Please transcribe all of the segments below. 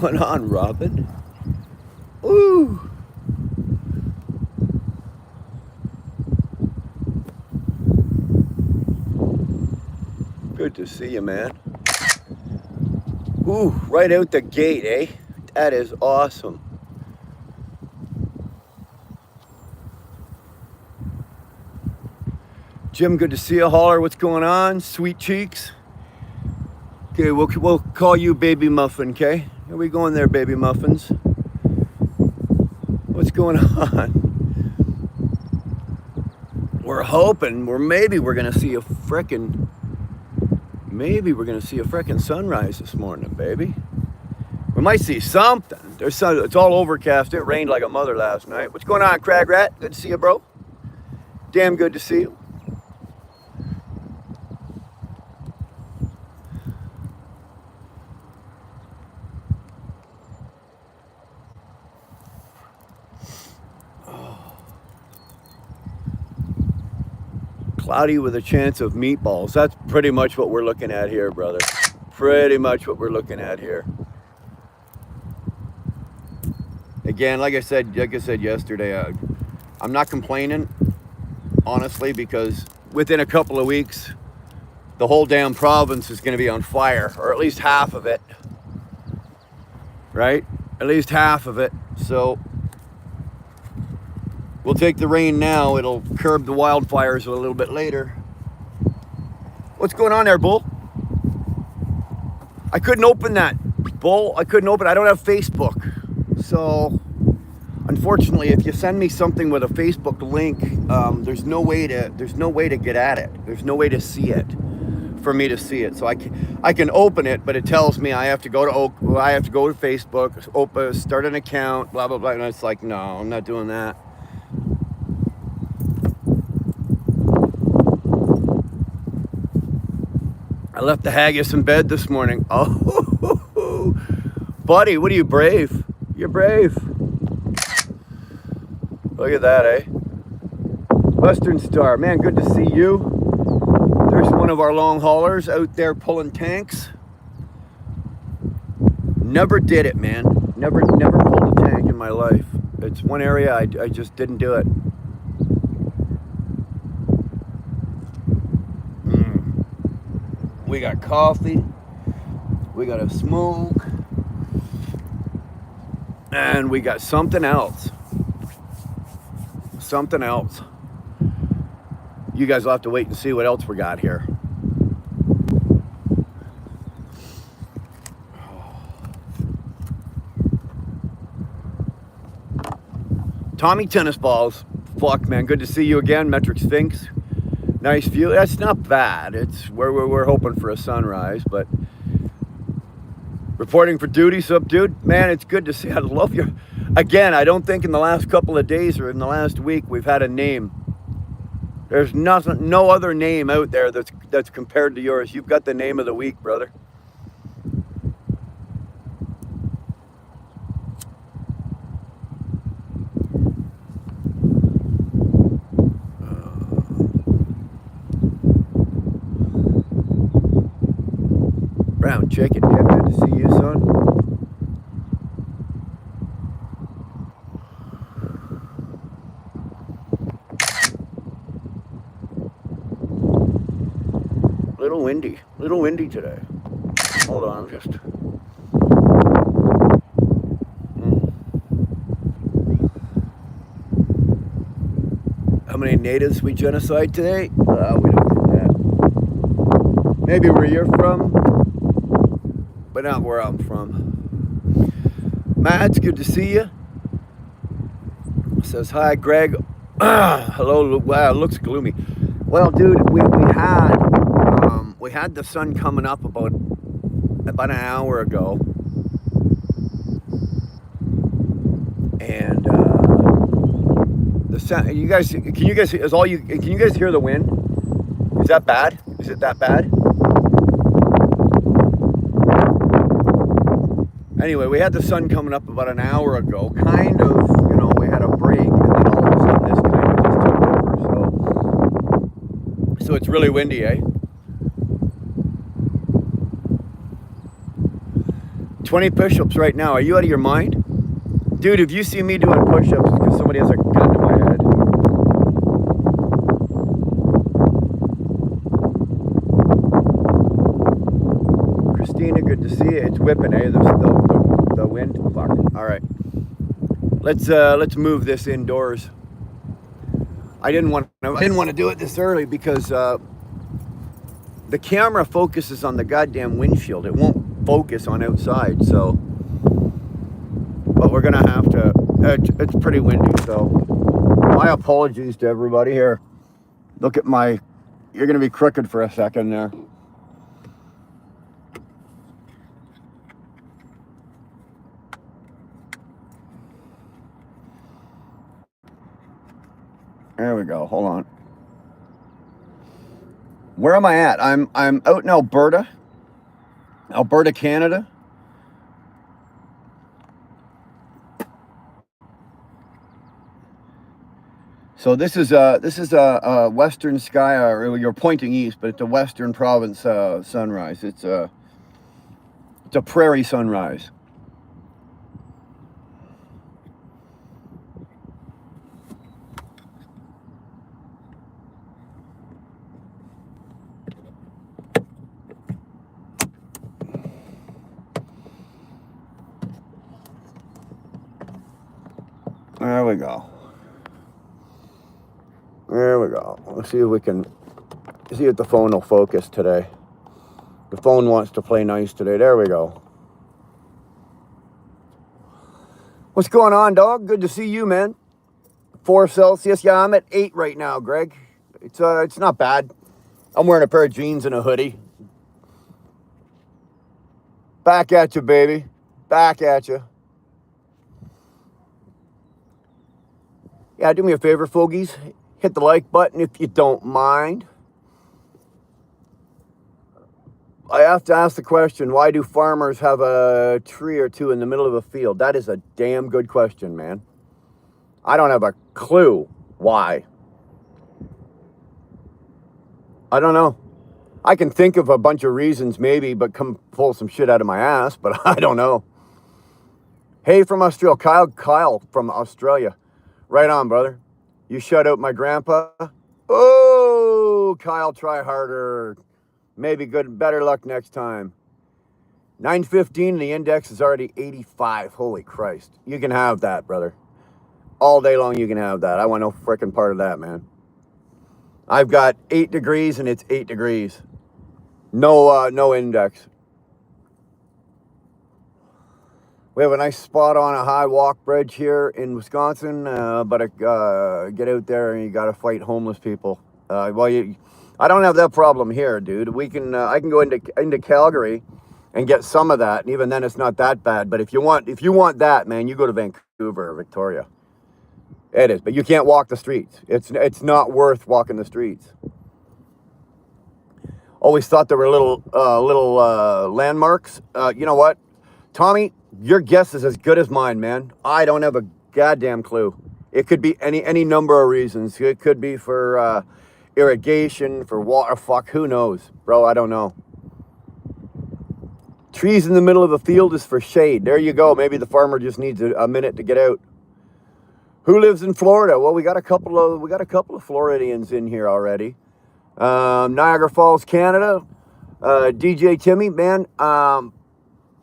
going on, Robin? Ooh. Good to see you, man. Ooh, right out the gate, eh? That is awesome. Jim, good to see you. Holler, what's going on? Sweet cheeks. Okay, we'll call you Baby Muffin, okay? Here we going there, Baby Muffins. What's going on? We're hoping, maybe we're gonna see a frickin' sunrise this morning, baby. We might see something. It's all overcast. It rained like a mother last night. What's going on, Crag Rat? Good to see you, bro. Damn good to see you. Cloudy with a chance of meatballs. That's pretty much what we're looking at here, brother. Pretty much what we're looking at here. Again, like I said yesterday, I'm not complaining, honestly, because within a couple of weeks, the whole damn province is going to be on fire, or at least half of it, right? At least half of it. So we'll take the rain now. It'll curb the wildfires a little bit later. What's going on there, Bull? I couldn't open that, Bull. I couldn't open it. I don't have Facebook. So, unfortunately, if you send me something with a Facebook link, there's no way to get at it. There's no way to see it, for me to see it. So I can open it, but it tells me I have to go to Facebook, start an account, blah blah blah. And it's like, no, I'm not doing that. I left the haggis in bed this morning. Oh, buddy, what are you, brave? You're brave. Look at that, eh? Western Star, man, good to see you. There's one of our long haulers out there pulling tanks. Never did it, man. Never pulled a tank in my life. It's one area I just didn't do it. We got coffee. We got a smoke. And we got something else. Something else. You guys will have to wait and see what else we got here. Tommy Tennis Balls. Fuck, man. Good to see you again. Metric Sphinx. Nice view. That's not bad. It's where we're hoping for a sunrise, but reporting for duty. Sup, dude? Man, it's good to see. I love you. Again, I don't think in the last couple of days or in the last week we've had a name. There's no other name out there that's compared to yours. You've got the name of the week, brother. Brown chicken, yeah, good to see you, son. Little windy today. Hold on, just. How many natives we genocide today? We don't do that. Maybe where you're from, but not where I'm from. Matt, it's good to see you. Says hi, Greg. Hello. Wow, it looks gloomy. Well, dude, we had the sun coming up about an hour ago, and the sun. Can you guys hear the wind? Is that bad? Is it that bad? Anyway, we had the sun coming up about an hour ago. Kind of, we had a break, and then all of a sudden this kind of just took over. So it's really windy, eh? 20 push-ups right now. Are you out of your mind? Dude, if you see me doing push-ups, it's because somebody has a gun to my head. Christina, good to see you. It's whipping, eh? The wind. Fuck. All right. Let's move this indoors. I didn't want to do it this early because the camera focuses on the goddamn windshield. It won't focus on outside, so. But we're gonna have to. It's pretty windy, so my apologies to everybody here. Look at my. You're gonna be crooked for a second there. There we go. Hold on. Where am I at? I'm out in Alberta, Canada. So this is a western sky, or you're pointing east, but it's a western province sunrise. It's a prairie sunrise. There we go. There we go. Let's see if we can see if the phone will focus today. The phone wants to play nice today. There we go. What's going on, dog? Good to see you, man. 4 Celsius. Yeah, I'm at 8 right now, Greg. It's not bad. I'm wearing a pair of jeans and a hoodie. Back at you, baby. Back at you. Yeah, do me a favor, fogies. Hit the like button if you don't mind. I have to ask the question, why do farmers have a tree or two in the middle of a field? That is a damn good question, man. I don't have a clue why. I don't know. I can think of a bunch of reasons maybe, but come pull some shit out of my ass, but I don't know. Hey from Australia, Kyle from Australia. Right on, brother. You shut out my grandpa. Oh, Kyle, try harder. Maybe better luck next time. 9:15, the index is already 85. Holy Christ. You can have that, brother. All day long you can have that. I want no frickin' part of that, man. I've got 8 degrees and it's 8 degrees. No index. We have a nice spot on a high walk bridge here in Wisconsin, but get out there and you got to fight homeless people. I don't have that problem here, dude. I can go into Calgary and get some of that, and even then it's not that bad. But if you want that, man, you go to Vancouver or Victoria. It is, but you can't walk the streets. It's not worth walking the streets. Always thought there were little landmarks. You know what, Tommy? Your guess is as good as mine, man. I don't have a goddamn clue. It could be any number of reasons. It could be for irrigation, for water. Fuck, who knows, bro? I don't know. Trees in the middle of a field is for shade. There you go. Maybe the farmer just needs a minute to get out. Who lives in Florida? Well, we got a couple of Floridians in here already. Niagara Falls, Canada. DJ Timmy, man.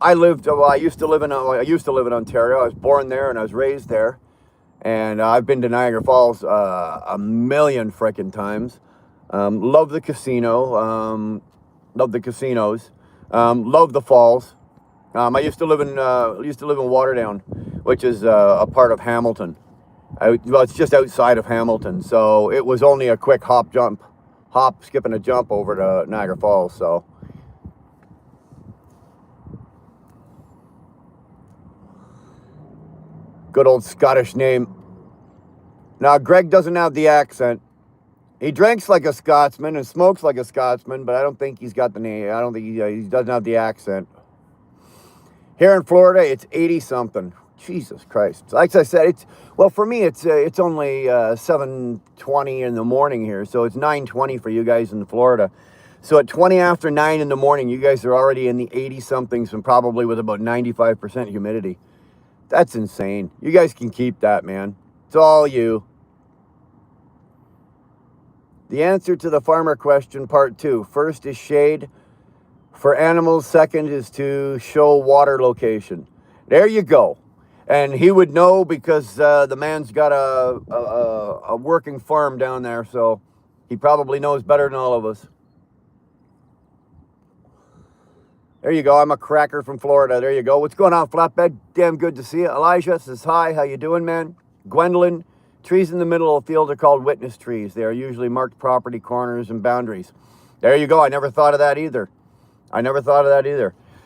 I used to live in Ontario. I was born there and I was raised there, and I've been to Niagara Falls a million frickin' times. Love the casino. Love the casinos. Love the falls. I used to live in Waterdown, which is a part of Hamilton. Well, it's just outside of Hamilton, so it was only a quick hop, skip and a jump over to Niagara Falls. So. Good old Scottish name. Now, Greg doesn't have the accent. He drinks like a Scotsman and smokes like a Scotsman, but I don't think he's got the name. I don't think he doesn't have the accent. Here in Florida, it's 80-something. Jesus Christ. Like I said, for me, it's only 7:20 in the morning here, so it's 9:20 for you guys in Florida. So at 20 after 9 in the morning, you guys are already in the 80-somethings and probably with about 95% humidity. That's insane. You guys can keep that, man. It's all you. The answer to the farmer question, part 2. First is shade for animals. Second is to show water location. There you go. And he would know because the man's got a working farm down there, so he probably knows better than all of us. There you go. I'm a cracker from Florida. There you go. What's going on, Flatbed? Damn good to see you. Elijah says hi. How you doing, man? Gwendolyn, trees in the middle of the field are called witness trees. They are usually marked property corners and boundaries. There you go. I never thought of that either.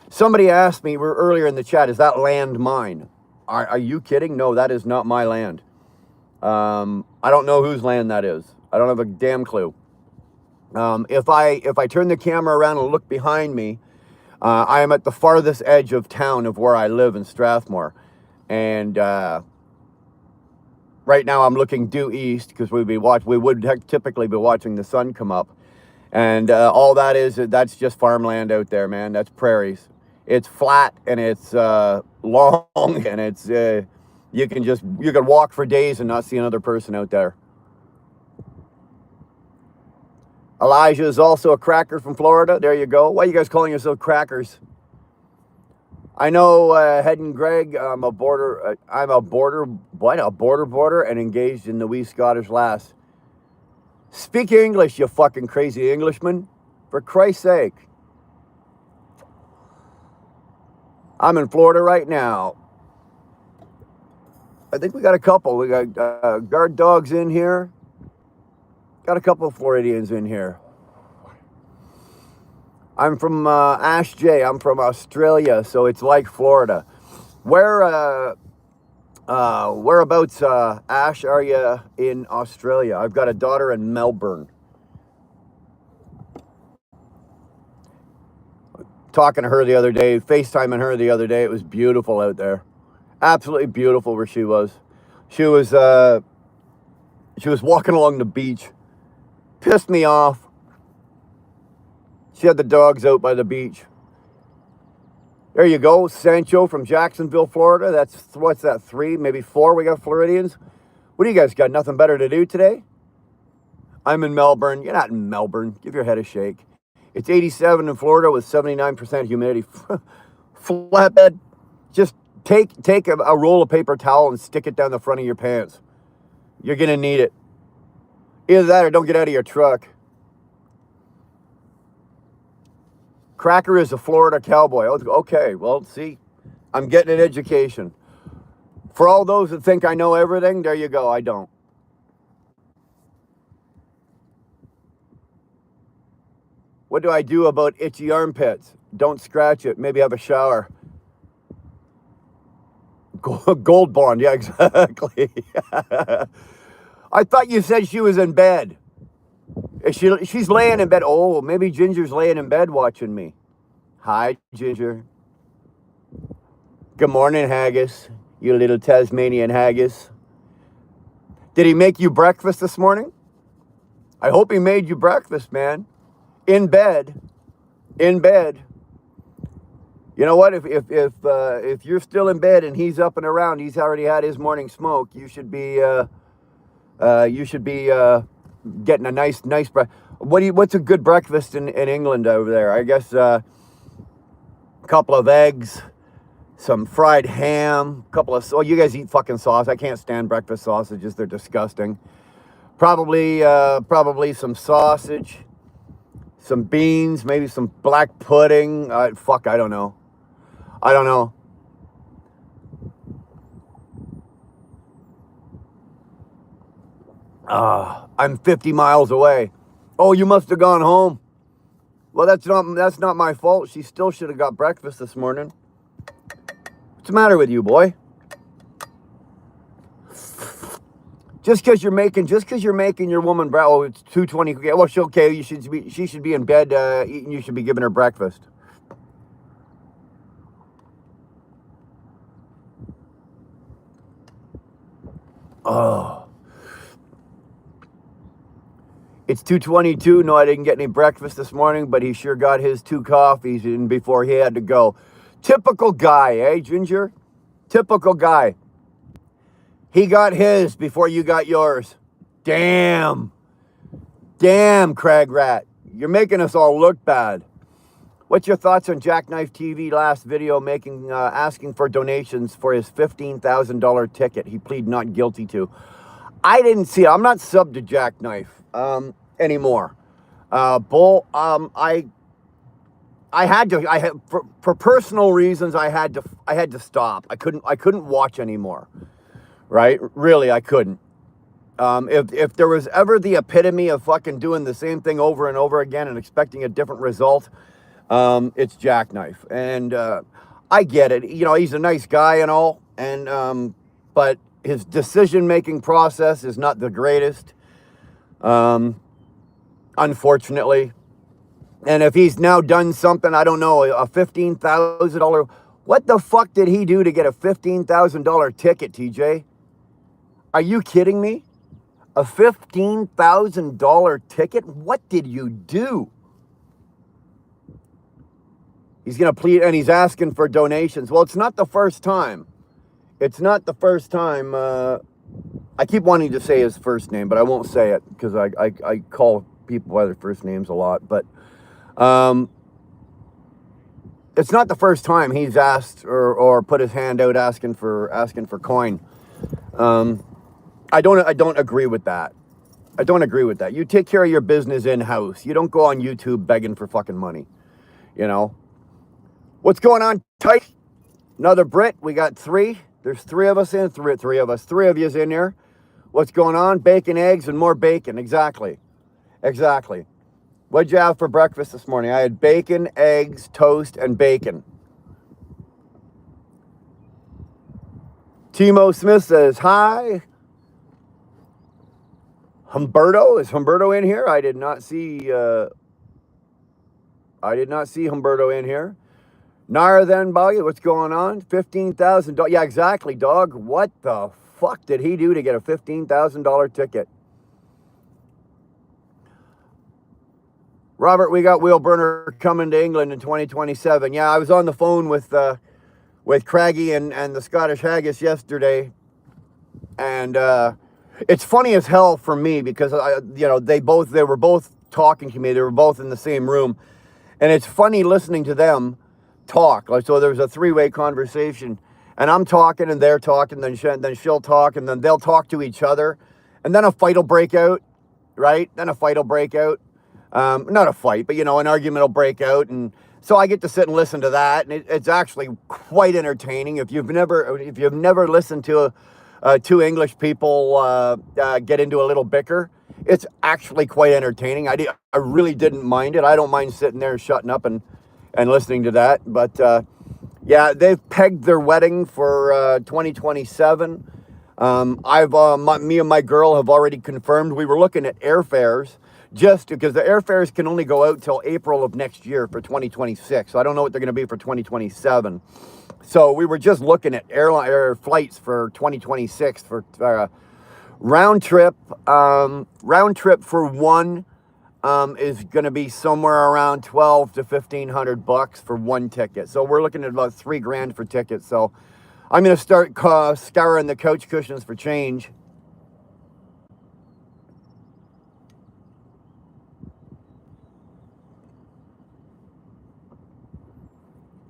Somebody asked me earlier in the chat, is that land mine? Are you kidding? No, that is not my land. I don't know whose land that is. I don't have a damn clue. If I turn the camera around and look behind me, I am at the farthest edge of town of where I live in Strathmore. And right now I'm looking due east because we would typically be watching the sun come up. And all that is, that's just farmland out there, man. That's prairies. It's flat and it's long and it's, you can walk for days and not see another person out there. Elijah is also a cracker from Florida. There you go. Why are you guys calling yourself crackers? I know, Head and Greg, I'm a border and engaged in the wee Scottish lass. Speak English, you fucking crazy Englishman. For Christ's sake. I'm in Florida right now. I think we got a couple. We got guard dogs in here. Got a couple of Floridians in here. I'm from Ash J. I'm from Australia, so it's like Florida. Whereabouts, Ash, are you in Australia? I've got a daughter in Melbourne. Talking to her the other day, FaceTiming her the other day. It was beautiful out there. Absolutely beautiful where she was. She was walking along the beach. Pissed me off. She had the dogs out by the beach. There you go, Sancho from Jacksonville, Florida. That's, what's that, 3, maybe 4 we got Floridians? What do you guys got, nothing better to do today? I'm in Melbourne. You're not in Melbourne. Give your head a shake. It's 87 in Florida with 79% humidity. Flatbed, just take a roll of paper towel and stick it down the front of your pants. You're going to need it. Either that or don't get out of your truck. Cracker is a Florida cowboy. Okay, well, see, I'm getting an education. For all those that think I know everything, there you go, I don't. What do I do about itchy armpits? Don't scratch it, maybe have a shower. Gold bond, yeah, exactly. I thought you said she was in bed. She's laying in bed. Oh, maybe Ginger's laying in bed watching me. Hi, Ginger. Good morning, Haggis. You little Tasmanian haggis. Did he make you breakfast this morning? I hope he made you breakfast, man. In bed. In bed. You know what? If you're still in bed and he's up and around, he's already had his morning smoke. You should be getting a nice breakfast. What's a good breakfast in England over there? I guess a couple of eggs, some fried ham, you guys eat fucking sauce. I can't stand breakfast sausages. They're disgusting. Probably some sausage, some beans, maybe some black pudding. I don't know. I'm 50 miles away. Oh, you must have gone home. Well, that's not my fault. She still should have got breakfast this morning. What's the matter with you, boy? Just because you're making your woman it's 2:20. Well, she should be in bed eating. You should be giving her breakfast. Oh. It's 2:22. No, I didn't get any breakfast this morning, but he sure got his 2 coffees in before he had to go. Typical guy, eh, Ginger? Typical guy. He got his before you got yours. Damn. Damn, Crag Rat. You're making us all look bad. What's your thoughts on Jackknife TV last video asking for donations for his $15,000 ticket he pleaded not guilty to? I didn't see it. I'm not subbed to Jackknife anymore. Bull, I had to. For personal reasons. I had to stop. I couldn't watch anymore. Right? Really, I couldn't. If there was ever the epitome of fucking doing the same thing over and over again and expecting a different result, it's Jackknife. And I get it. You know, he's a nice guy and all, and but his decision-making process is not the greatest, unfortunately. And if he's now done something, I don't know, a $15,000, what the fuck did he do to get a $15,000 ticket, TJ? Are you kidding me? A $15,000 ticket? What did you do? He's going to plead, and he's asking for donations. Well, it's not the first time. It's not the first time. I keep wanting to say his first name, but I won't say it because I call people by their first names a lot. But it's not the first time he's asked or put his hand out asking for coin. I don't agree with that. I don't agree with that. You take care of your business in-house. You don't go on YouTube begging for fucking money. You know? What's going on, Tyke? Another Brit. We got 3. There's 3 of us in. Three of us. 3 of yous in here. What's going on? Bacon, eggs, and more bacon. Exactly. Exactly. What'd you have for breakfast this morning? I had bacon, eggs, toast, and bacon. Timo Smith says, hi. Humberto? Is Humberto in here? I did not see Humberto in here. Nara then, Boggy, what's going on? $15,000. Yeah, exactly, dog. What the fuck did he do to get a $15,000 ticket? Robert, we got Wheelburner coming to England in 2027. Yeah, I was on the phone with Craggy and the Scottish Haggis yesterday, and it's funny as hell for me because they were both talking to me. They were both in the same room, and it's funny listening to them talk. Like, so there's a 3-way conversation, and I'm talking and they're talking, then she'll talk, and then they'll talk to each other, and then a fight will break out, right? Then a fight will break out. Not a fight, but an argument will break out, and so I get to sit and listen to that, and it's actually quite entertaining. If you've never listened to 2 English people get into a little bicker, it's actually quite entertaining. I really didn't mind it. I don't mind sitting there shutting up and listening to that. But yeah, they've pegged their wedding for 2027. Me and my girl have already confirmed. We were looking at airfares just because the airfares can only go out till April of next year for 2026. So I don't know what they're going to be for 2027. So we were just looking at air flights for 2026 for round trip. Round trip for one is going to be somewhere around $1,200 to $1,500 for one ticket. So we're looking at about $3,000 for tickets. So I'm going to start scouring the couch cushions for change.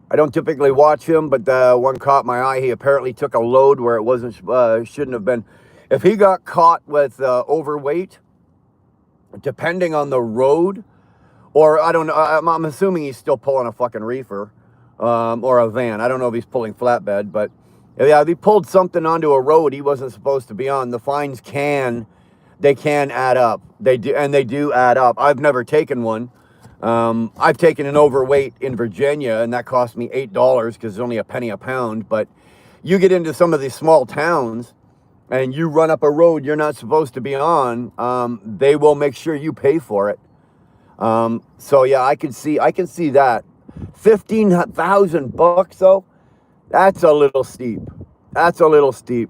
I don't typically watch him, but one caught my eye. He apparently took a load where it wasn't shouldn't have been. If he got caught with overweight, depending on the road, or I don't know, I'm assuming he's still pulling a fucking reefer or a van. I don't know if he's pulling flatbed, but yeah, if he pulled something onto a road he wasn't supposed to be on, the fines can add up. They do add up. I've never taken one. I've taken an overweight in Virginia, and that cost me $8 because it's only a penny a pound. But you get into some of these small towns, and you run up a road you're not supposed to be on, they will make sure you pay for it. So yeah, I can see that. $15,000 though, that's a little steep. That's a little steep.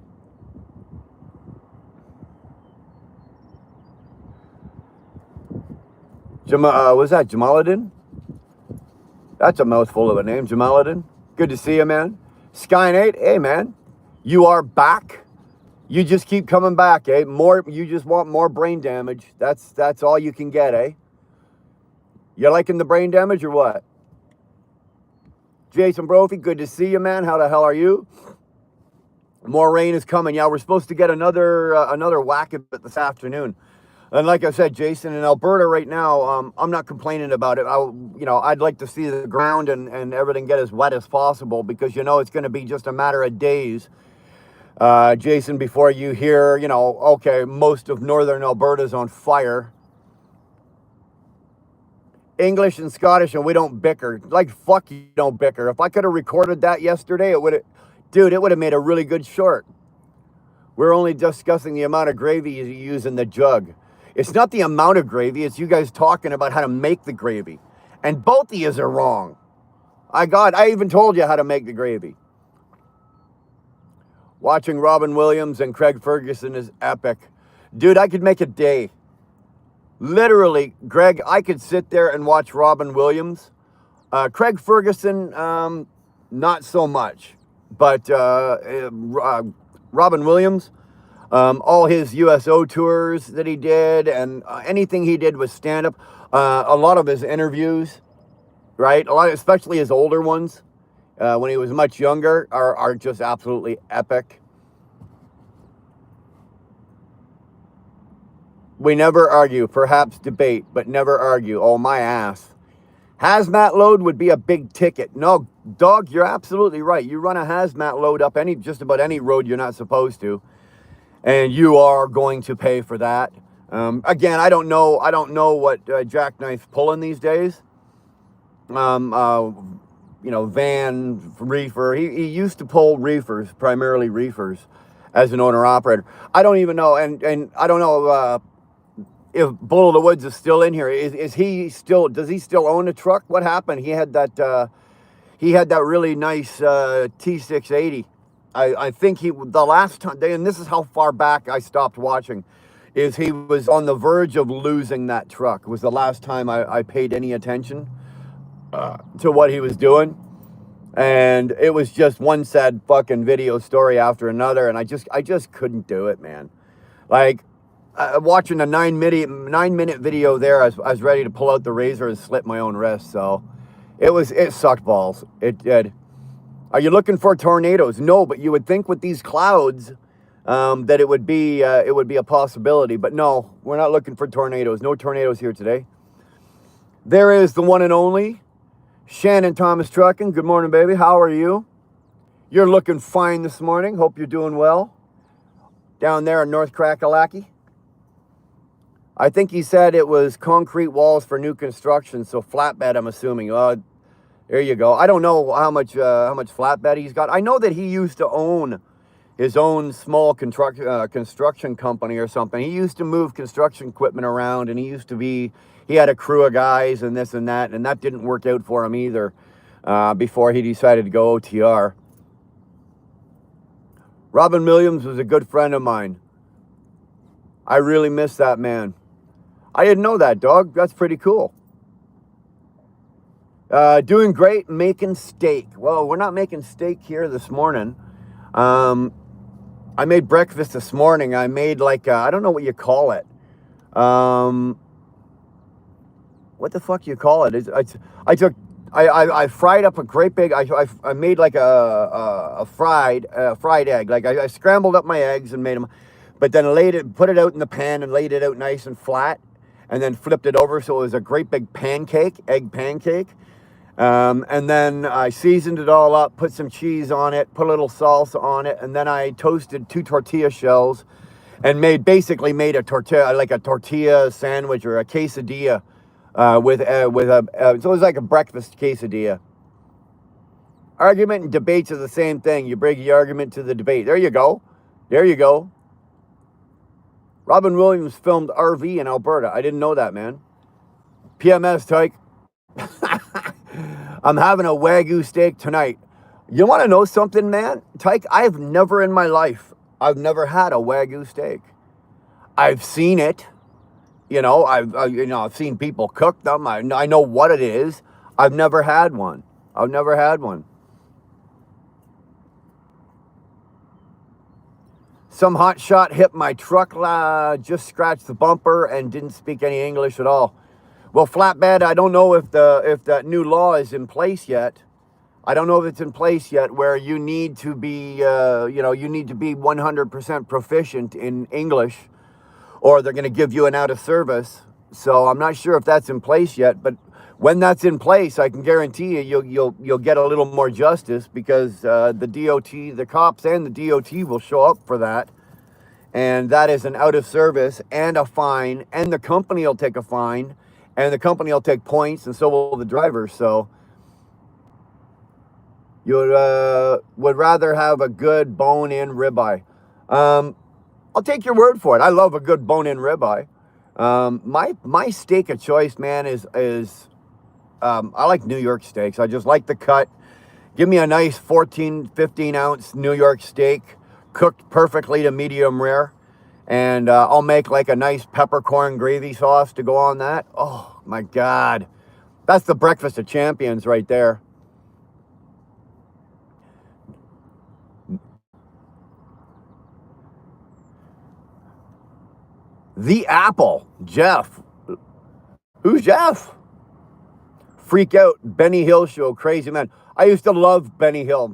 Was that Jamaluddin? That's a mouthful of a name, Jamaluddin. Good to see you, man. Skynate, hey, man. You are back. You just keep coming back, eh? You just want more brain damage. That's all you can get, eh? You liking the brain damage or what? Jason Brophy, good to see you, man. How the hell are you? More rain is coming. Yeah, we're supposed to get another whack of it this afternoon. And like I said, Jason, in Alberta right now, I'm not complaining about it. I'd like to see the ground and everything get as wet as possible because, it's going to be just a matter of days, Jason, before you hear, okay, most of northern Alberta's on fire. English and Scottish, and we don't bicker. Like, fuck you don't bicker. If I could have recorded that yesterday, it would have made a really good short. We're only discussing the amount of gravy you use in the jug. It's not the amount of gravy, it's you guys talking about how to make the gravy. And both of yous are wrong. I even told you how to make the gravy. Watching Robin Williams and Craig Ferguson is epic. Dude, I could make a day. Literally, Greg, I could sit there and watch Robin Williams. Craig Ferguson, not so much. But Robin Williams, all his USO tours that he did and anything he did with stand-up, a lot of his interviews, right? Especially his older ones, when he was much younger, are just absolutely epic. We never argue, perhaps debate, but never argue. Oh, my ass. Hazmat load would be a big ticket. No, dog, you're absolutely right. You run a hazmat load up just about any road you're not supposed to, and you are going to pay for that. Again, I don't know what jackknife's pulling these days. Van, reefer. He used to pull reefers, primarily reefers, as an owner-operator. I don't even know, and I don't know if Bull of the Woods is still in here. Does he still own a truck? What happened? He had that really nice T680. I think the last time, and this is how far back I stopped watching, is he was on the verge of losing that truck. It was the last time I paid any attention to what he was doing. And it was just one sad fucking video story after another, and I just couldn't do it, man. Like, watching a 9-minute video there, I was ready to pull out the razor and slit my own wrist. So it sucked balls. It did. Are you looking for tornadoes? No, but you would think with these clouds that it would be a possibility. But no, we're not looking for tornadoes. No tornadoes here today. There is the one and only Shannon Thomas Trucking. Good morning, baby. How are you? You're looking fine this morning. Hope you're doing well. Down there in North Crackalacky. I think he said it was concrete walls for new construction, so flatbed, I'm assuming. There you go. I don't know how much flatbed he's got. I know that he used to own his own small construction company or something. He used to move construction equipment around, and he had a crew of guys and this and that didn't work out for him either before he decided to go OTR. Robin Williams was a good friend of mine. I really miss that man. I didn't know that, dog. That's pretty cool. Doing great, making steak. Well, we're not making steak here this morning. I made breakfast this morning. I made I don't know what you call it. What the fuck you call it? I fried up a great big. I made like a fried egg. Like I scrambled up my eggs and made them, but then put it out in the pan and laid it out nice and flat, and then flipped it over so it was a great big egg pancake. And then I seasoned it all up, put some cheese on it, put a little salsa on it, and then I toasted 2 tortilla shells, and made a tortilla, like a tortilla sandwich or a quesadilla. So it was like a breakfast quesadilla. Argument and debates are the same thing. You bring the argument to the debate. There you go. Robin Williams filmed RV in Alberta. I didn't know that, man. PMS, Tyke. I'm having a Wagyu steak tonight. You want to know something, man? Tyke, I've never in my life, I've never had a Wagyu steak. I've seen it. I've seen people cook them. I know what it is. I've never had one. I've never had one. Some hotshot hit my truck, just scratched the bumper and didn't speak any English at all. Well, flatbed, I don't know if that new law is in place yet. I don't know if it's in place yet where you need to be, you need to be 100% proficient in English, or they're going to give you an out of service. So I'm not sure if that's in place yet, but when that's in place, I can guarantee you'll get a little more justice, because the DOT, the cops and the DOT will show up for that. And that is an out of service and a fine, and the company will take a fine, and the company will take points, and so will the driver. So you would rather have a good bone-in ribeye. I'll take your word for it. I love a good bone-in ribeye. My steak of choice, man, is I like New York steaks. I just like the cut. Give me a nice 14, 15 ounce New York steak, cooked perfectly to medium rare. And I'll make like a nice peppercorn gravy sauce to go on that. Oh my God. That's the breakfast of champions right there. The Apple, Jeff. Who's Jeff? Freak out, Benny Hill show, crazy man. I used to love Benny Hill.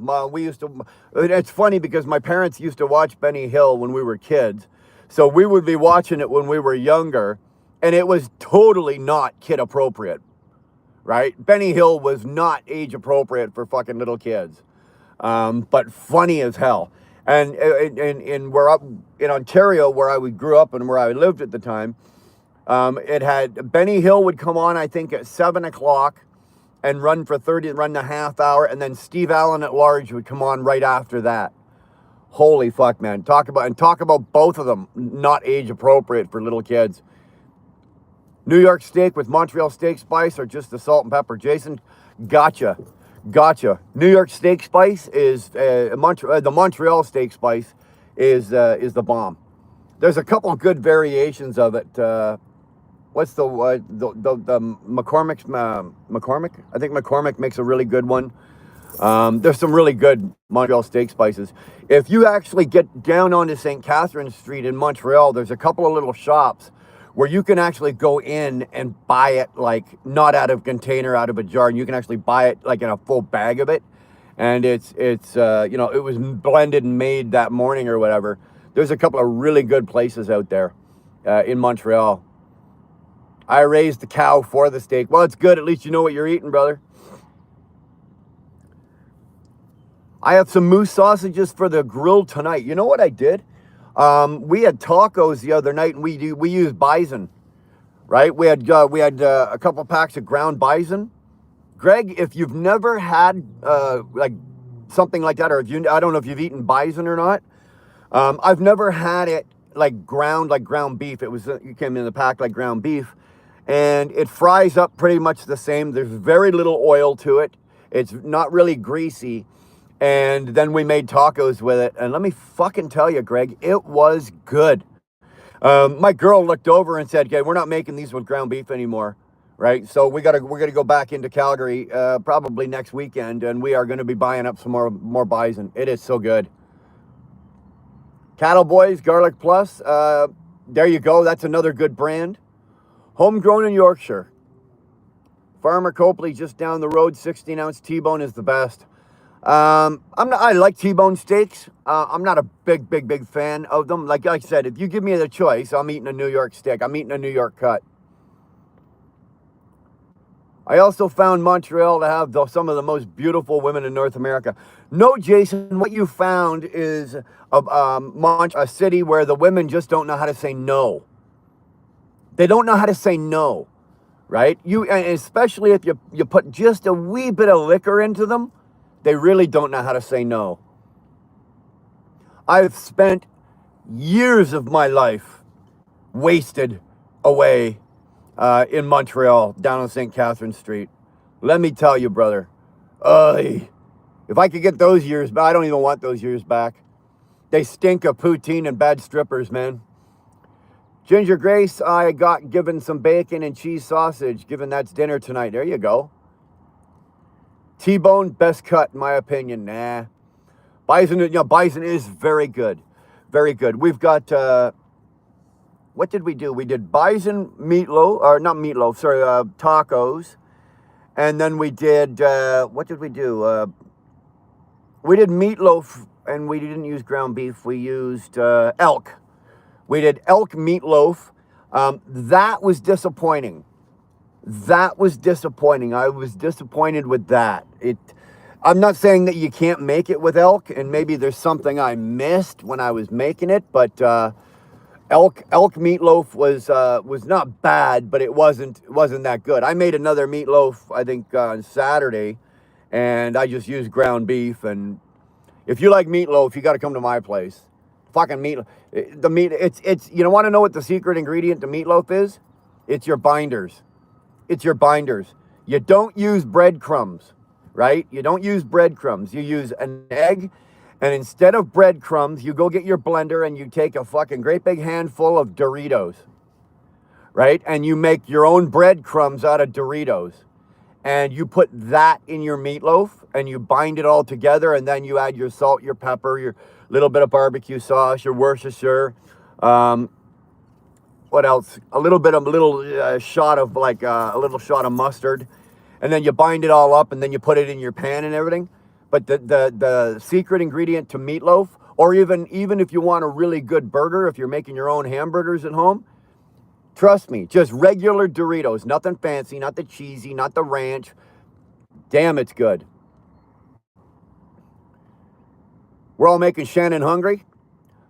It's funny because my parents used to watch Benny Hill when we were kids. So we would be watching it when we were younger, and it was totally not kid appropriate, right? Benny Hill was not age appropriate for fucking little kids, but funny as hell. And in Ontario, where I grew up and where I lived at the time, it had Benny Hill would come on, I think, at 7 o'clock and run the half hour, and then Steve Allen at Large would come on right after that. Holy fuck, man! Talk about both of them not age appropriate for little kids. New York steak with Montreal steak spice, or just the salt and pepper? Jason, gotcha. New York steak spice is the Montreal steak spice is the bomb. There's a couple good variations of it. What's the McCormick's McCormick? I think McCormick makes a really good one. There's some really good Montreal steak spices. If you actually get down onto St. Catherine Street in Montreal, there's a couple of little shops where you can actually go in and buy it, like not out of container, out of a jar, and you can actually buy it like in a full bag of it. And it was blended and made that morning or whatever. There's a couple of really good places out there in Montreal. I raised the cow for the steak. Well, it's good. At least you know what you're eating, brother. I have some moose sausages for the grill tonight. You know what I did? We had tacos the other night, and we use bison, right? We had a couple packs of ground bison. Greg, if you've never had like something like that, or I don't know if you've eaten bison or not. I've never had it like ground beef. It came in the pack like ground beef, and it fries up pretty much the same. There's very little oil to it. It's not really greasy. And then we made tacos with it. And let me fucking tell you, Greg, it was good. My girl looked over and said, okay, we're not making these with ground beef anymore, right? So we're gonna go back into Calgary probably next weekend, and we are gonna be buying up some more bison. It is so good. Cattle Boys, Garlic Plus. There you go. That's another good brand. Homegrown in Yorkshire. Farmer Copley just down the road. 16-ounce T-bone is the best. I like T-bone steaks. I'm not a big fan of them. Like I said, if you give me the choice, I'm eating a New York steak. I'm eating a New York cut. I also found Montreal to have some of the most beautiful women in North America. No, Jason, what you found is a city where the women just don't know how to say no. They don't know how to say no, right? And especially if you put just a wee bit of liquor into them, they really don't know how to say no. I've spent years of my life wasted away in Montreal, down on St. Catherine Street. Let me tell you, brother, if I could get those years back, I don't even want those years back. They stink of poutine and bad strippers, man. Ginger Grace, I got given some bacon and cheese sausage, given that's dinner tonight. There you go. T-bone, best cut in my opinion. Nah. Bison is very good. Very good. We've got, what did we do? We did bison meatloaf, or not meatloaf, sorry, tacos. And then we did, what did we do? We did meatloaf, and we didn't use ground beef. We used elk. We did elk meatloaf. That was disappointing. That was disappointing. I was disappointed with that. I'm not saying that you can't make it with elk, and maybe there's something I missed when I was making it, but elk meatloaf was not bad, but it wasn't that good. I made another meatloaf, I think, on Saturday, and I just used ground beef. And if you like meatloaf, you got to come to my place. Fucking meatloaf. The meat. It's. You want to know what the secret ingredient to meatloaf is? It's your binders. It's your binders. You don't use breadcrumbs, right? You don't use breadcrumbs. You use an egg, and instead of breadcrumbs, you go get your blender and you take a fucking great big handful of Doritos, right? And you make your own breadcrumbs out of Doritos. And you put that in your meatloaf and you bind it all together, and then you add your salt, your pepper, your little bit of barbecue sauce, your Worcestershire, what else? A little shot of a little shot of mustard, and then you bind it all up, and then you put it in your pan and everything. But the secret ingredient to meatloaf, or even if you want a really good burger, if you're making your own hamburgers at home, trust me, just regular Doritos, nothing fancy, not the cheesy, not the ranch. Damn, it's good. We're all making Shannon hungry.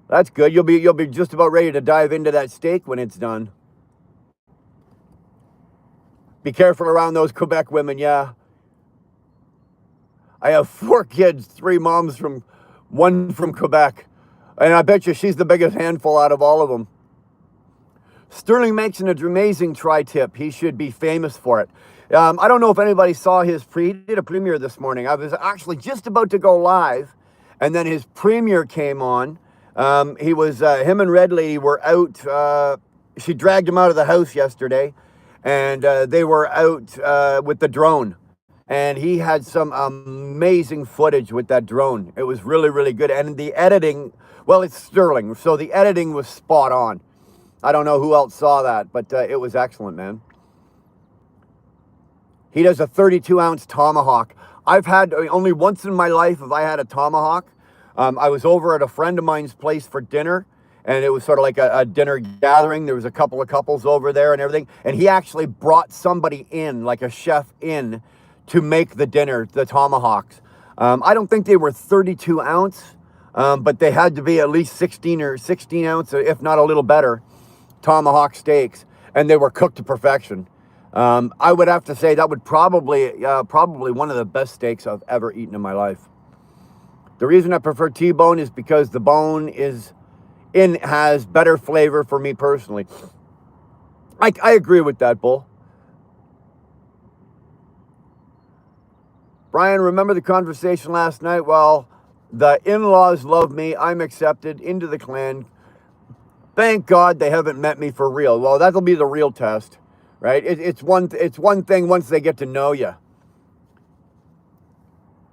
That's good. You'll be just about ready to dive into that steak when it's done. Be careful around those Quebec women, yeah. I have 4 kids, 3 moms one from Quebec. And I bet you she's the biggest handful out of all of them. Sterling makes an amazing tri-tip. He should be famous for it. I don't know if anybody saw he did a premiere this morning. I was actually just about to go live, and then his premiere came on. Him and Red Lady were out. She dragged him out of the house yesterday, and they were out with the drone. And he had some amazing footage with that drone. It was really, really good. And the editing, well, it's Sterling, so the editing was spot on. I don't know who else saw that, but it was excellent, man. He does a 32-ounce tomahawk. I've had, only once in my life have I had a tomahawk. I was over at a friend of mine's place for dinner, and it was sort of like a dinner gathering. There was a couple of couples over there and everything. And he actually brought somebody in, like a chef in, to make the dinner, the tomahawks. I don't think they were 32 ounce, but they had to be at least 16 ounce, if not a little better, tomahawk steaks. And they were cooked to perfection. I would have to say that would probably one of the best steaks I've ever eaten in my life. The reason I prefer T-bone is because the bone has better flavor for me personally. I agree with that, Bull. Brian, remember the conversation last night? Well, the in-laws love me. I'm accepted into the clan. Thank God they haven't met me for real. Well, that'll be the real test, right? It's one thing once they get to know you.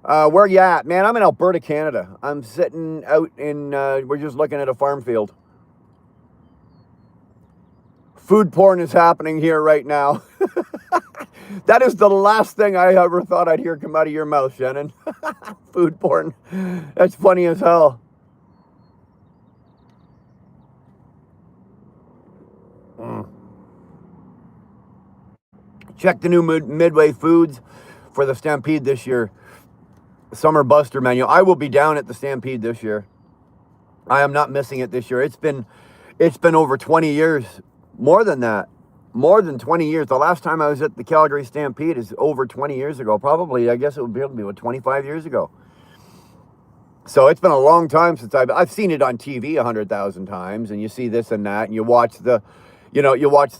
Where you at? Man, I'm in Alberta, Canada. I'm sitting out in, we're just looking at a farm field. Food porn is happening here right now. That is the last thing I ever thought I'd hear come out of your mouth, Shannon. Food porn. That's funny as hell. Check the new Midway Foods for the Stampede this year. Summer Buster menu. I will be down at the Stampede this year. I am not missing it this year. It's been over 20 years. More than that. More than 20 years. The last time I was at the Calgary Stampede is over 20 years ago. Probably, I guess it would be able to be about 25 years ago. So it's been a long time since I've seen it on TV 100,000 times, and you see this and that, and you watch the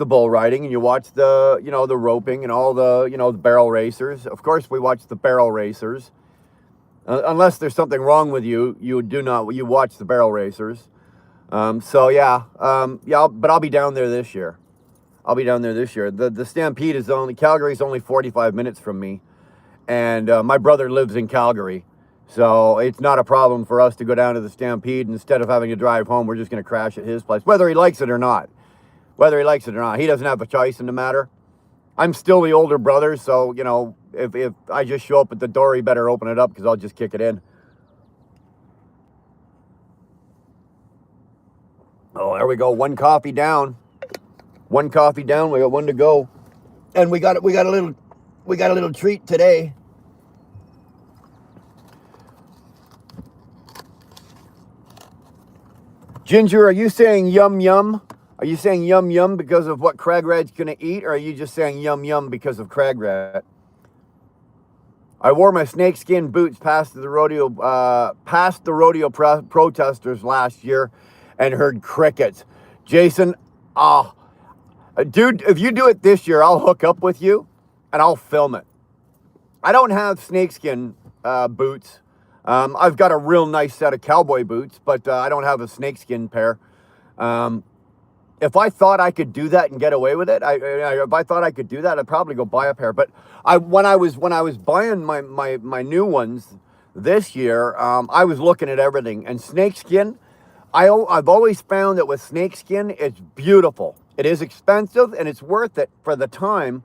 bull riding, and you watch the, the roping and all the, the barrel racers. Of course, we watch the barrel racers. Unless there's something wrong with you, you watch the barrel racers. So yeah, but I'll be down there this year. I'll be down there this year. The Stampede is Calgary's only 45 minutes from me, and my brother lives in Calgary, so it's not a problem for us to go down to the Stampede. Instead of having to drive home, we're just going to crash at his place, whether he likes it or not. Whether he likes it or not, he doesn't have a choice in the matter. I'm still the older brother, so you know, if I just show up at the door, he better open it up because I'll just kick it in. Oh, there we go. One coffee down. One coffee down. We got one to go, and we got a little treat today. Ginger, are you saying yum yum? Are you saying yum yum because of what Crag Rat's gonna eat, or are you just saying yum yum because of Crag Rat? I wore my snakeskin boots past the rodeo protesters last year, and heard crickets. Jason, dude, if you do it this year, I'll hook up with you and I'll film it. I don't have snakeskin boots. I've got a real nice set of cowboy boots, but I don't have a snakeskin pair. If I thought I could do that and get away with it, if I thought I could do that, I'd probably go buy a pair. But when I was buying my new ones this year, I was looking at everything, and snakeskin. I've always found that with snakeskin, it's beautiful. It is expensive and it's worth it for the time,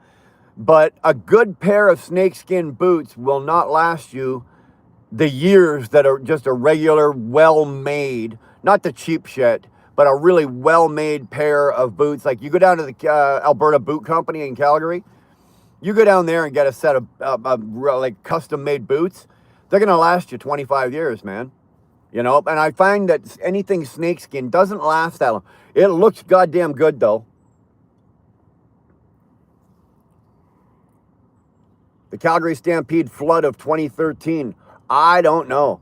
but a good pair of snakeskin boots will not last you the years that are just a regular, well-made, not the cheap shit, but a really well-made pair of boots. Like you go down to the Alberta Boot Company in Calgary, you go down there and get a set of like custom-made boots, they're going to last you 25 years, man. You know, and I find that anything snakeskin doesn't last that long. It looks goddamn good, though. The Calgary Stampede flood of 2013. I don't know.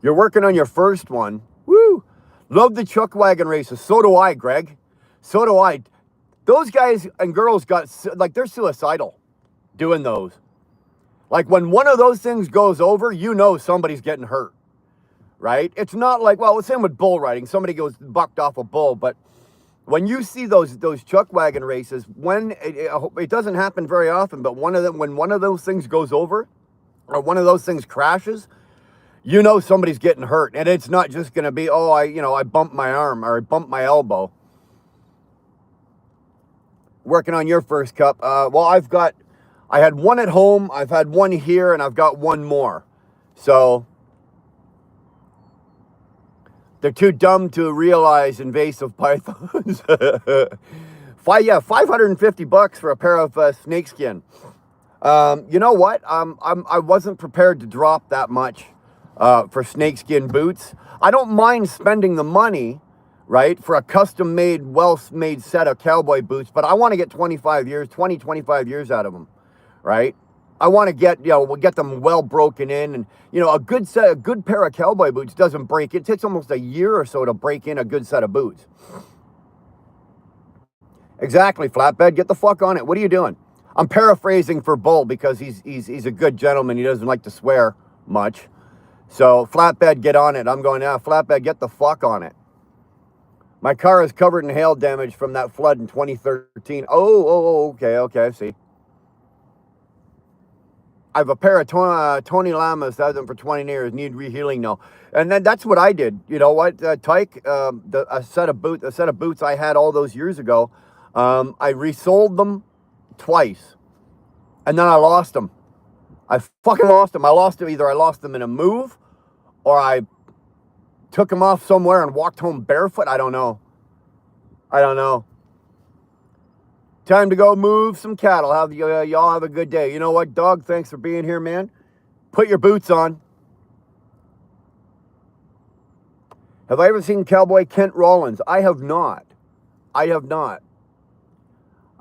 You're working on your first one. Woo! Love the chuck wagon races. So do I, Greg. So do I. Those guys and girls they're suicidal doing those. Like when one of those things goes over, you know somebody's getting hurt. Right? It's not like, well, same with bull riding. Somebody goes bucked off a bull, but when you see those chuck wagon races, when it doesn't happen very often, but when one of those things goes over, or one of those things crashes, you know somebody's getting hurt, and it's not just going to be, I bumped my arm or I bumped my elbow. Working on your first cup. I had one at home, I've had one here, and I've got one more. So they're too dumb to realize invasive pythons. $550 for a pair of snakeskin. You know what? I wasn't prepared to drop that much for snakeskin boots. I don't mind spending the money, right, for a custom-made, well-made set of cowboy boots, but I want to get 25 years out of them, right? I want to get them well broken in, and a good pair of cowboy boots doesn't break. It takes almost a year or so to break in a good set of boots. Exactly, Flatbed. Get the fuck on it. What are you doing? I'm paraphrasing for Bull because he's a good gentleman. He doesn't like to swear much. So Flatbed, get on it. I'm going, Flatbed, get the fuck on it. My car is covered in hail damage from that flood in 2013. Okay, I see. I have a pair of Tony Lamas that I've them for 20 years, need rehealing now. And then that's what I did. You know what, Tyke? A set of boots I had all those years ago, I resold them twice. And then I lost them. I fucking lost them. Either I lost them in a move, or I took them off somewhere and walked home barefoot. I don't know. Time to go move some cattle. Y'all have a good day. You know what, Doug? Thanks for being here, man. Put your boots on. Have I ever seen Cowboy Kent Rollins? I have not. I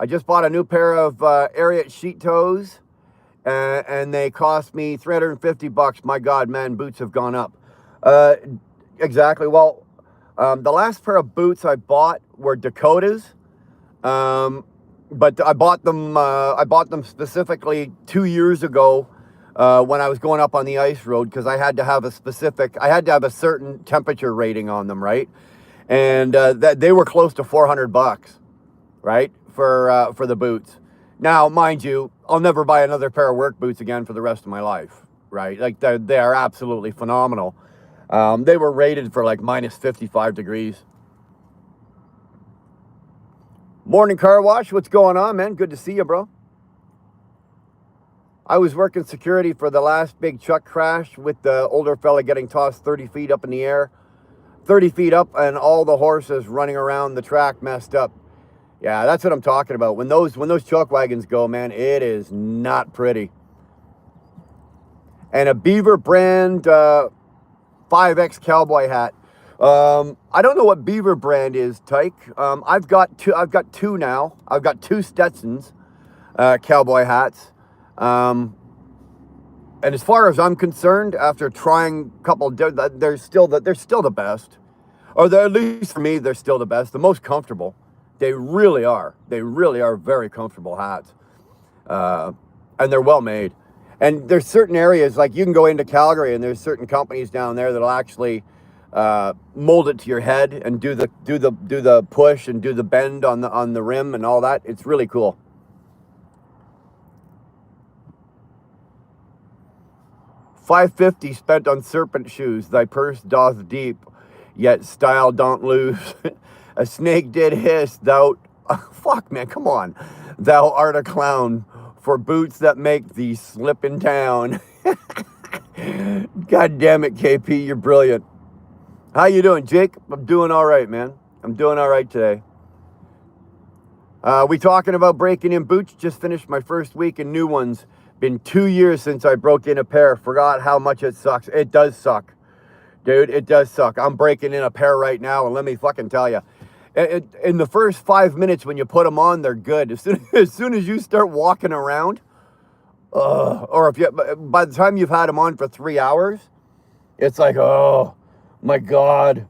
just bought a new pair of Ariat sheet toes, and they cost me $350. My God, man, boots have gone up. Exactly. Well, the last pair of boots I bought were Dakotas. But I bought them specifically 2 years ago when I was going up on the ice road, because I had to have a certain temperature rating on them, right? and that they were close to $400, right, for the boots. Now, mind you, I'll never buy another pair of work boots again for the rest of my life, right? Like they are absolutely phenomenal. They were rated for like minus 55 degrees. Morning car wash, what's going on, man? Good to see you, bro. I was working security for the last big truck crash with the older fella getting tossed 30 feet up in the air. 30 feet up and all the horses running around the track messed up. Yeah, that's what I'm talking about. When those chuck wagons go, man, it is not pretty. And a Beaver brand 5X cowboy hat. I don't know what Beaver brand is, Tyke. I've got two now. I've got two Stetsons cowboy hats. And as far as I'm concerned, after trying a couple, they're still the best. Or at least for me, they're still the best. The most comfortable. They really are. They really are very comfortable hats. And they're well made. And there's certain areas, like you can go into Calgary and there's certain companies down there that'll actually mold it to your head and do the push and do the bend on the rim and all that. It's really cool. $5.50 spent on serpent shoes. Thy purse doth deep, yet style don't lose. A snake did hiss. Thou, fuck man, come on. Thou art a clown for boots that make thee slip in town. God damn it, KP, you're brilliant. How you doing, Jake? I'm doing all right, man. I'm doing all right today. We talking about breaking in boots? Just finished my first week in new ones. Been 2 years since I broke in a pair. Forgot how much it sucks. It does suck. Dude, it does suck. I'm breaking in a pair right now, and let me fucking tell you. In the first 5 minutes when you put them on, they're good. As soon as you start walking around, or if you, by the time you've had them on for 3 hours, it's like, oh my God.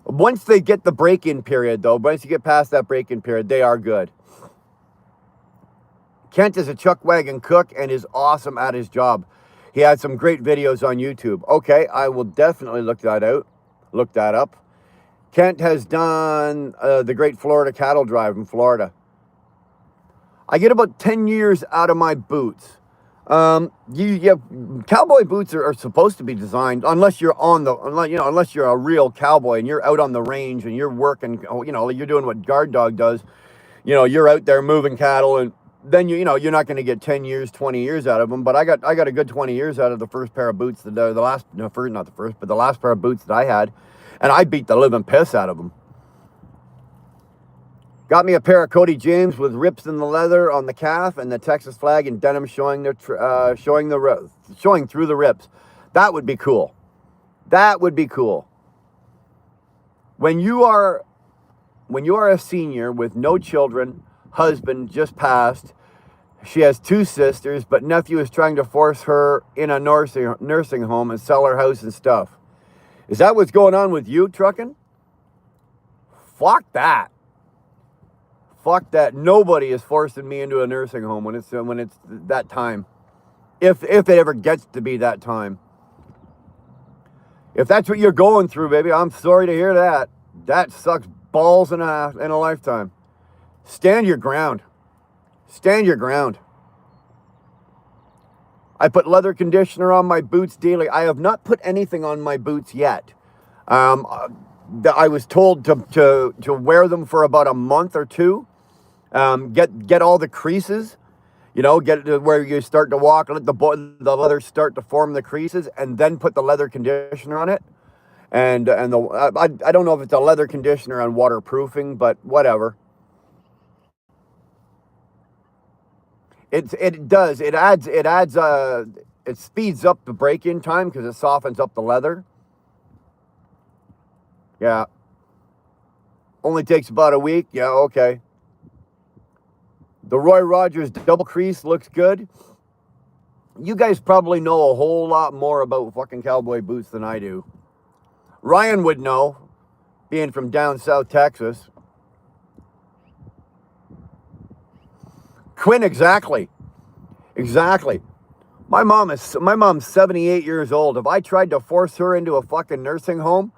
Once they get the break-in period, though, once you get past that break-in period, they are good. Kent is a chuck wagon cook and is awesome at his job. He had some great videos on YouTube. Okay, I will definitely look that up. Kent has done the Great Florida Cattle Drive in Florida. I get about 10 years out of my boots. Cowboy boots are supposed to be designed, unless you're a real cowboy and you're out on the range and you're working, you're doing what Guard Dog does. You're out there moving cattle, and then you're not going to get 10 years, 20 years out of them. But I got a good 20 years out of the first pair of boots, the last pair of boots that I had, and I beat the living piss out of them. Got me a pair of Cody James with rips in the leather on the calf and the Texas flag and denim showing through the rips. That would be cool. That would be cool. When you are a senior with no children, husband just passed, she has 2 sisters, but nephew is trying to force her in a nursing home and sell her house and stuff. Is that what's going on with you, trucking? Fuck that. Fuck that. Nobody is forcing me into a nursing home when it's that time. If it ever gets to be that time. If that's what you're going through, baby, I'm sorry to hear that. That sucks balls in a lifetime. Stand your ground. Stand your ground. I put leather conditioner on my boots daily. I have not put anything on my boots yet. I was told to wear them for about a month or two. Get all the creases, get to where you start to walk, let the leather start to form the creases, and then put the leather conditioner on it. And I don't know if it's a leather conditioner on waterproofing, but whatever. It does. It speeds up the break-in time because it softens up the leather. Yeah. Only takes about a week. Yeah, okay. The Roy Rogers double crease looks good. You guys probably know a whole lot more about fucking cowboy boots than I do. Ryan would know, being from down south Texas. Quinn, exactly. My mom's 78 years old. If I tried to force her into a fucking nursing home,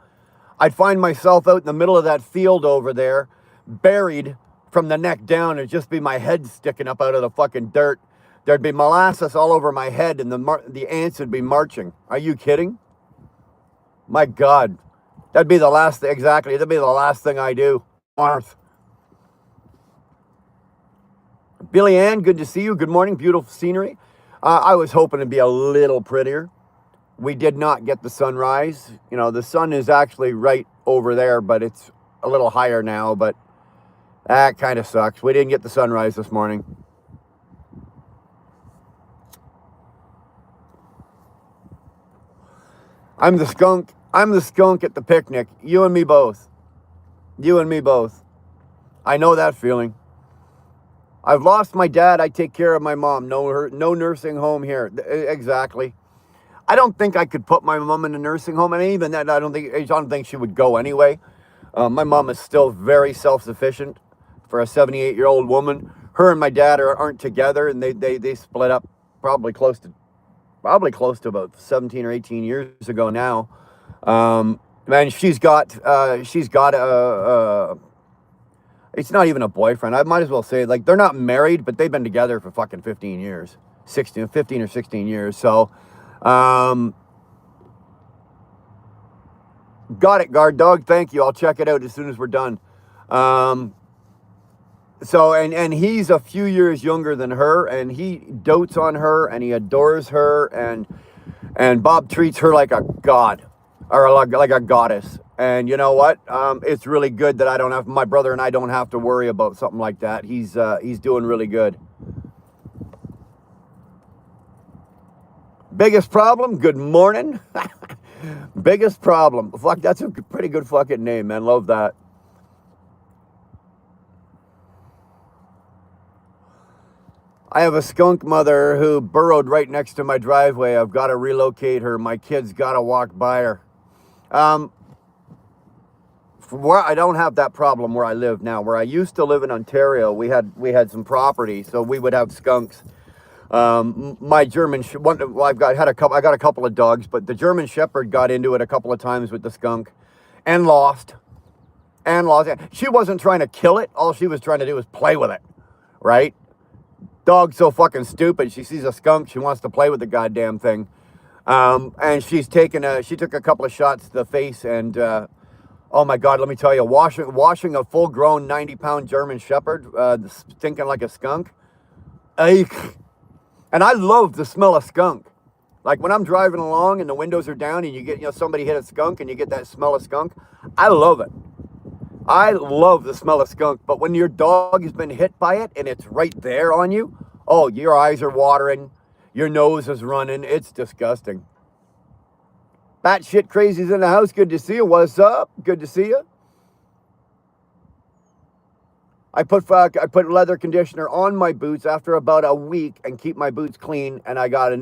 I'd find myself out in the middle of that field over there, buried from the neck down. It'd just be my head sticking up out of the fucking dirt. There'd be molasses all over my head, and the ants would be marching. Are you kidding? My God. That'd be the last, exactly, that'd be the last thing I do on earth. Billy Ann, good to see you. Good morning, beautiful scenery. I was hoping to be a little prettier. We did not get the sunrise. You know, the sun is actually right over there, but it's a little higher now, but that kind of sucks. We didn't get the sunrise this morning. I'm the skunk. I'm the skunk at the picnic. You and me both. You and me both. I know that feeling. I've lost my dad. I take care of my mom. No nursing home here. Exactly. I don't think I could put my mom in a nursing home, and even that, I don't think she would go anyway. My mom is still very self-sufficient for a 78-year-old woman. Her and my dad aren't together, and they split up probably close to about 17 or 18 years ago now. Man, she's got it's not even a boyfriend. I might as well say, like, they're not married, but they've been together for fucking 15 years, 15 or 16 years. So, got it, guard dog. Thank you. I'll check it out as soon as we're done. So, and he's a few years younger than her, and he dotes on her, and he adores her, and Bob treats her like a god, or like a goddess. And you know what? It's really good that my brother and I don't have to worry about something like that. He's doing really good. Biggest problem? Good morning. Biggest problem. Fuck, that's a pretty good fucking name, man. Love that. I have a skunk mother who burrowed right next to my driveway. I've got to relocate her. My kids got to walk by her. Where I don't have that problem where I live now. Where I used to live in Ontario, we had some property, so we would have skunks. My German, I got a couple of dogs, but the German Shepherd got into it a couple of times with the skunk, and lost. She wasn't trying to kill it. All she was trying to do was play with it, right? Dog's so fucking stupid. She sees a skunk, she wants to play with the goddamn thing. And she took a couple of shots to the face, and oh my God, let me tell you, washing a full-grown 90-pound German Shepherd, stinking like a skunk. Eek. And I love the smell of skunk. Like when I'm driving along and the windows are down and you get, somebody hit a skunk and you get that smell of skunk. I love it. I love the smell of skunk. But when your dog has been hit by it and it's right there on you, oh, your eyes are watering, your nose is running. It's disgusting. Batshit crazies in the house. Good to see you. What's up? Good to see you. I put leather conditioner on my boots after about a week and keep my boots clean. And I got a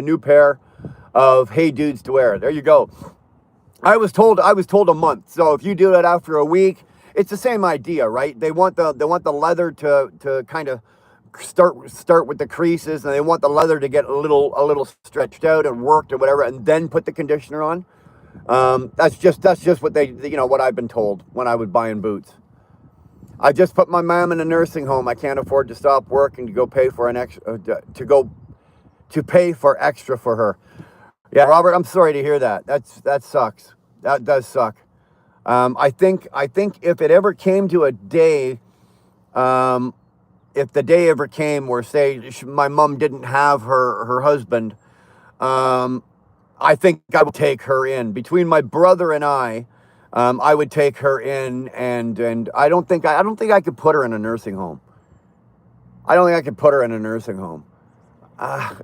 new pair of Hey Dudes to wear. There you go. I was told a month. So if you do it after a week, it's the same idea, right? They want the leather to kind of start with the creases, and they want the leather to get a little stretched out and worked or whatever, and then put the conditioner on. That's just what what I've been told when I was buying boots. I just put my mom in a nursing home. I can't afford to stop working to go pay for pay for extra for her. Yeah, Robert, I'm sorry to hear that. That sucks. That does suck. I think if it ever came to a day, if the day ever came where, say, my mom didn't have her husband, I think I would take her in. Between my brother and I would take her in, and I don't think I could put her in a nursing home. I don't think I could put her in a nursing home.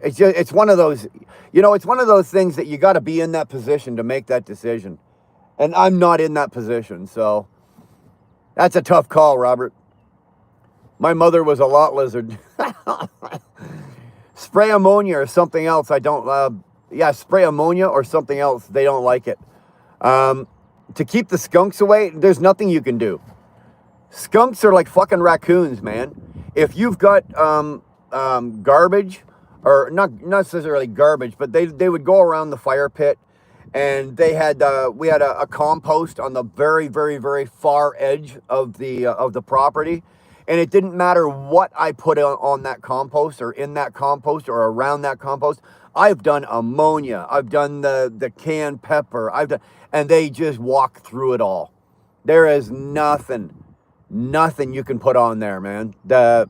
It's one of those, it's one of those things that you got to be in that position to make that decision. And I'm not in that position, so that's a tough call, Robert. My mother was a lot lizard. Spray ammonia or something else. Spray ammonia or something else. They don't like it. To keep the skunks away, there's nothing you can do. Skunks are like fucking raccoons, man. If you've got garbage, or not necessarily garbage, but they would go around the fire pit and they had we had a compost on the very, very, very far edge of the property, and it didn't matter what I put on that compost or in that compost or around that compost. I've done ammonia, I've done the canned pepper, I've done, and they just walk through it all. There is nothing you can put on there, man. The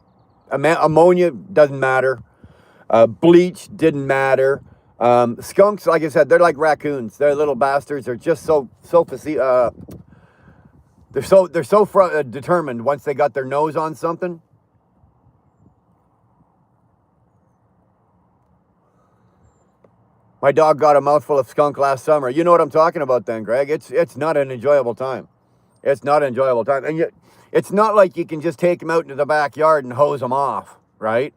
ammonia doesn't matter. Bleach didn't matter. Skunks, like I said, they're like raccoons. They're little bastards. They're just they're so determined once they got their nose on something. My dog got a mouthful of skunk last summer. You know what I'm talking about then, Greg. It's not an enjoyable time. It's not an enjoyable time. And yet, it's not like you can just take them out into the backyard and hose them off, right?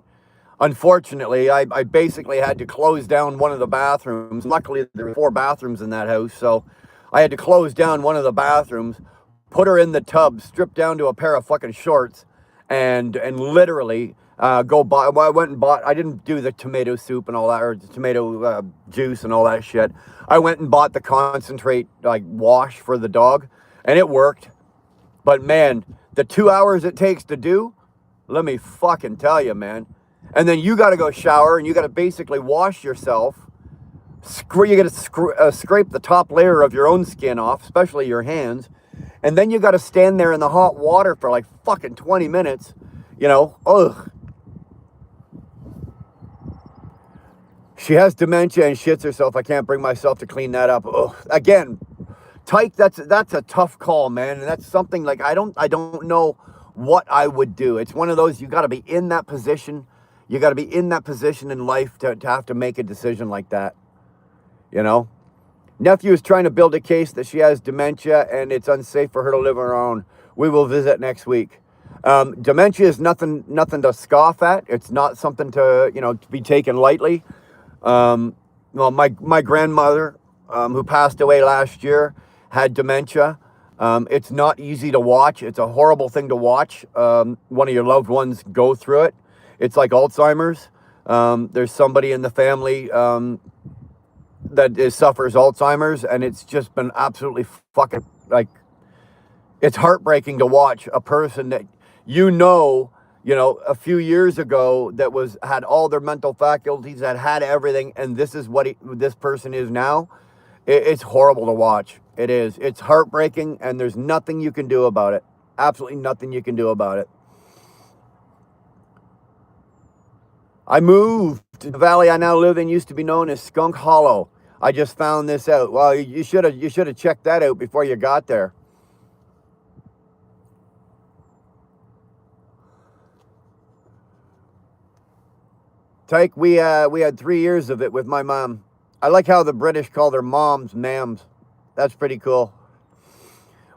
Unfortunately, I basically had to close down one of the bathrooms. Luckily, there were 4 bathrooms in that house, so I had to close down one of the bathrooms, put her in the tub, strip down to a pair of fucking shorts, and literally go buy. Well, I went and bought. I didn't do the tomato soup and all that, or the tomato juice and all that shit. I went and bought the concentrate like wash for the dog, and it worked. But man, the 2 hours it takes to do, let me fucking tell you, man. And then you got to go shower, and you got to basically wash yourself. You got to scrape the top layer of your own skin off, especially your hands. And then you got to stand there in the hot water for like fucking 20 minutes. You know, ugh. She has dementia and shits herself. I can't bring myself to clean that up. Ugh. Again, Tyke, that's a tough call, man. And that's something like I don't know what I would do. It's one of those, you got to be in that position. You got to be in that position in life to have to make a decision like that. You know? Nephew is trying to build a case that she has dementia and it's unsafe for her to live on her own. We will visit next week. Dementia is nothing to scoff at. It's not something to, to be taken lightly. Well, my grandmother, who passed away last year, had dementia. It's not easy to watch. It's a horrible thing to watch. One of your loved ones go through it. It's like Alzheimer's. There's somebody in the family that suffers Alzheimer's, and it's just been absolutely fucking, like, it's heartbreaking to watch a person that a few years ago that had all their mental faculties, that had everything, and this is what this person is now. It's horrible to watch. It is. It's heartbreaking, and there's nothing you can do about it. Absolutely nothing you can do about it. I moved. The valley I now live in used to be known as Skunk Hollow. I just found this out. Well, you should have checked that out before you got there. Tyke, we had 3 years of it with my mom. I like how the British call their moms mams. That's pretty cool.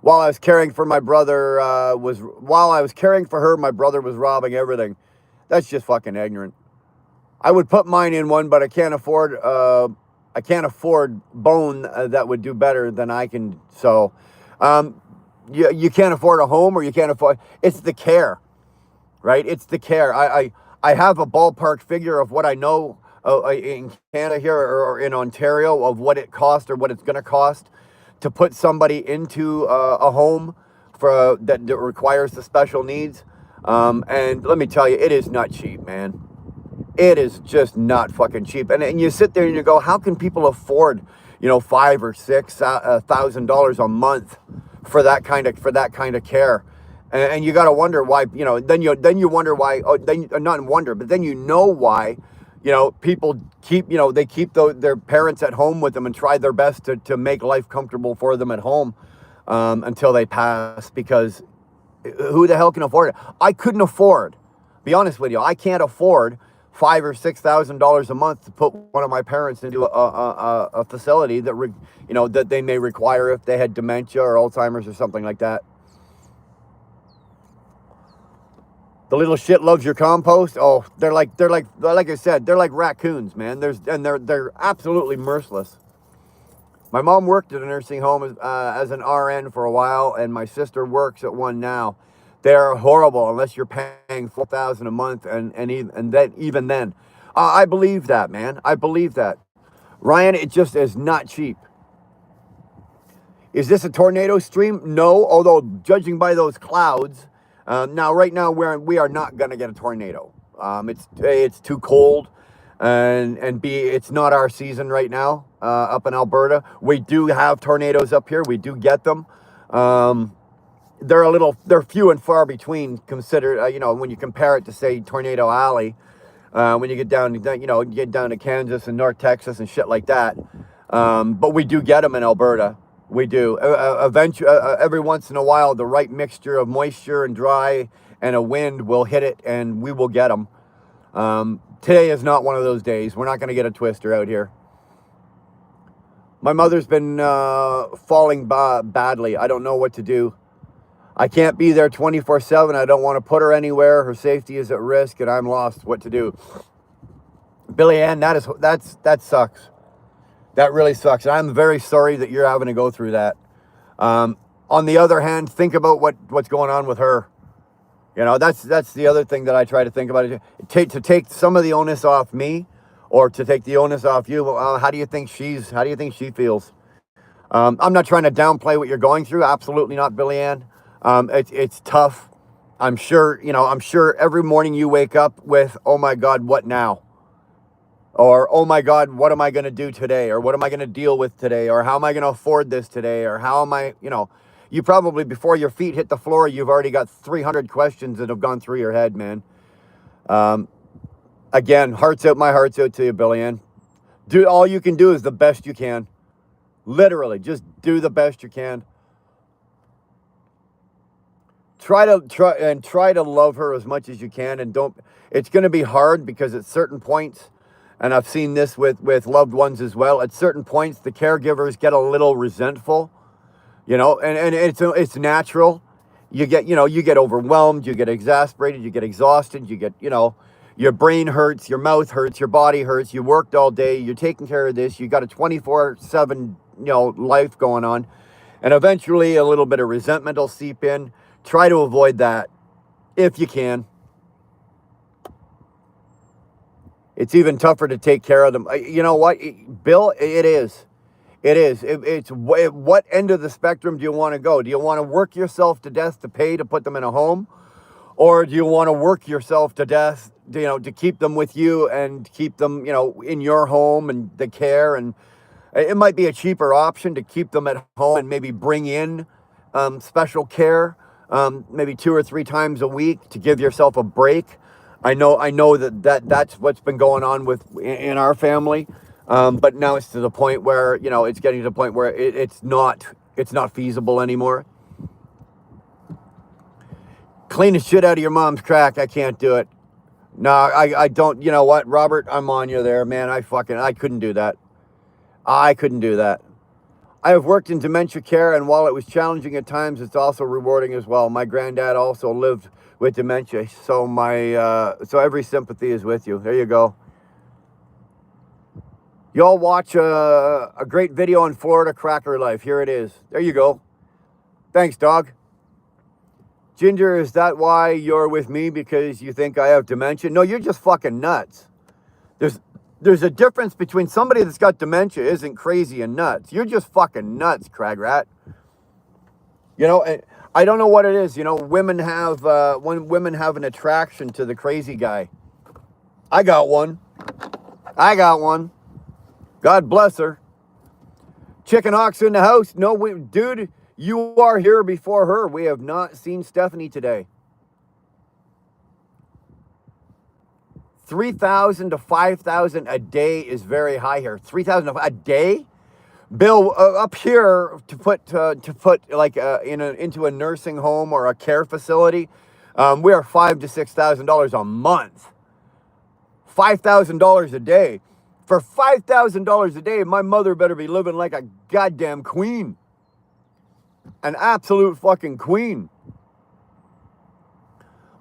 While I was caring for my brother, my brother was robbing everything. That's just fucking ignorant. I would put mine in one, but I can't afford bone that would do better than I can. So, you can't afford a home, or you can't afford. It's the care, right? It's the care. I have a ballpark figure of what I know in Canada here or in Ontario of what it costs or what it's going to cost to put somebody into a home that requires the special needs. And let me tell you, it is not cheap, man. It is just not fucking cheap. And you sit there and you go, how can people afford, $5,000 or $6,000 a month for that kind of care? And you got to wonder why, then you wonder why, not wonder, but then why, people keep, they keep their parents at home with them and try their best to make life comfortable for them at home until they pass, because who the hell can afford it? I couldn't afford, be honest with you, I can't afford $5,000 or $6,000 a month to put one of my parents into a facility that that they may require if they had dementia or Alzheimer's or something like that. The little shit loves your compost. Oh, they're like I said, they're like raccoons, man. They're absolutely merciless. My mom worked at a nursing home as an RN for a while, and my sister works at one now. They're horrible unless you're paying $4,000 a month, and then even then, I believe that, man. I believe that, Ryan. It just is not cheap. Is this a tornado stream? No, although judging by those clouds, right now we are not going to get a tornado. It's too cold, and B, it's not our season right now up in Alberta. We do have tornadoes up here. We do get them. They're few and far between. Consider when you compare it to say Tornado Alley, when you get down to Kansas and North Texas and shit like that. But we do get them in Alberta. We do. Eventually, every once in a while, the right mixture of moisture and dry and a wind will hit it, and we will get them. Today is not one of those days. We're not going to get a twister out here. My mother's been falling badly. I don't know what to do. I can't be there 24/7. I don't want to put her anywhere. Her safety is at risk, and I'm lost. What to do? Billy Ann, that sucks. That really sucks. And I'm very sorry that you're having to go through that. On the other hand, think about what's going on with her. That's the other thing that I try to think about. To take some of the onus off me, or to take the onus off you. How do you think she feels? I'm not trying to downplay what you're going through. Absolutely not, Billy Ann. It's tough. I'm sure every morning you wake up with, oh my God, what now? Or, oh my God, what am I going to do today? Or what am I going to deal with today? Or how am I going to afford this today? Or how am I, you probably, before your feet hit the floor, you've already got 300 questions that have gone through your head, man. Again, my heart's out to you, Billy Ann. All you can do is the best you can. Literally, just do the best you can. Try to love her as much as you can, and it's going to be hard because at certain points, and I've seen this with loved ones as well. At certain points, the caregivers get a little resentful, and it's natural. You get overwhelmed, you get exasperated, you get exhausted, you get, your brain hurts, your mouth hurts, your body hurts. You worked all day, you're taking care of this. You got a 24/7, life going on, and eventually a little bit of resentment will seep in. Try to avoid that if you can. It's even tougher to take care of them. You know what, Bill? It is. It's what end of the spectrum do you want to go? Do you want to work yourself to death to pay to put them in a home? Or do you want to work yourself to death, to keep them with you and keep them, in your home and the care? And it might be a cheaper option to keep them at home and maybe bring in special care, maybe 2 or 3 times a week to give yourself a break. I know that's what's been going on in our family, but now it's to the point where it's getting to the point where it's not feasible anymore. Clean the shit out of your mom's crack. I can't do it. No, I don't. You know what, Robert? I'm on you there, man. I couldn't do that. I couldn't do that. I have worked in dementia care, and while it was challenging at times, it's also rewarding as well. My granddad also lived with dementia, so so every sympathy is with you. There you go. Y'all watch a great video on Florida cracker life. Here it is. There you go. Thanks, dog. Ginger, is that why you're with me? Because you think I have dementia? No, you're just fucking nuts. There's a difference between somebody that's got dementia isn't crazy and nuts. You're just fucking nuts, Crag Rat. I don't know what it is. Women have an attraction to the crazy guy. I got one. God bless her. Chicken Hawk's in the house. No, dude, you are here before her. We have not seen Stephanie today. 3,000 to 5,000 a day is very high here. 3,000 a day, Bill. Up here to put like into a nursing home or a care facility, we are $5,000 to $6,000 a month. $5,000 a day. For $5,000 a day, my mother better be living like a goddamn queen. An absolute fucking queen.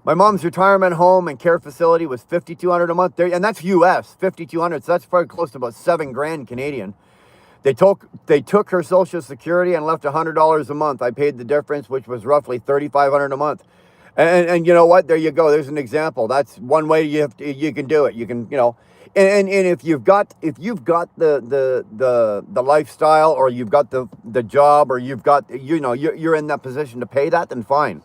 My mom's retirement home and care facility was $5,200 a month there, and that's US, $5,200. So that's probably close to about $7,000 Canadian. They took her Social Security and left $100 a month. I paid the difference, which was roughly $3,500 a month. And you know what? There you go. There's an example. That's one way you can do it. You can, And if you've got the lifestyle, or you've got the job, or you've got, you're in that position to pay that, then fine.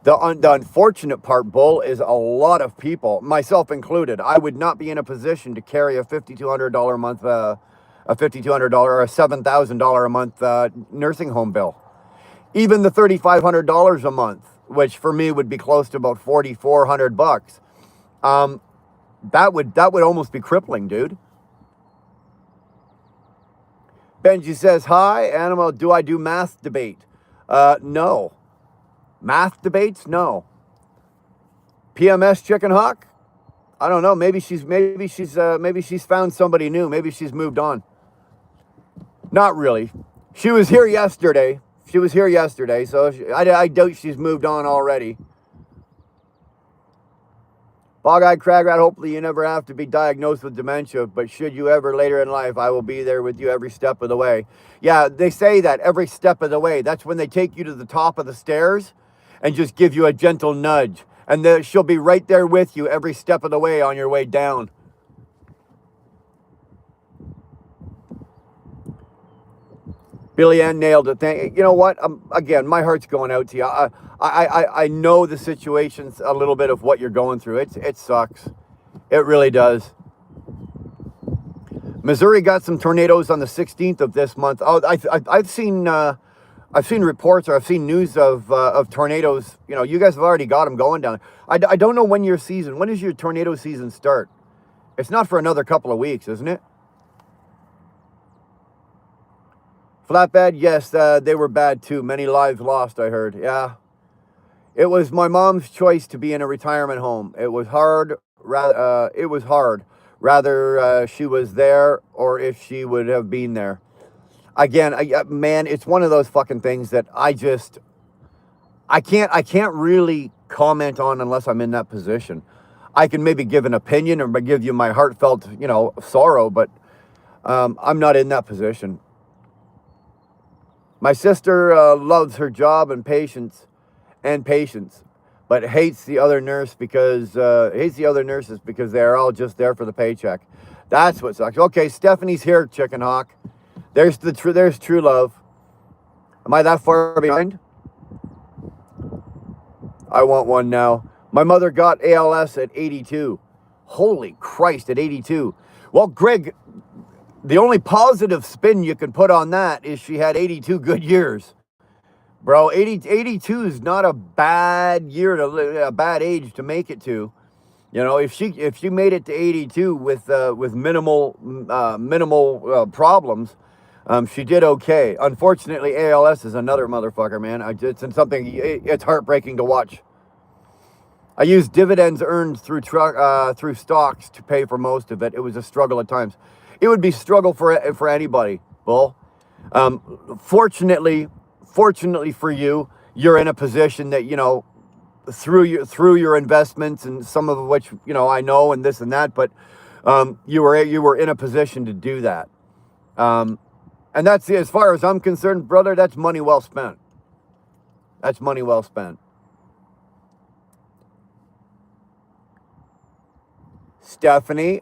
The unfortunate part, Bull, is a lot of people, myself included, I would not be in a position to carry a $5,200 a month, a $5,200 or a $7,000 a month nursing home bill. Even the $3,500 a month, which for me would be close to about $4,400. That would almost be crippling, dude. Benji says, hi, Animal, do I do math debate? No. Math debates? No. PMS Chicken Hawk? I don't know. Maybe she's found somebody new. Maybe she's moved on. Not really. She was here yesterday. So I doubt she's moved on already. Bog-eyed crag rat, hopefully you never have to be diagnosed with dementia, but should you ever later in life, I will be there with you every step of the way. Yeah, they say that every step of the way. That's when they take you to the top of the stairs and just give you a gentle nudge. And she'll be right there with you every step of the way on your way down. Billy Ann nailed it. You know what? Again, my heart's going out to you. I know the situation's a little bit of what you're going through. It sucks. It really does. Missouri got some tornadoes on the 16th of this month. Oh, I've seen reports, or I've seen news of tornadoes. You guys have already got them going down. I don't know when does your tornado season start? It's not for another couple of weeks, isn't it? Flatbed, yes, they were bad too. Many lives lost, I heard. Yeah. It was my mom's choice to be in a retirement home. It was hard. Rather she was there, or if she would have been there. Again, man, it's one of those fucking things that I can't really comment on unless I'm in that position. I can maybe give an opinion or give you my heartfelt, sorrow, but I'm not in that position. My sister loves her job and patients, but hates the other nurses because they are all just there for the paycheck. That's what sucks. Okay, Stephanie's here, Chicken Hawk. There's true love. Am I that far behind? I want one now. My mother got ALS at 82. Holy Christ, at 82. Well, Greg, the only positive spin you can put on that is she had 82 good years. Bro, 82 is not a bad year a bad age to make it to. If she made it to 82 with minimal problems, she did okay. Unfortunately, ALS is another motherfucker, man. It's heartbreaking to watch. I used dividends earned through stocks to pay for most of it. It was a struggle at times. It would be a struggle for anybody, Bull. Fortunately for you, you're in a position that, through your investments, and some of which, I know, and this and that, but you were in a position to do that. And that's, as far as I'm concerned, brother, that's money well spent. That's money well spent. Stephanie,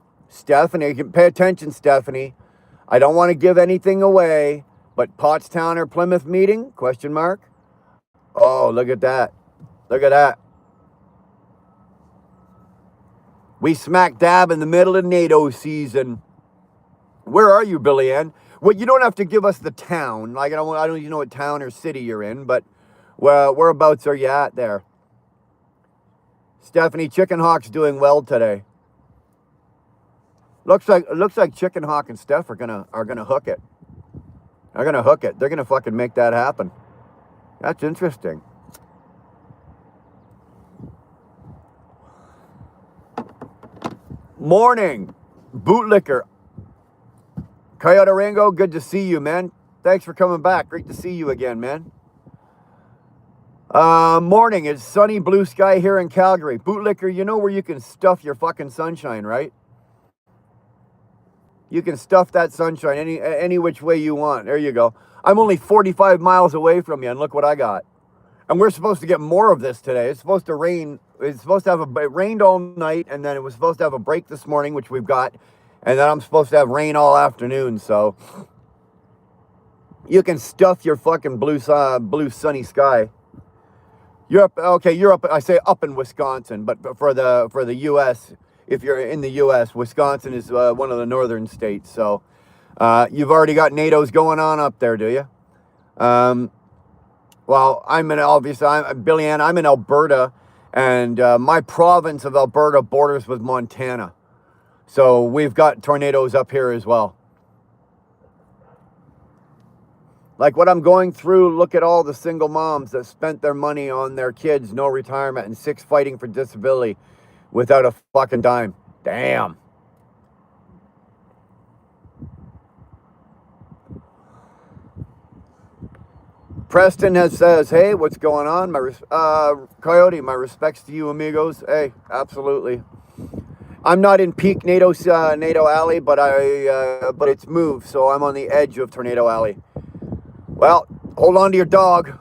pay attention, Stephanie. I don't want to give anything away, but Pottstown or Plymouth meeting? ? Oh, look at that. Look at that. We smack dab in the middle of NATO season. Where are you, Billy Ann? Well, you don't have to give us the town. Like, I don't even know what town or city you're in, but whereabouts are you at there? Stephanie, Chicken Hawk's doing well today. Looks like Chicken Hawk and Steph are gonna hook it. They're gonna hook it. They're gonna fucking make that happen. That's interesting. Morning, Bootlicker. Coyote Ringo, good to see you, man. Thanks for coming back. Great to see you again, man. Morning, it's sunny blue sky here in Calgary. Bootlicker, you know where you can stuff your fucking sunshine, right? You can stuff that sunshine any which way you want. There you go. I'm only 45 miles away from you, and look what I got. And we're supposed to get more of this today. It's supposed to rain. It's supposed to have it rained all night, and then it was supposed to have a break this morning, which we've got, and then I'm supposed to have rain all afternoon. So you can stuff your fucking blue sunny sky. You're up, okay. You're up. I say up in Wisconsin, but for the U.S., if you're in the U.S., Wisconsin is one of the northern states. So you've already got NATO's going on up there, do you? Well, I'm Billy Ann. I'm in Alberta, and my province of Alberta borders with Montana. So we've got tornadoes up here as well. Like what I'm going through, look at all the single moms that spent their money on their kids, no retirement, and 6 fighting for disability without a fucking dime. Damn. Preston says, hey, what's going on? Coyote, my respects to you, amigos. Hey, absolutely. I'm not in peak NATO Alley, but it's moved, so I'm on the edge of Tornado Alley. Well, hold on to your dog.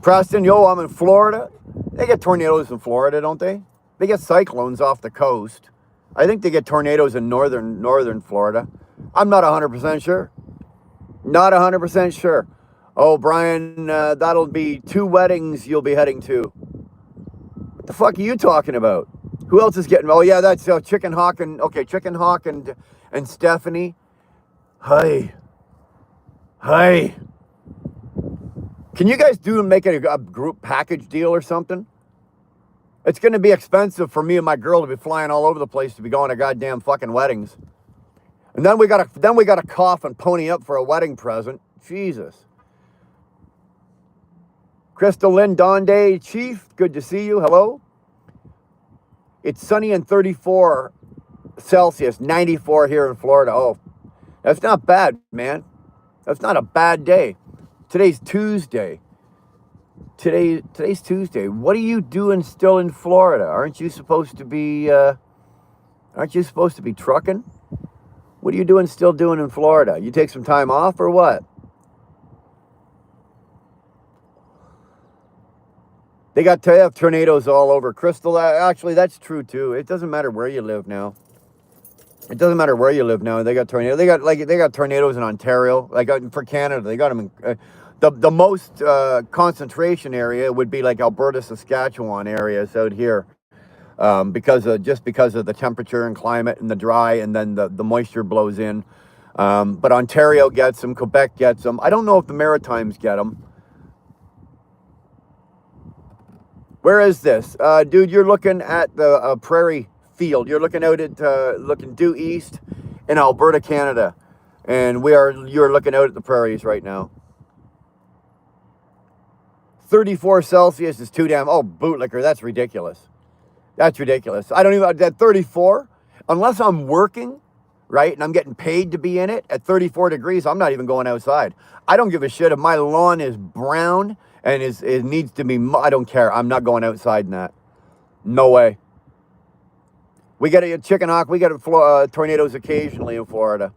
Preston, I'm in Florida. They get tornadoes in Florida, don't they? They get cyclones off the coast. I think they get tornadoes in northern Florida. I'm not 100% sure. Not 100% sure. Oh, Brian, that'll be 2 weddings you'll be heading to. What the fuck are you talking about? Who else is getting... Oh, yeah, that's Chicken Hawk and... Okay, Chicken Hawk and Stephanie. Hi. Can you guys make it a group package deal or something? It's going to be expensive for me and my girl to be flying all over the place to be going to goddamn fucking weddings. And then we got to cough and pony up for a wedding present. Jesus. Crystal Lynn Donday, Chief, good to see you. Hello. It's sunny and 34 Celsius, 94 here in Florida. Oh, that's not bad, man. That's not a bad day. Today's Tuesday. Today's Tuesday. What are you doing still in Florida? Aren't you supposed to be trucking? What are you still doing in Florida? You take some time off or what? They have tornadoes all over. Crystal, actually, that's true too. It doesn't matter where you live now. They got tornadoes. They got tornadoes in Ontario. Like for Canada, they got them in the most concentration area would be like Alberta, Saskatchewan areas out here, because of the temperature and climate and the dry, and then the moisture blows in. But Ontario gets them. Quebec gets them. I don't know if the Maritimes get them. Where is this? Dude, you're looking at the prairie field. You're looking out at, looking due east in Alberta, Canada. And you're looking out at the prairies right now. 34 Celsius is too damn, bootlicker, that's ridiculous. That's ridiculous. I don't even, at 34, unless I'm working, right, and I'm getting paid to be in it, at 34 degrees, I'm not even going outside. I don't give a shit if my lawn is brown and it needs to be, I don't care. I'm not going outside in that. No way. We get a Chicken Hawk, we get tornadoes occasionally in Florida.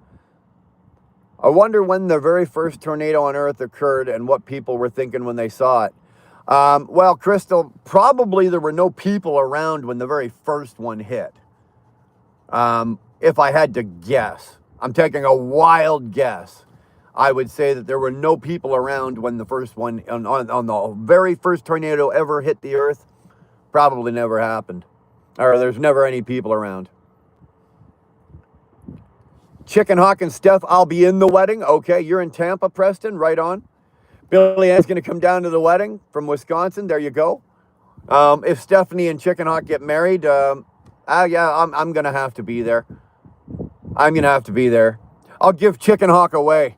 I wonder when the very first tornado on Earth occurred and what people were thinking when they saw it. Well, Crystal, probably there were no people around when the very first one hit. If I had to guess, I'm taking a wild guess. I would say that there were no people around when the first one, on the very first tornado ever hit the Earth. Probably never happened. Or there's never any people around. Chicken Hawk and Steph, I'll be in the wedding. Okay, you're in Tampa, Preston, right on. Billy Ann's going to come down to the wedding from Wisconsin. There you go. If Stephanie and Chicken Hawk get married, yeah, I'm going to have to be there. I'm going to have to be there. I'll give Chicken Hawk away.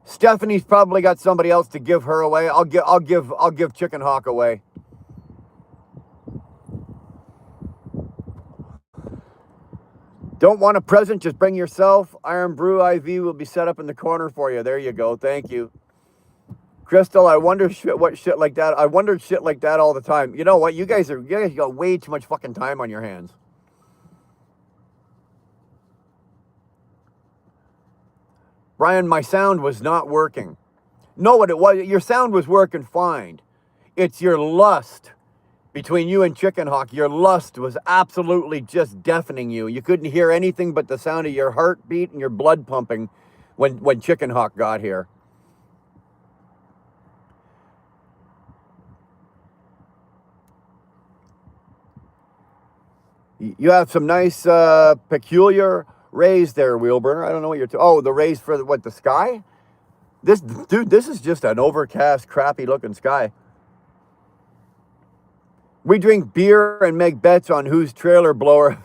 Stephanie's probably got somebody else to give her away. I'll give Chicken Hawk away. Don't want a present? Just bring yourself. Iron Brew IV will be set up in the corner for you. There you go. Thank you. Crystal, I wonder shit like that. I wonder shit like that all the time. You know what? You guys got way too much fucking time on your hands. Brian, my sound was not working. know what it was. Your sound was working fine. It's your lust between you and Chicken Hawk. Your lust was absolutely just deafening you. You couldn't hear anything but the sound of your heartbeat and your blood pumping when Chicken Hawk got here. You have some nice peculiar rays there, Wheelburner. I don't know what you're oh, the rays for the sky? This is just an overcast, crappy looking sky. We drink beer and make bets on whose trailer blows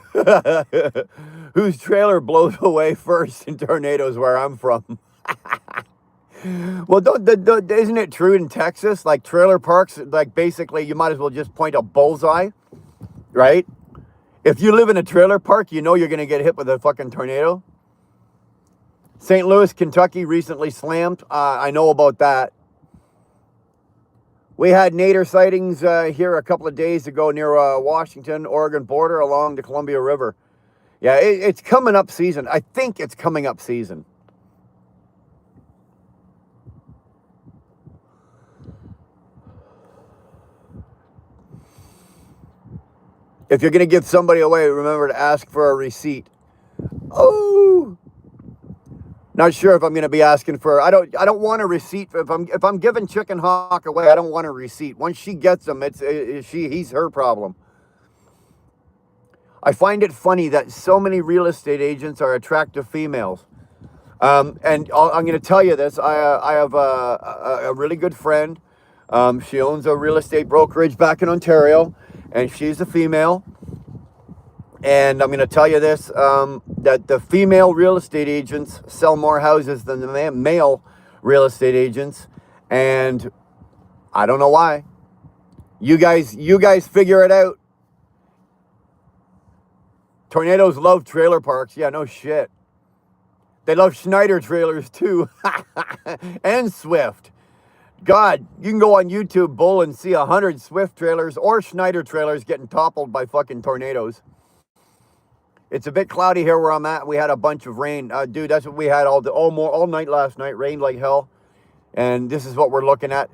away first in tornadoes where I'm from. Well, isn't it true in Texas? Like trailer parks, like basically you might as well just point a bullseye, right? If you live in a trailer park, you know you're going to get hit with a fucking tornado. St. Louis, Kentucky recently slammed. I know about that. We had nadir sightings here a couple of days ago near Washington, Oregon border along the Columbia River. Yeah, it's coming up season. I think it's coming up season. If you're going to give somebody away, remember to ask for a receipt. Oh, not sure if I'm going to be asking for. I don't want a receipt if I'm giving Chicken Hawk away. I don't want a receipt. Once she gets them, he's her problem. I find it funny that so many real estate agents are attractive females. And I'm going to tell you this. I have a really good friend. She owns a real estate brokerage back in Ontario, and she's a female. And I'm going to tell you this, that the female real estate agents sell more houses than the male real estate agents. And I don't know why. You guys figure it out. Tornadoes love trailer parks. Yeah, no shit. They love Schneider trailers too. And Swift. God, you can go on YouTube, Bull, and see 100 Swift trailers or Schneider trailers getting toppled by fucking tornadoes. It's a bit cloudy here where I'm at. We had a bunch of rain. Dude, that's what we had all night last night. Rained like hell. And this is what we're looking at.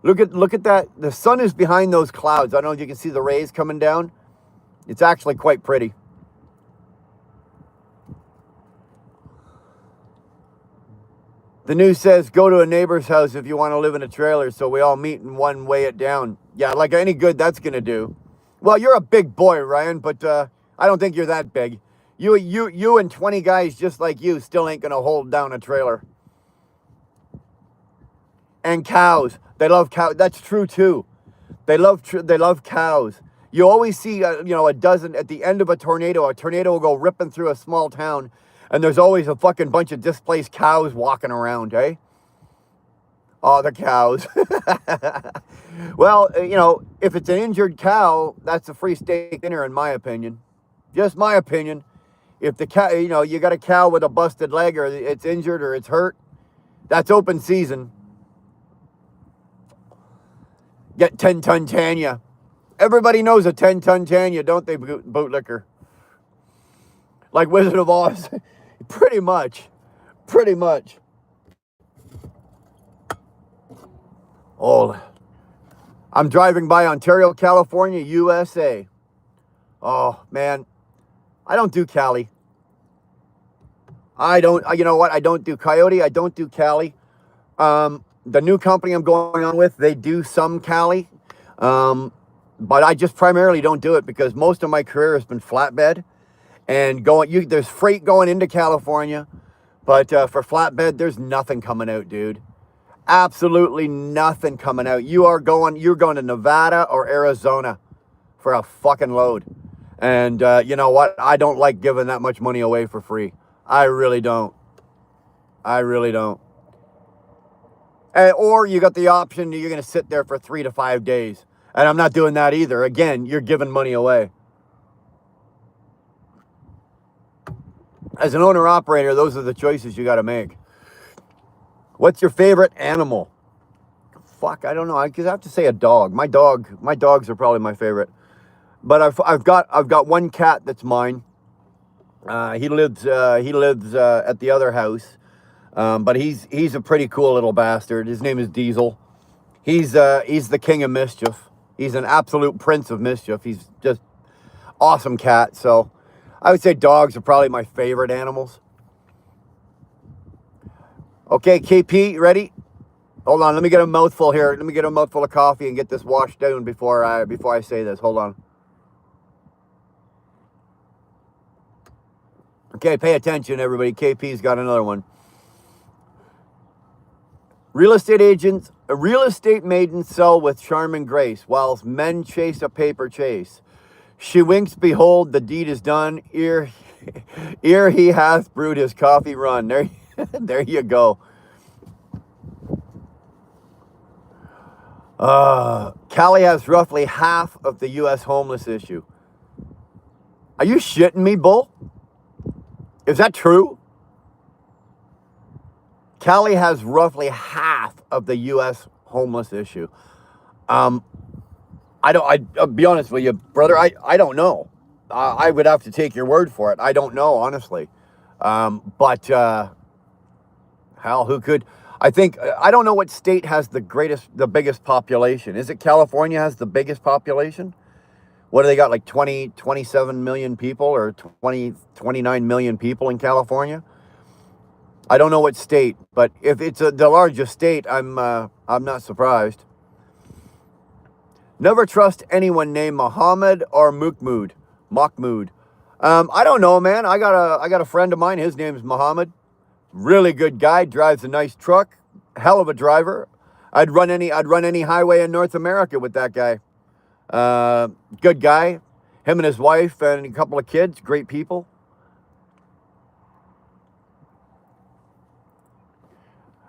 Look at that. The sun is behind those clouds. I don't know if you can see the rays coming down. It's actually quite pretty. The news says go to a neighbor's house if you want to live in a trailer, so we all meet and one weigh it down. Yeah, like any good that's going to do. Well, you're a big boy, Ryan, but I don't think you're that big. You and 20 guys just like you still ain't going to hold down a trailer. And cows. They love cows. That's true, too. They love cows. You always see, a dozen at the end of a tornado. A tornado will go ripping through a small town, and there's always a fucking bunch of displaced cows walking around, eh? Oh, the cows. Well, if it's an injured cow, that's a free steak dinner, in my opinion. Just my opinion. If the cow, you got a cow with a busted leg, or it's injured, or it's hurt, that's open season. Get 10-ton Tanya. Everybody knows a 10-ton Tanya, don't they, bootlicker? Like Wizard of Oz. Pretty much. Oh, I'm driving by Ontario, California, USA. Oh, man. I don't do Cali. You know what? I don't do Coyote. I don't do Cali. The new company I'm going on with, they do some Cali. But I just primarily don't do it because most of my career has been flatbed. And there's freight going into California. But for flatbed, there's nothing coming out, dude. Absolutely nothing coming out. You're going to Nevada or Arizona for a fucking load. And you know what? I don't like giving that much money away for free. I really don't. Or you got the option, you're going to sit there for 3 to 5 days. And I'm not doing that either. Again, you're giving money away. As an owner-operator, those are the choices you got to make. What's your favorite animal? Fuck, I don't know. I have to say a dog. My dogs are probably my favorite. But I've got one cat that's mine. He lives at the other house. But he's a pretty cool little bastard. His name is Diesel. He's the king of mischief. He's an absolute prince of mischief. He's just awesome cat. So I would say dogs are probably my favorite animals. Okay, KP, you ready? Hold on, let me get a mouthful here. Let me get a mouthful of coffee and get this washed down before I say this. Hold on. Okay, pay attention, everybody. KP's got another one. Real estate maidens sell with charm and grace, whilst men chase a paper chase. She winks, behold, the deed is done. Ere he hath brewed his coffee run. There you go. Cali has roughly half of the U.S. homeless issue. Are you shitting me, Bull? Is that true? Cali has roughly half of the U.S. homeless issue. I'll be honest with you, brother. I don't know. I would have to take your word for it. I don't know, honestly. But hell, who could? I don't know what state has the biggest population. Is it California has the biggest population? What do they got, like 27 million people or 29 million people in California? I don't know what state, but if it's the largest state, I'm not surprised. Never trust anyone named Muhammad or Mahmoud. I don't know, man. I got a friend of mine. His name's Muhammad. Really good guy, drives a nice truck, hell of a driver. I'd run any highway in North America with that guy. Good guy. Him and his wife and a couple of kids, great people.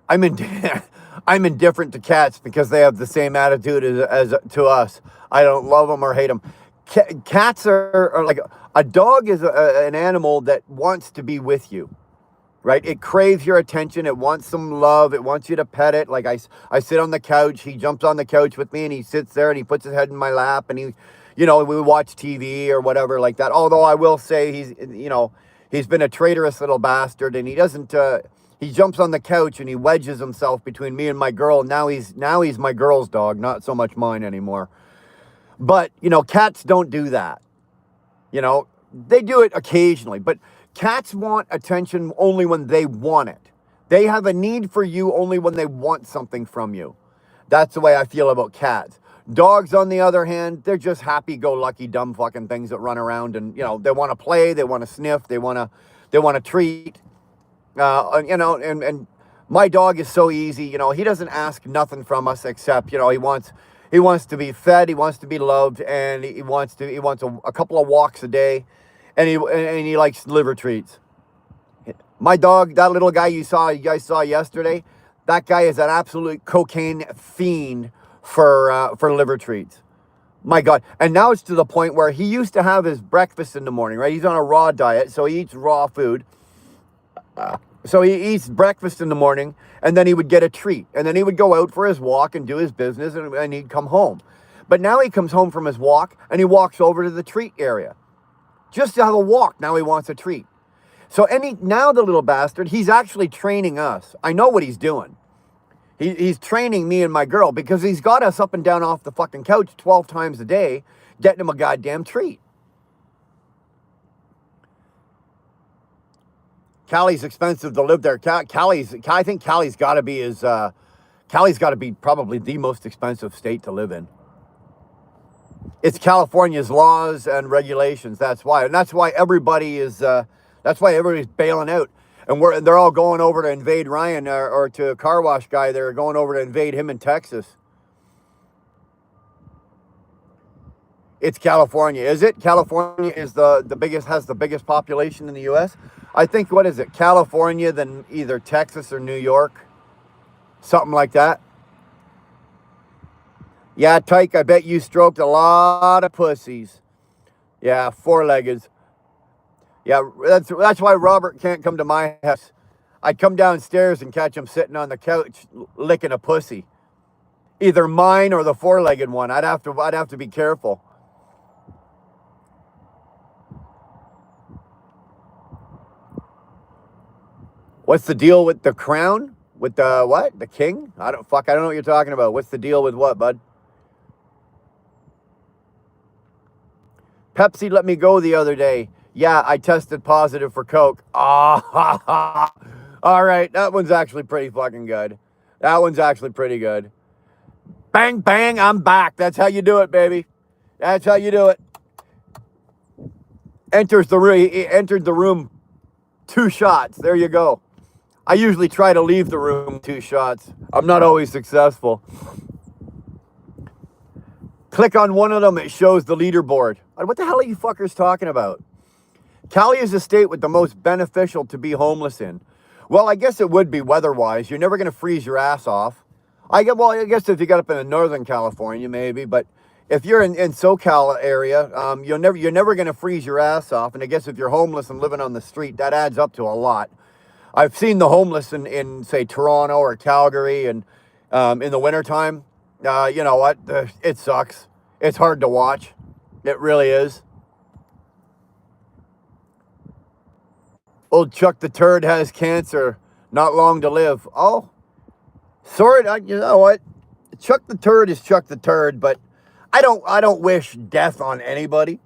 I'm indifferent to cats because they have the same attitude as to us. I don't love them or hate them. Cats are like a dog is an animal that wants to be with you. Right? It craves your attention. It wants some love. It wants you to pet it. Like I sit on the couch. He jumps on the couch with me and he sits there and he puts his head in my lap and we watch TV or whatever like that. Although I will say he's been a traitorous little bastard and he doesn't, he jumps on the couch and he wedges himself between me and my girl. Now he's my girl's dog, not so much mine anymore. But, cats don't do that. They do it occasionally, but cats want attention only when they want it. They have a need for you only when they want something from you. That's the way I feel about cats. Dogs, on the other hand, they're just happy-go-lucky, dumb fucking things that run around and, they want to play, they want to sniff, they want to treat. And my dog is so easy. He doesn't ask nothing from us except, he wants to be fed, he wants to be loved, and he wants a couple of walks a day. And he likes liver treats. My dog, that little guy you guys saw yesterday, that guy is an absolute cocaine fiend for liver treats. My God. And now it's to the point where he used to have his breakfast in the morning, right? He's on a raw diet, so he eats raw food. So he eats breakfast in the morning, and then he would get a treat. And then he would go out for his walk and do his business, and he'd come home. But now he comes home from his walk, and he walks over to the treat area. Just to have a walk, now he wants a treat. So now the little bastard, he's actually training us. I know what he's doing. He's training me and my girl because he's got us up and down off the fucking couch 12 times a day, getting him a goddamn treat. Cali's expensive to live there. I think Cali's got to be probably the most expensive state to live in. It's California's laws and regulations. That's why. And that's why everybody's bailing out. And they're all going over to invade Ryan or to a car wash guy. They're going over to invade him in Texas. It's California. Is it? California is has the biggest population in the U.S. I think, what is it? California, then either Texas or New York. Something like that. Yeah, Tyke, I bet you stroked a lot of pussies. Yeah, four-leggeds. Yeah, that's why Robert can't come to my house. I'd come downstairs and catch him sitting on the couch licking a pussy. Either mine or the four-legged one. I'd have to be careful. What's the deal with the crown? With the what? The king? I don't know what you're talking about. What's the deal with what, bud? Pepsi let me go the other day. Yeah, I tested positive for Coke. Ah, all right. That one's actually pretty fucking good. That one's actually pretty good. Bang, bang, I'm back. That's how you do it, baby. That's how you do it. Entered the room 2 shots. There you go. I usually try to leave the room 2 shots. I'm not always successful. Click on one of them, it shows the leaderboard. What the hell are you fuckers talking about? Cali is a state with the most beneficial to be homeless in. Well, I guess it would be weather-wise. You're never going to freeze your ass off. I guess if you got up in Northern California, maybe, but if you're in SoCal area, you're never going to freeze your ass off. And I guess if you're homeless and living on the street, that adds up to a lot. I've seen the homeless in say, Toronto or Calgary, and in the wintertime, you know what? It sucks. It's hard to watch. It really is. Old Chuck the Turd has cancer. Not long to live. Oh, sorry. You know what? Chuck the Turd is Chuck the Turd, but I don't wish death on anybody.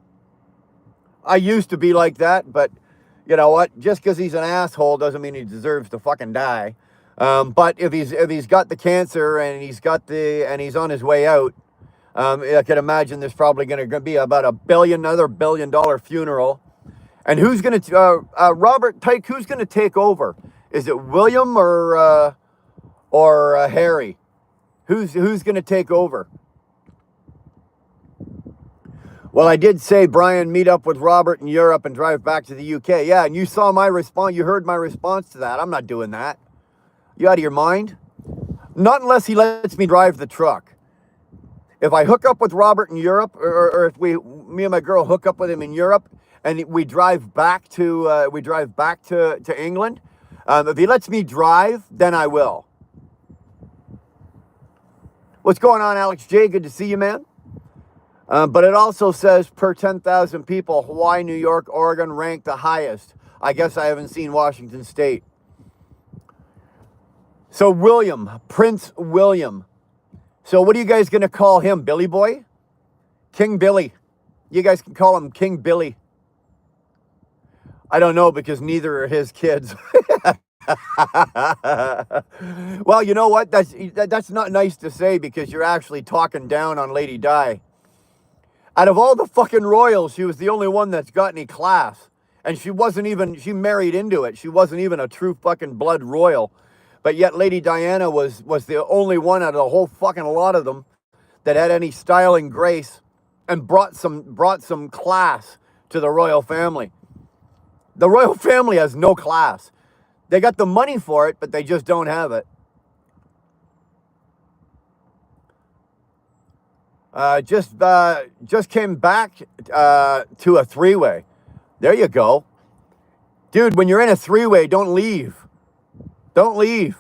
I used to be like that, but you know what? Just because he's an asshole doesn't mean he deserves to fucking die. But if he's got the cancer and he's on his way out, I can imagine there's probably going to be about another $1 billion funeral. And who's going to Robert Tyke? Who's going to take over? Is it William or Harry? Who's going to take over? Well, I did say, Brian, meet up with Robert in Europe and drive back to the UK. Yeah, and you saw my response. You heard my response to that. I'm not doing that. You out of your mind? Not unless he lets me drive the truck. If I hook up with Robert in Europe, or if me and my girl hook up with him in Europe, and we drive back to England, if he lets me drive, then I will. What's going on, Alex J? Good to see you, man. But it also says per 10,000 people, Hawaii, New York, Oregon ranked the highest. I guess I haven't seen Washington State. So Prince William. So what are you guys going to call him? Billy Boy? King Billy. You guys can call him King Billy. I don't know, because neither are his kids. Well, you know what? That's not nice to say, because you're actually talking down on Lady Di. Out of all the fucking royals, she was the only one that's got any class. And she married into it. She wasn't even a true fucking blood royal. But yet Lady Diana was the only one out of the whole fucking lot of them that had any style and grace and brought some class to the royal family. The royal family has no class. They got the money for it, but they just don't have it. Just came back to a 3-way. There you go. Dude, when you're in a 3-way, don't leave. Don't leave.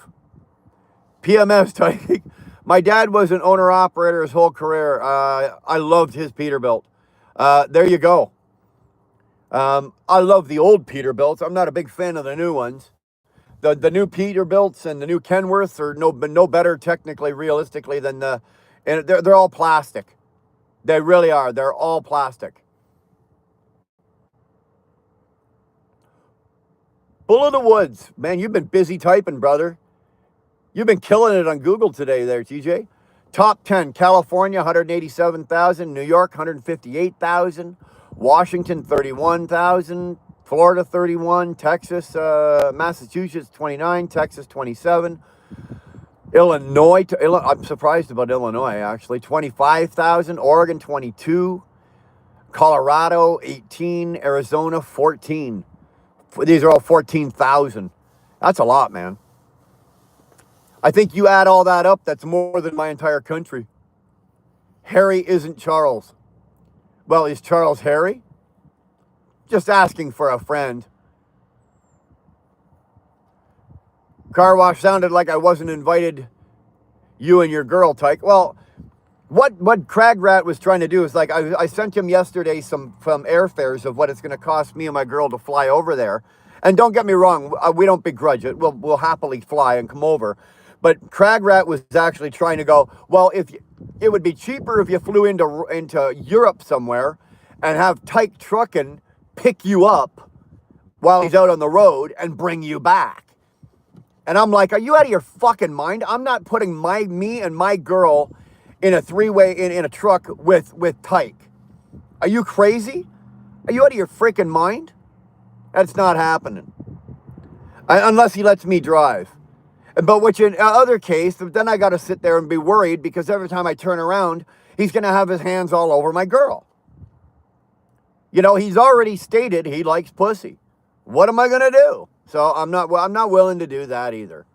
PMS type. My dad was an owner-operator his whole career. I loved his Peterbilt. There you go. I love the old Peterbilts. I'm not a big fan of the new ones. The new Peterbilts and the new Kenworths are no better technically, realistically, than and they're all plastic. They really are. They're all plastic. Bull of the Woods. Man, you've been busy typing, brother. You've been killing it on Google today there, TJ. Top 10, California, 187,000. New York, 158,000. Washington, 31,000. Florida, 31. Texas, Massachusetts, 29. Texas, 27. Illinois, I'm surprised about Illinois, actually. 25,000. Oregon, 22. Colorado, 18. Arizona, 14. These are all 14,000. That's a lot, man. I think you add all that up, that's more than my entire country. Harry isn't Charles. Well, is Charles Harry? Just asking for a friend. Car wash sounded like I wasn't invited, you and your girl, Tyke. Well, what Crag Rat was trying to do is, like, I sent him yesterday some airfares of what it's going to cost me and my girl to fly over there. And don't get me wrong, we don't begrudge it. We'll happily fly and come over. But Crag Rat was actually trying to go, well, it would be cheaper if you flew into Europe somewhere and have Tyke Truckin' pick you up while he's out on the road and bring you back. And I'm like, are you out of your fucking mind? I'm not putting me and my girl in a three-way in a truck with Tyke. Are you crazy? Are you out of your freaking mind? That's not happening. Unless he lets me drive. But which in other case, then I got to sit there and be worried because every time I turn around, he's going to have his hands all over my girl. You know, he's already stated he likes pussy. What am I going to do? So I'm not willing to do that either.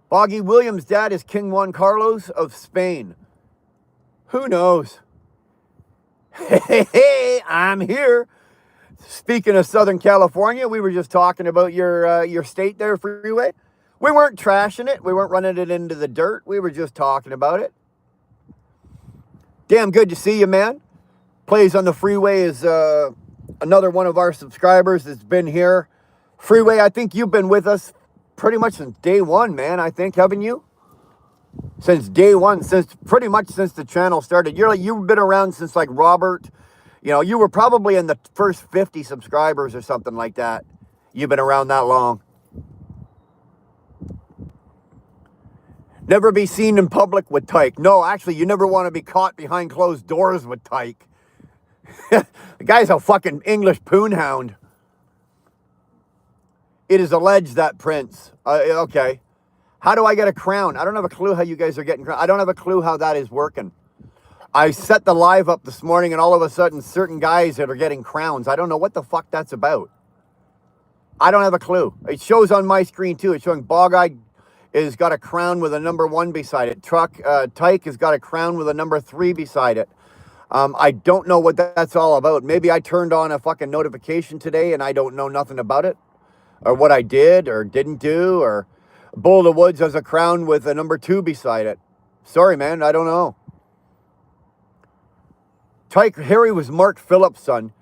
Boggy Williams' dad is King Juan Carlos of Spain. Who knows? Hey, I'm here. Speaking of Southern California, we were just talking about your state there, Freeway. We weren't trashing it. We weren't running it into the dirt. We were just talking about it. Damn good to see you, man. Plays on the Freeway is another one of our subscribers that's been here. Freeway, I think you've been with us pretty much since day one, man. I think, haven't you? Since day one, pretty much since the channel started. You've been around since like Robert. You know, you were probably in the first 50 subscribers or something like that. You've been around that long. Never be seen in public with Tyke. No, actually, you never want to be caught behind closed doors with Tyke. The guy's a fucking English poonhound. It is alleged that Prince. Okay. How do I get a crown? I don't have a clue how you guys are getting crown. I don't have a clue how that is working. I set the live up this morning and all of a sudden certain guys that are getting crowns. I don't know what the fuck that's about. I don't have a clue. It shows on my screen too. It's showing Bog-Eyed has got a crown with a number 1 beside it. Tyke has got a crown with a number 3 beside it. I don't know what that's all about. Maybe I turned on a fucking notification today and I don't know nothing about it. Or what I did or didn't do. Or Bull of the Woods has a crown with a number 2 beside it. Sorry, man. I don't know. Tyke Harry was Mark Phillips' son.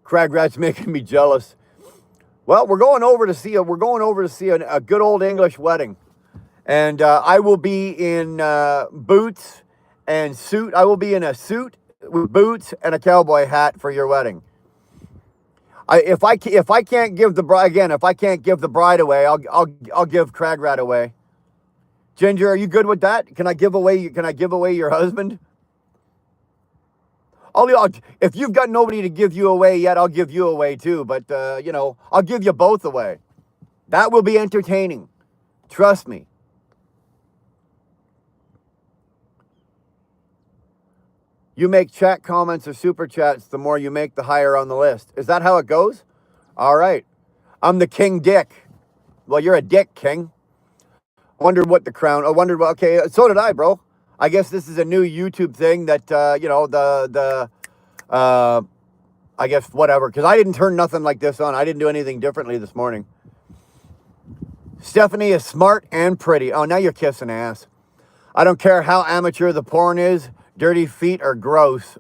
Crag Rat's making me jealous. Well, we're going over to see a good old English wedding. And I will be in boots and suit. I will be in a suit with boots and a cowboy hat for your wedding. If I can't give the bride away, I'll give Crag Rat away. Ginger, are you good with that? Can I give away your husband? If you've got nobody to give you away yet, I'll give you away too. But I'll give you both away. That will be entertaining. Trust me. You make chat comments or super chats, the more you make, the higher on the list. Is that how it goes? All right. I'm the King Dick. Well, you're a dick, King. Wondered what the crown. Okay, so did I, bro. I guess this is a new YouTube thing that, I guess whatever. Because I didn't turn nothing like this on. I didn't do anything differently this morning. Stephanie is smart and pretty. Oh, now you're kissing ass. I don't care how amateur the porn is. Dirty feet are gross.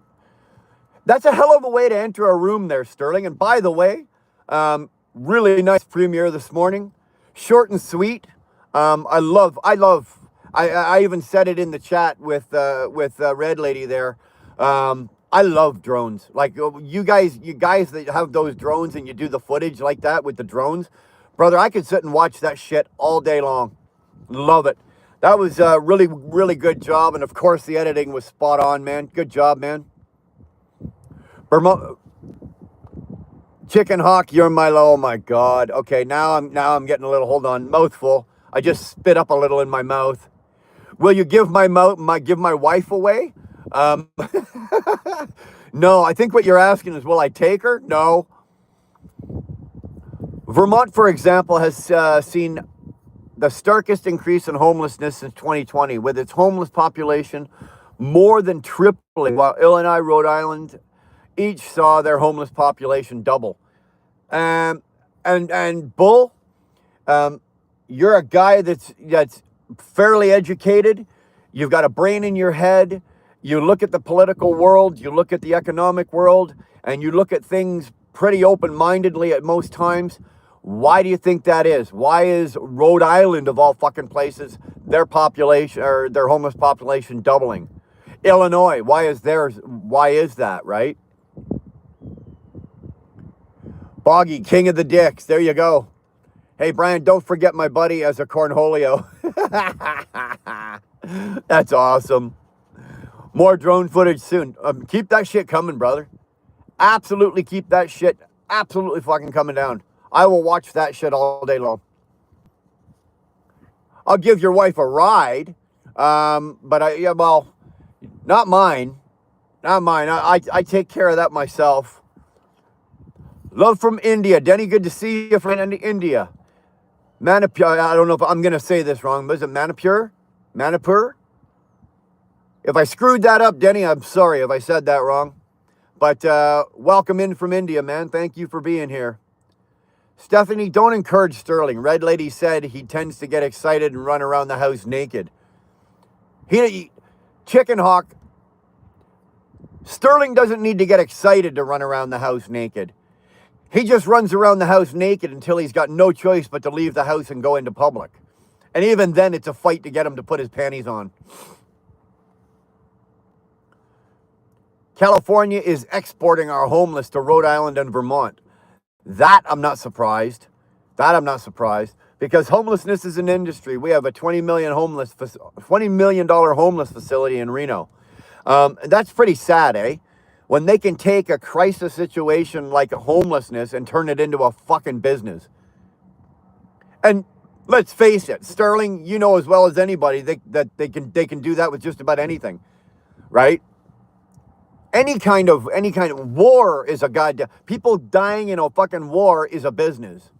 That's a hell of a way to enter a room there, Sterling. And by the way, really nice premiere this morning. Short and sweet. I even said it in the chat with Red Lady there. I love drones. Like you guys that have those drones and you do the footage like that with the drones, brother, I could sit and watch that shit all day long. Love it. That was a really, really good job. And of course the editing was spot on, man. Good job, man. Chicken Hawk, you're my oh my God. Okay, now I'm getting a little, hold on, mouthful. I just spit up a little in my mouth. Will you give my wife away? No, I think what you're asking is, will I take her? No. Vermont, for example, has seen the starkest increase in homelessness since 2020, with its homeless population more than tripling, while Illinois, Rhode Island, each saw their homeless population double. And Bull, you're a guy that's fairly educated. You've got a brain in your head. You look at the political world, you look at the economic world, and you look at things pretty open-mindedly at most times. Why do you think that is? Why is Rhode Island, of all fucking places, their population or their homeless population doubling? Illinois, why is that, right? Boggy, king of the dicks. There you go. Hey, Brian, don't forget my buddy as a cornholio. That's awesome. More drone footage soon. Keep that shit coming, brother. Absolutely keep that shit absolutely fucking coming down. I will watch that shit all day long. I'll give your wife a ride. But not mine. Not mine. I take care of that myself. Love from India. Denny, good to see you from India. Manipur. I don't know if I'm going to say this wrong, but is it Manipur? Manipur? If I screwed that up, Denny, I'm sorry if I said that wrong. But welcome in from India, man. Thank you for being here. Stephanie, don't encourage Sterling. Red Lady said he tends to get excited and run around the house naked. Chicken Hawk, Sterling doesn't need to get excited to run around the house naked. He just runs around the house naked until he's got no choice but to leave the house and go into public. And even then, it's a fight to get him to put his panties on. California is exporting our homeless to Rhode Island and Vermont. That I'm not surprised. Because homelessness is an industry. We have a $20 million homeless facility in Reno. That's pretty sad, eh? When they can take a crisis situation like homelessness and turn it into a fucking business. And let's face it, Sterling, you know as well as anybody that they can do that with just about anything, right? Any kind of war is a goddamn... People dying in a fucking war is a business,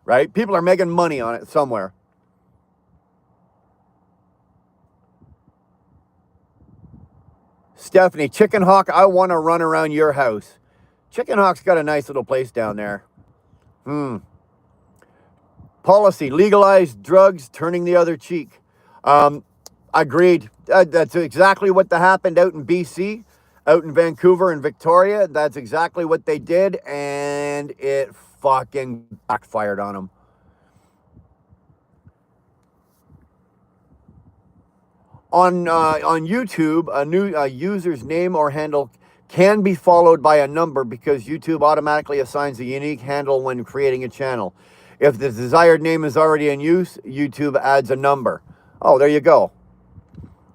right? People are making money on it somewhere. Stephanie, Chicken Hawk, I want to run around your house. Chicken Hawk's got a nice little place down there. Policy, legalize drugs, turning the other cheek. Agreed. That's exactly what happened out in BC. Out in Vancouver and Victoria, that's exactly what they did, and it fucking backfired on them. On YouTube, a new user's name or handle can be followed by a number because YouTube automatically assigns a unique handle when creating a channel. If the desired name is already in use, YouTube adds a number. Oh, there you go.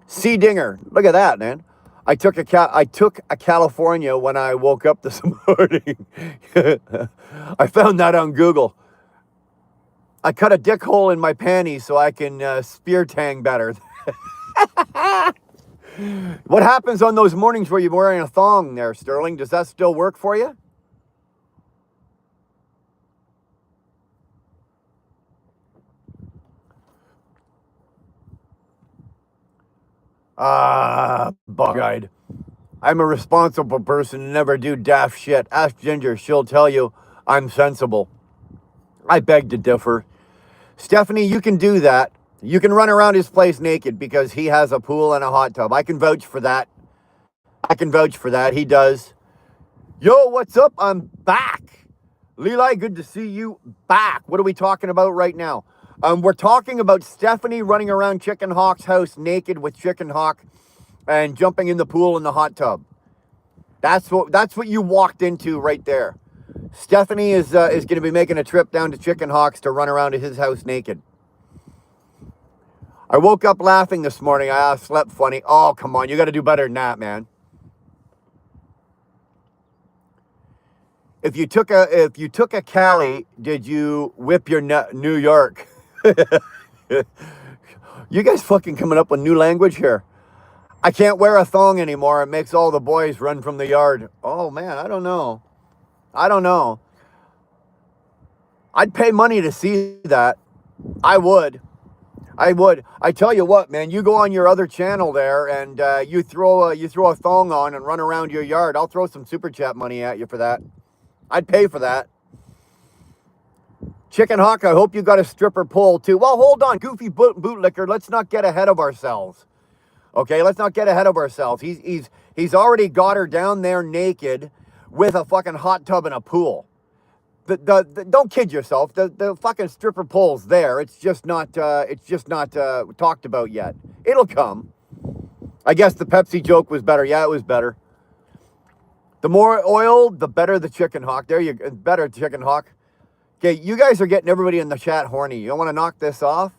C. Dinger, look at that, man. I took a California when I woke up this morning. I found that on Google. I cut a dick hole in my panties so I can spear tang better. What happens on those mornings where you're wearing a thong there, Sterling? Does that still work for you? Bug-eyed. I'm a responsible person and never do daft shit. Ask Ginger, she'll tell you I'm sensible. I beg to differ. Stephanie, you can do that. You can run around his place naked because he has a pool and a hot tub. I can vouch for that. He does. Yo, what's up? I'm back. Leeli, good to see you back. What are we talking about right now? We're talking about Stephanie running around Chicken Hawk's house naked with Chicken Hawk and jumping in the pool and the hot tub. That's what you walked into right there. Stephanie is going to be making a trip down to Chicken Hawk's to run around to his house naked. I woke up laughing this morning. I slept funny. Oh, come on. You got to do better than that, man. If you took a Cali, did you whip your New York? You guys fucking coming up with new language here. I can't wear a thong anymore. It makes all the boys run from the yard. Oh, man, I don't know. I'd pay money to see that. I would. I tell you what, man, you go on your other channel there and you throw a thong on and run around your yard. I'll throw some super chat money at you for that. I'd pay for that. Chicken Hawk, I hope you got a stripper pole too. Well, hold on, goofy bootlicker. Let's not get ahead of ourselves. Okay, let's not get ahead of ourselves. He's already got her down there naked with a fucking hot tub and a pool. Don't kid yourself. The fucking stripper pole's there. It's just not talked about yet. It'll come. I guess the Pepsi joke was better. Yeah, it was better. The more oil, the better the chicken hawk. There you go. Better chicken hawk. Okay, you guys are getting everybody in the chat horny. You want to knock this off?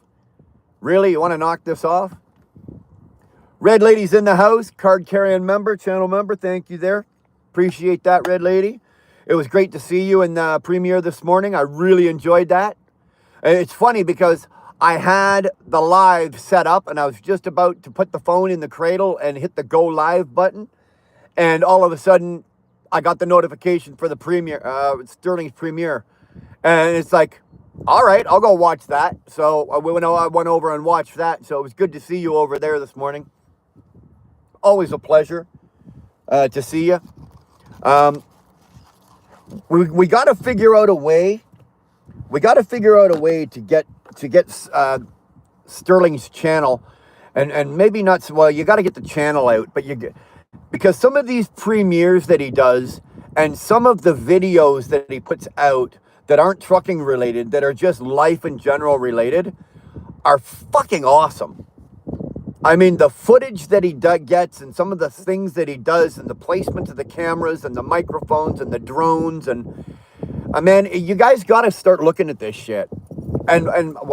Really? You want to knock this off? Red Lady's in the house. Card carrying member, channel member. Thank you there. Appreciate that, Red Lady. It was great to see you in the premiere this morning. I really enjoyed that. It's funny because I had the live set up and I was just about to put the phone in the cradle and hit the go live button. And all of a sudden, I got the notification for the premiere, Sterling's premiere. And it's like, all right, I'll go watch that. So I went over and watched that. So it was good to see you over there this morning. Always a pleasure to see you. We got to figure out a way. We got to figure out a way to get Sterling's channel, and maybe not. Well, you got to get the channel out, but because some of these premieres that he does, and some of the videos that he puts out that aren't trucking related, that are just life in general related, are fucking awesome. I mean, the footage that he gets and some of the things that he does and the placement of the cameras and the microphones and the drones and, man, you guys got to start looking at this shit. And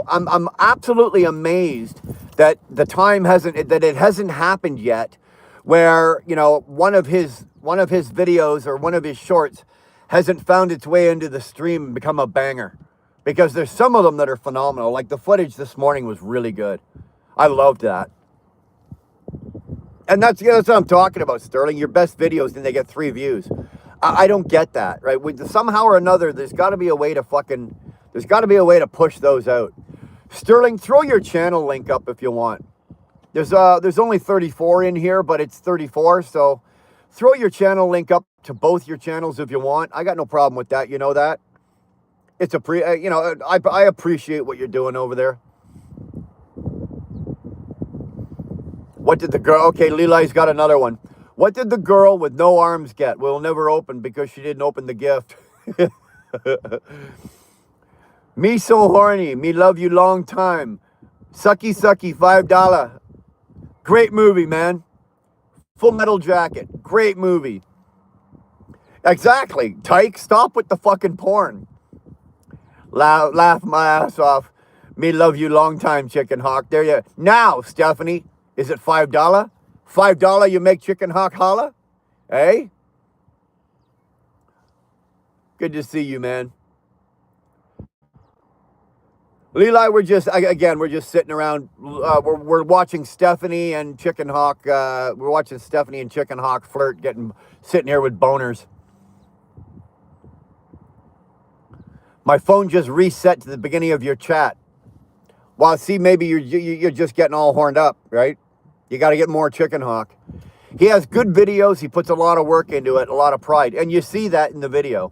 I'm absolutely amazed that it hasn't happened yet where, you know, one of his videos or one of his shorts hasn't found its way into the stream and become a banger. Because there's some of them that are phenomenal. Like the footage this morning was really good. I loved that. And that's what I'm talking about, Sterling. Your best videos, and they get 3 views. I don't get that, right? Somehow or another, there's got to be a way to push those out. Sterling, throw your channel link up if you want. There's only 34 in here, but it's 34, so throw your channel link up to both your channels if you want. I got no problem with that. You know that. It's I appreciate what you're doing over there. What did the girl... Okay, Leli's got another one. What did the girl with no arms get? Will never open because she didn't open the gift. Me so horny. Me love you long time. Sucky, sucky, $5. Great movie, man. Full Metal Jacket. Great movie. Exactly. Tyke, stop with the fucking porn. Laugh my ass off. Me love you long time, Chicken Hawk. There you... Now, Stephanie... Is it $5? $5 you make Chicken Hawk holla? Hey? Good to see you, man. Leli, we're just sitting around. We're watching Stephanie and Chicken Hawk. We're watching Stephanie and Chicken Hawk flirt, sitting here with boners. My phone just reset to the beginning of your chat. Well, see, maybe you're just getting all horned up, right? You got to get more Chicken Hawk. He has good videos. He puts a lot of work into it, a lot of pride. And you see that in the video.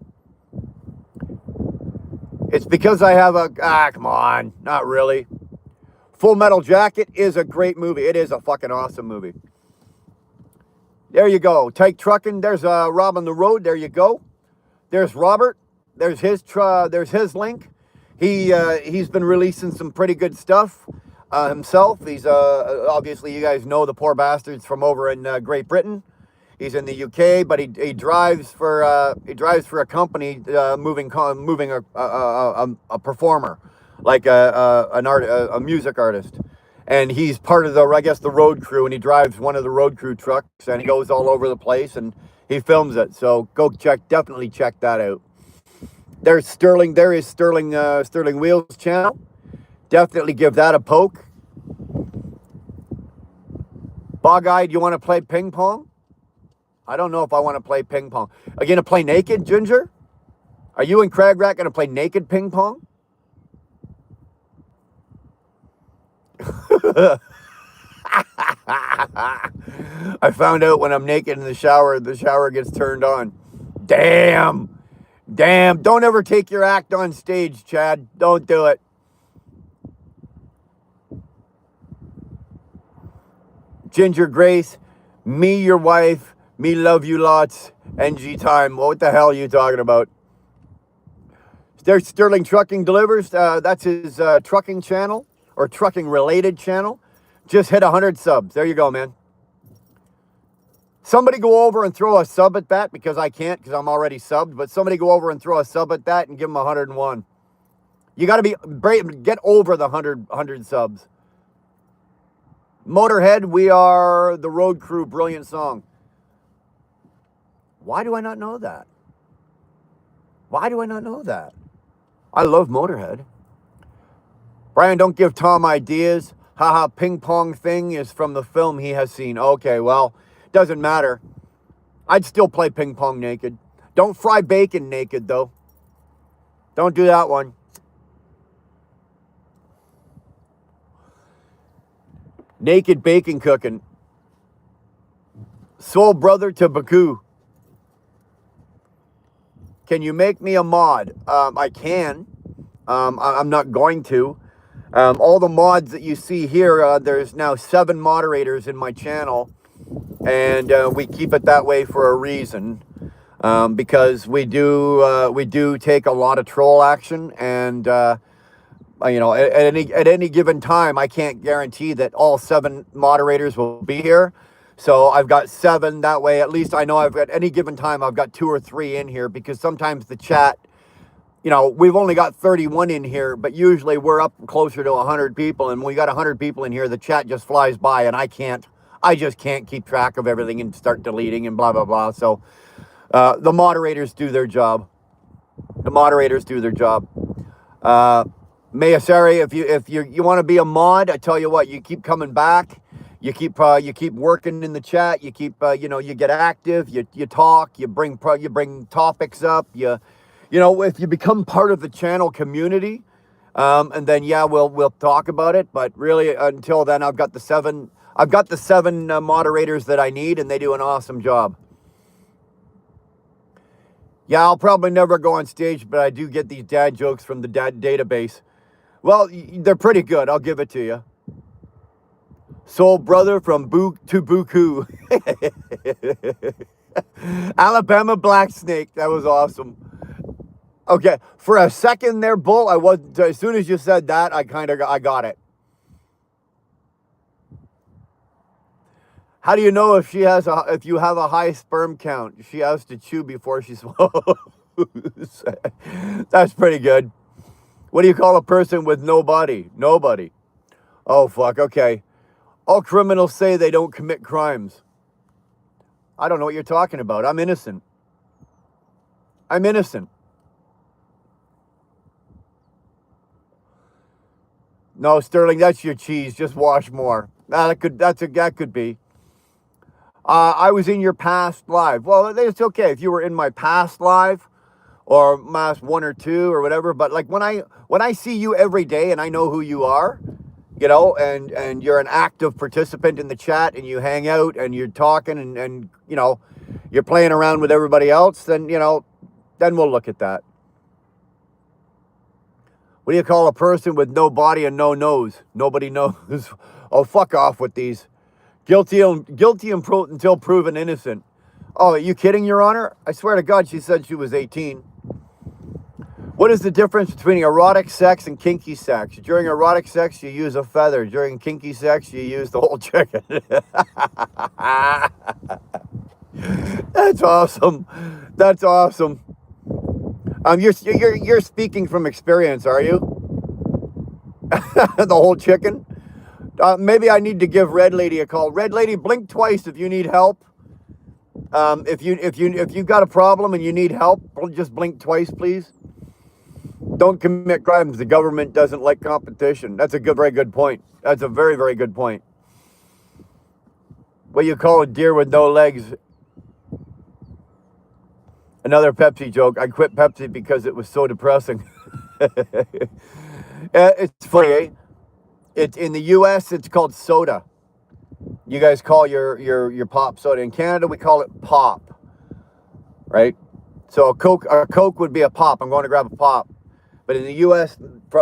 It's because I have come on, not really. Full Metal Jacket is a great movie. It is a fucking awesome movie. There you go. Tyke Trucking. There's Rob on the road. There you go. There's Robert. There's his link. He's been releasing some pretty good stuff himself. He's obviously, you guys know the poor bastards from over in Great Britain. He's in the UK, but he drives for a company moving a performer, like a music artist, and he's part of the road crew, and he drives one of the road crew trucks, and he goes all over the place and he films it. So definitely check that out. There's Sterling. There is Sterling Wheels channel. Definitely give that a poke. Bog-eyed, you want to play ping pong? I don't know if I want to play ping pong. Are you going to play naked, Ginger? Are you and Crag Rat going to play naked ping pong? I found out when I'm naked in the shower gets turned on. Damn. Don't ever take your act on stage, Chad. Don't do it. Ginger Grace, me, your wife, me love you lots, NG time. What the hell are you talking about? There's Sterling Trucking Delivers. That's his trucking channel or trucking related channel. Just hit 100 subs. There you go, man. Somebody go over and throw a sub at that, because I can't, because I'm already subbed. But somebody go over and throw a sub at that and give him 101. You got to be brave. Get over the 100 subs. Motorhead, We Are the Road Crew. Brilliant song. Why do I not know that? Why do I not know that? I love Motorhead. Brian, don't give Tom ideas. Haha, ping pong thing is from the film he has seen. Okay, well, doesn't matter. I'd still play ping pong naked. Don't fry bacon naked, though. Don't do that one. Naked bacon cooking. Soul brother to Baku. Can you make me a mod? I can. I'm not going to. All the mods that you see here, there's now 7 moderators in my channel. And we keep it that way for a reason. Because we do take a lot of troll action. And, you know, at any given time, I can't guarantee that all 7 moderators will be here. So I've got 7. That way, at least I know I've got any given time, I've got 2 or 3 in here, because sometimes the chat, you know, we've only got 31 in here, but usually we're up closer to 100 people. And when we got 100 people in here, the chat just flies by, and I just can't keep track of everything and start deleting and blah, blah, blah. So the moderators do their job. The moderators do their job. Mayasari, if you want to be a mod, I tell you what, you keep coming back. You keep working in the chat. You keep you know, you get active. You talk. You bring topics up. You know, if you become part of the channel community, and then yeah, we'll talk about it. But really, until then, I've got the 7 moderators that I need, and they do an awesome job. Yeah, I'll probably never go on stage, but I do get these dad jokes from the dad database. Well, they're pretty good. I'll give it to you. Soul brother from to Buku. Alabama Black Snake. That was awesome. Okay, for a second there, Bull, I wasn't. As soon as you said that, I got it. How do you know if if you have a high sperm count? She has to chew before she swallows. That's pretty good. What do you call a person with no body? Nobody. Oh, fuck. Okay. All criminals say they don't commit crimes. I don't know what you're talking about. I'm innocent. I'm innocent. No, Sterling, that's your cheese. Just wash more. That could be. I was in your past live. Well, it's okay if you were in my past live, or last 1 or 2 or whatever. But like when I see you every day and I know who you are, you know, and you're an active participant in the chat, and you hang out and you're talking and you know, you're playing around with everybody else, then, you know, then we'll look at that. What do you call a person with no body and no nose? Nobody knows. Oh, fuck off with these. Guilty until proven innocent. Oh, are you kidding, Your Honor? I swear to God, she said she was 18. What is the difference between erotic sex and kinky sex? During erotic sex, you use a feather. During kinky sex, you use the whole chicken. That's awesome. That's awesome. You're speaking from experience, are you? The whole chicken? Maybe I need to give Red Lady a call. Red Lady, blink twice if you need help. If you've got a problem and you need help, just blink twice, please. Don't commit crimes. The government doesn't like competition. That's a very good point. That's a very, very good point. What you call a deer with no legs? Another Pepsi joke. I quit Pepsi because it was so depressing. It's funny, eh? In the U.S., it's called soda. You guys call your pop soda. In Canada, we call it pop, right? So a Coke would be a pop. I'm going to grab a pop. But in the U.S.,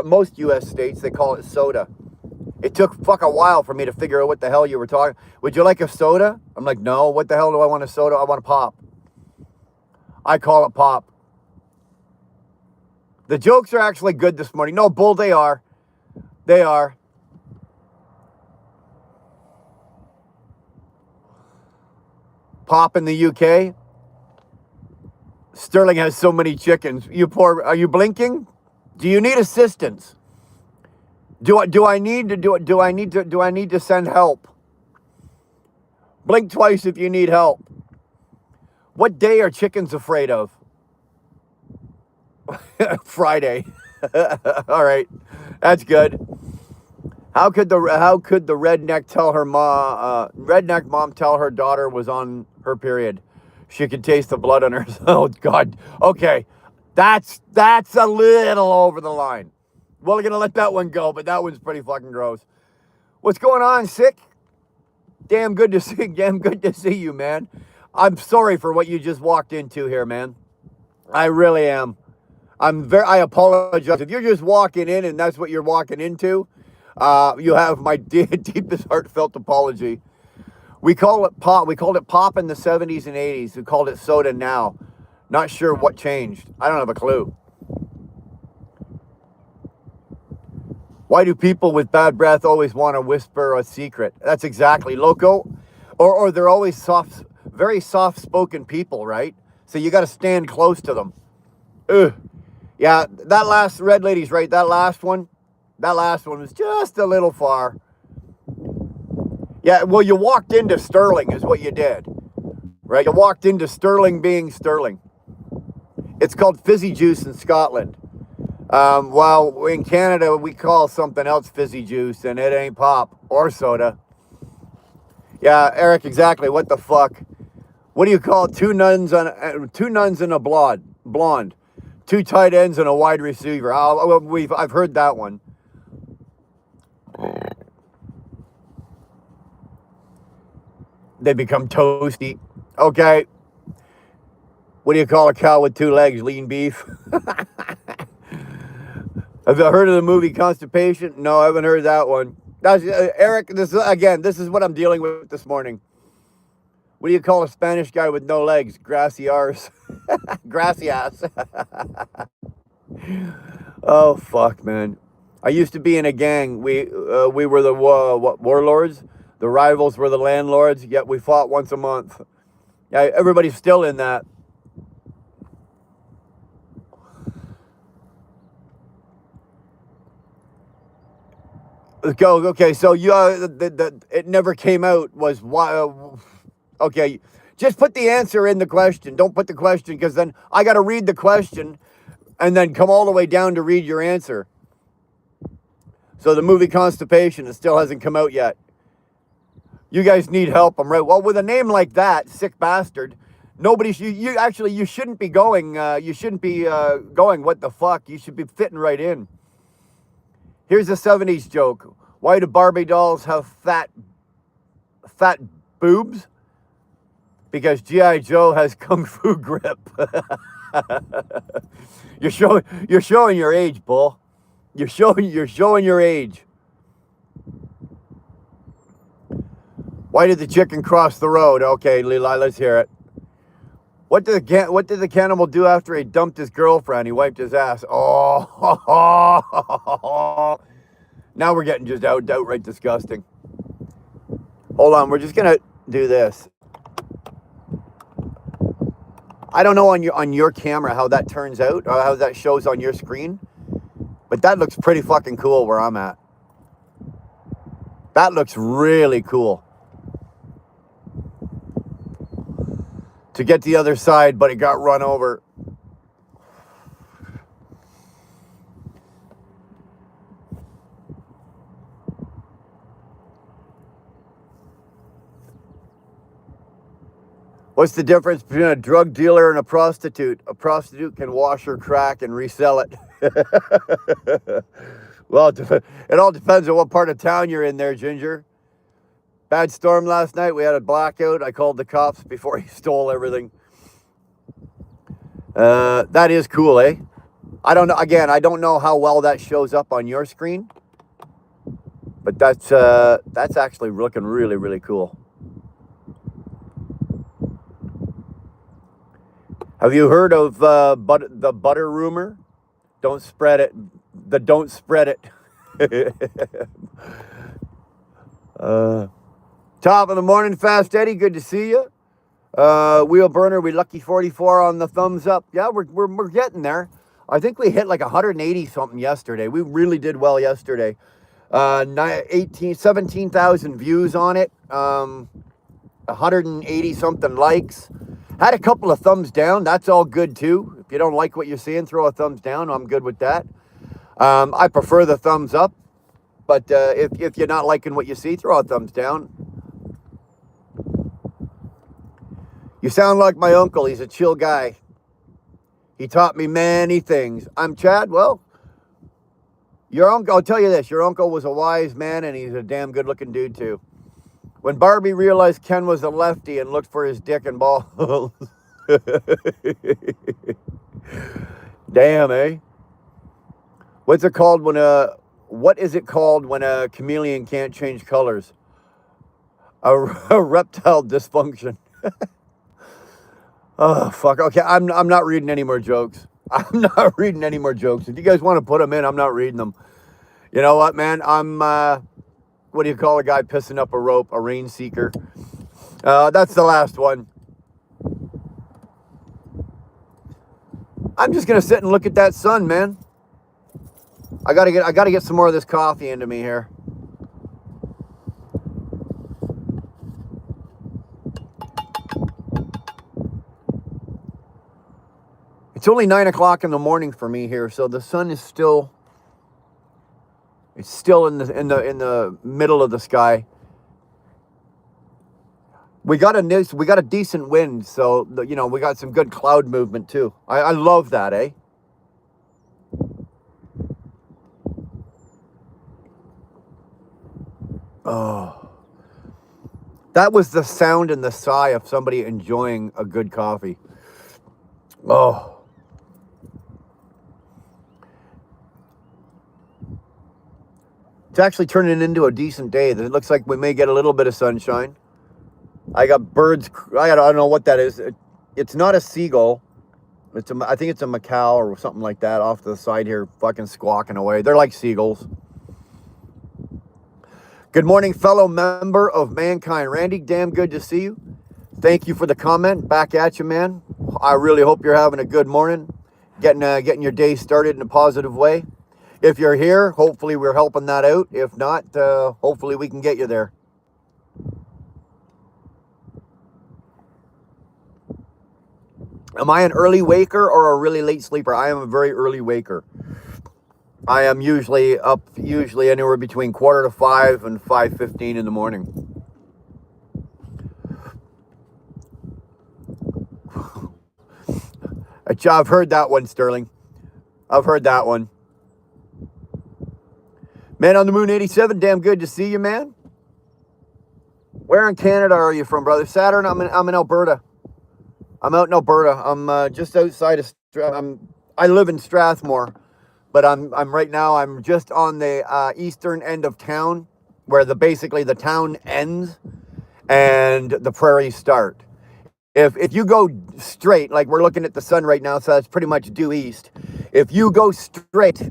most U.S. states, they call it soda. It took a while for me to figure out what the hell you were talking. Would you like a soda? I'm like, no. What the hell do I want a soda? I want a pop. I call it pop. The jokes are actually good this morning. No, Bull, they are. They are. Pop in the UK. Sterling has so many chickens. Are you blinking? Do you need assistance? Do I need to send help? Blink twice if you need help. What day are chickens afraid of? Friday. All right. That's good. How could the redneck mom tell her daughter was on her period? She could taste the blood on her. Oh God. Okay. That's a little over the line. We're gonna let that one go, but that one's pretty fucking gross. What's going on, Sick? Damn good to see you, man. I'm sorry for what you just walked into here, man. I really am. I apologize. If you're just walking in and that's what you're walking into, you have my deepest heartfelt apology. We call it pop. We called it pop in the 70s and 80s. We called it soda now. Not sure what changed. I don't have a clue. Why do people with bad breath always want to whisper a secret? That's exactly, Loco. Or they're always very soft-spoken people, right? So you got to stand close to them. Ugh. Yeah, that last red lady's right. That last one was just a little far. Yeah, well, you walked into Sterling is what you did, right? You walked into Sterling being Sterling. It's called fizzy juice in Scotland. While in Canada, we call something else fizzy juice, and it ain't pop or soda. Yeah, Eric, exactly. What the fuck? What do you call it? Two nuns and a blonde. Two tight ends and a wide receiver. I've heard that one. They become toasty. Okay. What do you call a cow with two legs? Lean beef. Have you heard of the movie Constipation? No, I haven't heard that one. That's, Eric, this is what I'm dealing with this morning. What do you call a Spanish guy with no legs? Gracias. Gracias. Oh, fuck, man. I used to be in a gang. We were the warlords. The rivals were the landlords, yet we fought once a month. Yeah, everybody's still in that. Go. Okay, so you it never came out was why. Okay, just put the answer in the question. Don't put the question because then I got to read the question and then come all the way down to read your answer. So the movie Constipation, it still hasn't come out yet. You guys need help. I'm right. Well, with a name like that, sick bastard, nobody. You shouldn't be going. You shouldn't be going. What the fuck? You should be fitting right in. Here's a 70s joke. Why do Barbie dolls have fat boobs? Because G.I. Joe has kung fu grip. You're showing your age, Bull. You're showing your age. Why did the chicken cross the road? Okay, Levi, let's hear it. What did the cannibal do after he dumped his girlfriend? He wiped his ass. Oh, now we're getting just outright disgusting. Hold on, we're just gonna do this. I don't know on your camera how that turns out or how that shows on your screen, but that looks pretty fucking cool where I'm at. That looks really cool. To get the other side, but it got run over. What's the difference between a drug dealer and a prostitute? A prostitute can wash her crack and resell it. Well, it all depends on what part of town you're in there, Ginger. Bad storm last night. We had a blackout. I called the cops before he stole everything. That is cool, eh? I don't know. Again, I don't know how well that shows up on your screen. But that's actually looking really, really cool. Have you heard of the butter rumor? Don't spread it. Don't spread it. Top of the morning, Fast Eddie. Good to see you. Wheel burner. We lucky 44 on the thumbs up. Yeah, we're getting there. I think we hit like 180 something yesterday. We really did well yesterday. 17,000 views on it. 180 something likes. Had a couple of thumbs down. That's all good too. If you don't like what you're seeing, throw a thumbs down. I'm good with that. I prefer the thumbs up. But if you're not liking what you see, throw a thumbs down. You sound like my uncle. He's a chill guy. He taught me many things. I'm Chad. Well, your uncle, I'll tell you this. Your uncle was a wise man, and he's a damn good-looking dude, too. When Barbie realized Ken was a lefty and looked for his dick and balls. Damn, eh? What is it called when a chameleon can't change colors? A reptile dysfunction. Oh, fuck. Okay, I'm not reading any more jokes. I'm not reading any more jokes. If you guys want to put them in, I'm not reading them. You know what, man? I'm, what do you call a guy pissing up a rope? A rain seeker. That's the last one. I'm just going to sit and look at that sun, man. I gotta get some more of this coffee into me here. It's only 9 o'clock in the morning for me here, so the sun is still. It's still in the middle of the sky. We got a decent wind, so we got some good cloud movement too. I love that, eh? Oh, that was the sound and the sigh of somebody enjoying a good coffee. Oh. It's actually turning into a decent day. It looks like we may get a little bit of sunshine. I got birds. I don't know what that is. It's not a seagull. I think it's a macaw or something like that off to the side here, fucking squawking away. They're like seagulls. Good morning, fellow member of Mankind. Randy, damn good to see you. Thank you for the comment. Back at you, man. I really hope you're having a good morning. Getting your day started in a positive way. If you're here, hopefully we're helping that out. If not, hopefully we can get you there. Am I an early waker or a really late sleeper? I am a very early waker. I am usually up anywhere between 4:45 and 5:15 in the morning. I've heard that one, Sterling. I've heard that one. Man on the Moon 87, damn good to see you, man. Where in Canada are you from, brother? Saturn, I'm in Alberta. I'm out in Alberta. I'm just outside of. I live in Strathmore, but I'm right now. I'm just on the eastern end of town, where basically the town ends and the prairies start. If you go straight, like we're looking at the sun right now, so that's pretty much due east. If you go straight,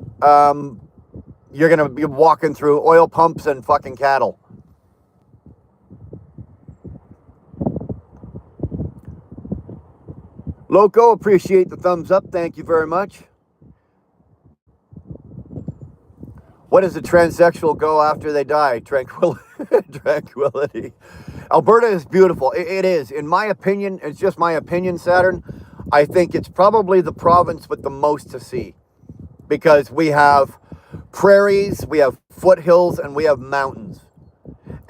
you're gonna be walking through oil pumps and fucking cattle. Loco, appreciate the thumbs up. Thank you very much. What does a transsexual go after they die? Tranquility. Alberta is beautiful. It is. In my opinion, it's just my opinion, Saturn. I think it's probably the province with the most to see. Because we have prairies, we have foothills, and we have mountains.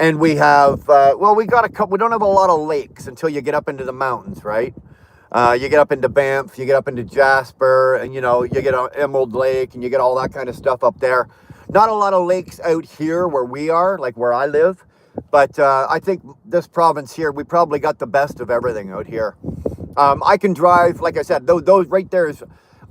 And we have, we got a couple, we don't have a lot of lakes until you get up into the mountains, right? You get up into Banff, you get up into Jasper, and you get on Emerald Lake, and you get all that kind of stuff up there. Not a lot of lakes out here where we are, like where I live, but I think this province here, we probably got the best of everything out here. I can drive, like I said, those right there is,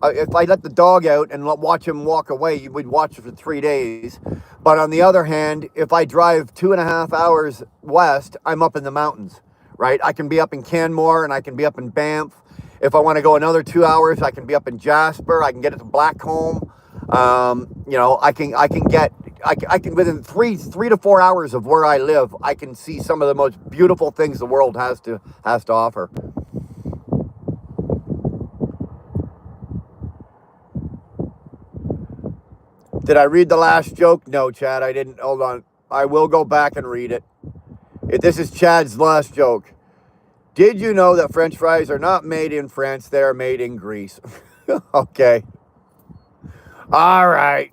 if I let the dog out and watch him walk away, we'd watch it for 3 days. But on the other hand, if I drive 2.5 hours west, I'm up in the mountains, right? I can be up in Canmore and I can be up in Banff. If I want to go another 2 hours, I can be up in Jasper. I can get it to Blackcomb. I can within three to 4 hours of where I live, I can see some of the most beautiful things the world has to offer. Did I read the last joke? No, Chad, I didn't. Hold on. I will go back and read it. This is Chad's last joke. Did you know that French fries are not made in France? They're made in Greece. Okay. All right.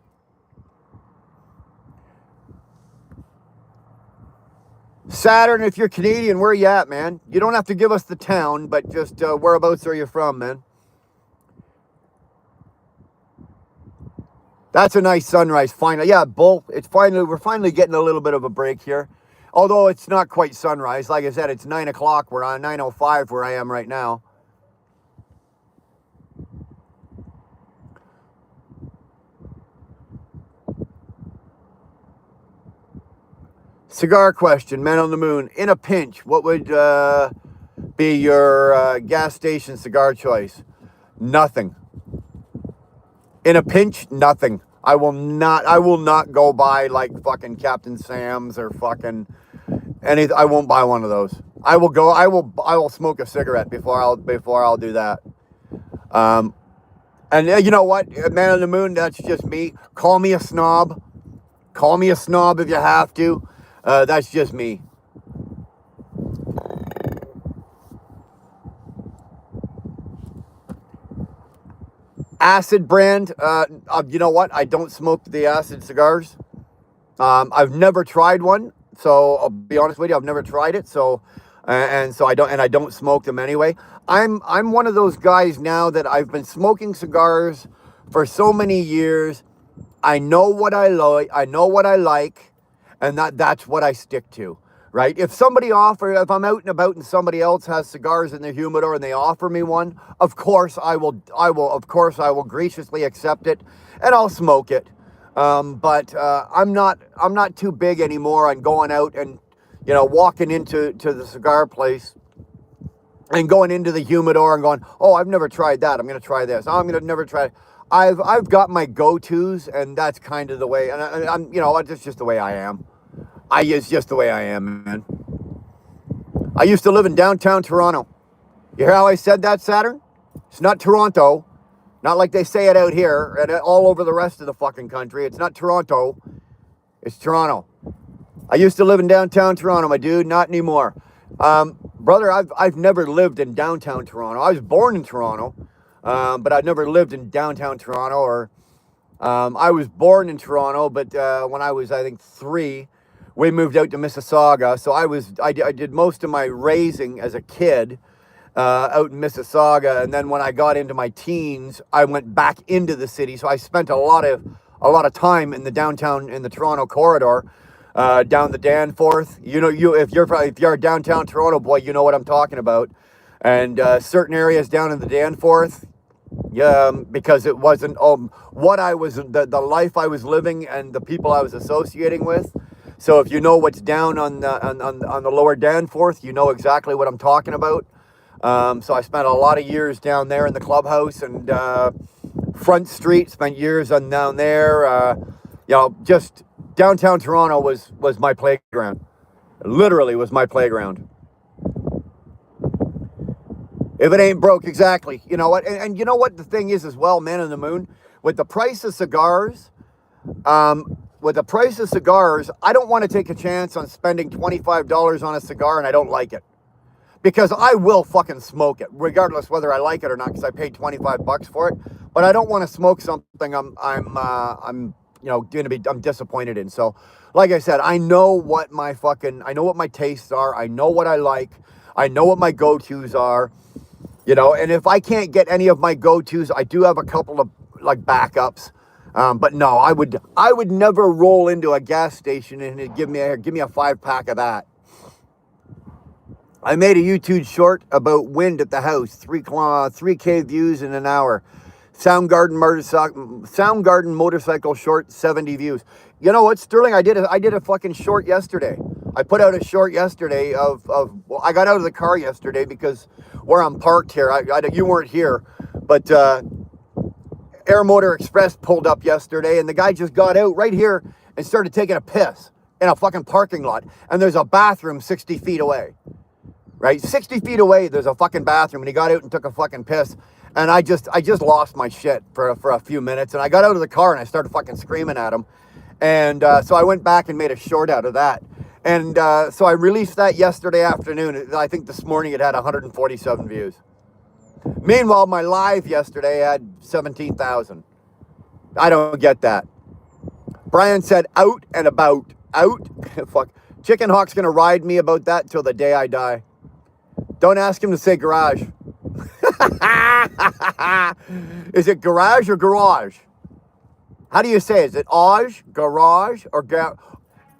Saturn, if you're Canadian, where you at, man? You don't have to give us the town, but just whereabouts are you from, man? That's a nice sunrise. Finally, yeah, Bull. We're finally getting a little bit of a break here. Although it's not quite sunrise. Like I said, it's 9 o'clock. We're on 9:05 where I am right now. Cigar question, Man on the Moon. In a pinch, what would be your gas station cigar choice? Nothing. In a pinch, nothing. I will not go buy like fucking Captain Sam's or fucking any. I won't buy one of those. I will smoke a cigarette before I'll do that. And you know what, Man on the Moon, that's just me. Call me a snob. Call me a snob if you have to. That's just me. Acid brand, you know what? I don't smoke the acid cigars. I've never tried one, so I'll be honest with you. I've never tried it, so I don't smoke them anyway. I'm one of those guys now that I've been smoking cigars for so many years. I know what I like. I know what I like, and that's what I stick to. Right? If I'm out and about and somebody else has cigars in their humidor and they offer me one, of course I will graciously accept it and I'll smoke it. But I'm not too big anymore on going out and, walking into the cigar place and going into the humidor and going, oh, I've never tried that. I'm going to try this. Oh, I'm going to never try it. I've got my go-tos, and that's kind of the way, and I'm, it's just the way I am. It's just the way I am, man. I used to live in downtown Toronto. You hear how I said that, Saturn? It's not Toronto. Not like they say it out here and all over the rest of the fucking country. It's not Toronto. It's Toronto. I used to live in downtown Toronto, my dude. Not anymore. Brother, I've never lived in downtown Toronto. I was born in Toronto, but I've never lived in downtown Toronto. Or I was born in Toronto, but when I was, I think, 3, we moved out to Mississauga. So I did most of my raising as a kid out in Mississauga, and then when I got into my teens, I went back into the city. So I spent a lot of time in the downtown, in the Toronto corridor, down the Danforth. If you're a downtown Toronto boy, you know what I'm talking about. And certain areas down in the Danforth, because it wasn't what I was, the life I was living and the people I was associating with. So if you know what's down on the lower Danforth, you know exactly what I'm talking about. So I spent a lot of years down there in the clubhouse and Front Street. Spent years down there. Just downtown Toronto was my playground. It literally was my playground. If it ain't broke, exactly. You know what? And you know what the thing is as well, Man on the Moon, with the price of cigars. I don't want to take a chance on spending $25 on a cigar and I don't like it. Because I will fucking smoke it, regardless whether I like it or not, because I paid $25 for it. But I don't want to smoke something I'm disappointed in. So, like I said, I know what my tastes are. I know what I like. I know what my go-tos are. And if I can't get any of my go-tos, I do have a couple of like backups. But no, I would never roll into a gas station and give me a 5-pack of that. I made a YouTube short about wind at the house, 3K views in an hour. Soundgarden motorcycle short, 70 views. You know what, Sterling? I did a fucking short yesterday. I put out a short yesterday well, I got out of the car yesterday because where I'm parked here, you weren't here, but Air Motor Express pulled up yesterday, and the guy just got out right here and started taking a piss in a fucking parking lot. And there's a bathroom 60 feet away, right? 60 feet away, there's a fucking bathroom, and he got out and took a fucking piss. And I just lost my shit for a few minutes, and I got out of the car and I started fucking screaming at him. And so I went back and made a short out of that. And so I released that yesterday afternoon. I think this morning it had 147 views. Meanwhile, my live yesterday had 17,000. I don't get that. Brian said out and about. Out? Fuck. Chicken Hawk's going to ride me about that till the day I die. Don't ask him to say garage. Is it garage or garage? How do you say it? Is it garage,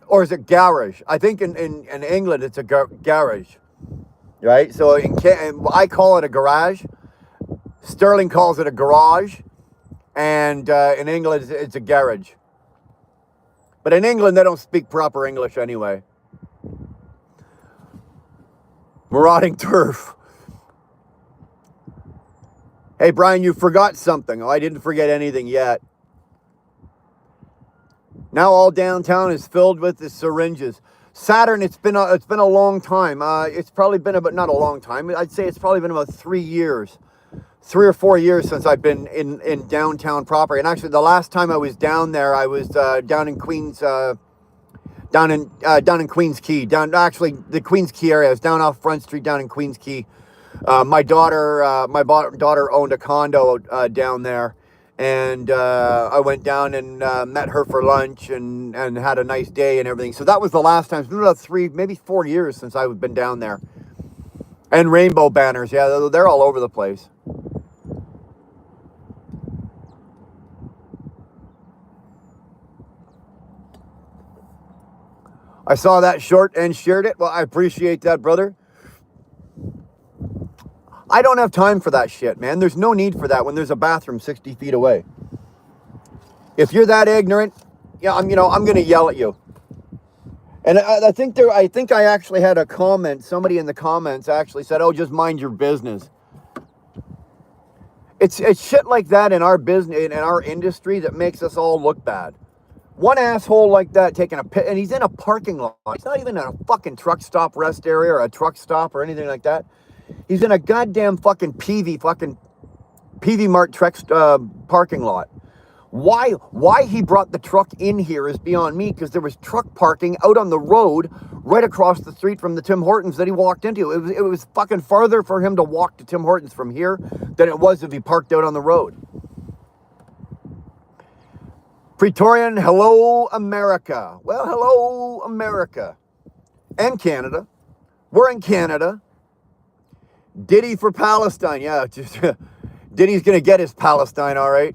or is it garage? I think in England it's a garage. Right? So I call it a garage. Sterling calls it a garage. And in England, it's a garage. But in England, they don't speak proper English anyway. Marauding turf. Hey, Brian, you forgot something. Oh, I didn't forget anything yet. Now all downtown is filled with the syringes. Saturn, it's been a long time. It's probably been about, not a long time, I'd say it's probably been about 3 years. 3 or 4 years since I've been in downtown proper. And actually the last time I was down there, I was down in Queens Queens Quay, actually the Queens Quay area. I was down off Front Street down in Queens Quay. My daughter owned a condo down there. And I went down and met her for lunch and had a nice day and everything. So that was the last time. It's been about 3, maybe 4 years since I've been down there. And rainbow banners. Yeah, they're all over the place. I saw that short and shared it. Well, I appreciate that, brother. I don't have time for that shit, man. There's no need for that when there's a bathroom 60 feet away. If you're that ignorant, yeah, I'm going to yell at you. And I think I actually had a comment. Somebody in the comments actually said, "Oh, just mind your business." It's shit like that in our business, in our industry, that makes us all look bad. One asshole like that taking a pit, and he's in a parking lot. He's not even in a fucking truck stop rest area or a truck stop or anything like that. He's in a goddamn fucking PV Mart truck parking lot. Why he brought the truck in here is beyond me, because there was truck parking out on the road right across the street from the Tim Hortons that he walked into. It was fucking farther for him to walk to Tim Hortons from here than it was if he parked out on the road. Praetorian, hello, America. Well, hello, America. And Canada. We're in Canada. Diddy for Palestine. Yeah, just Diddy's going to get his Palestine, all right.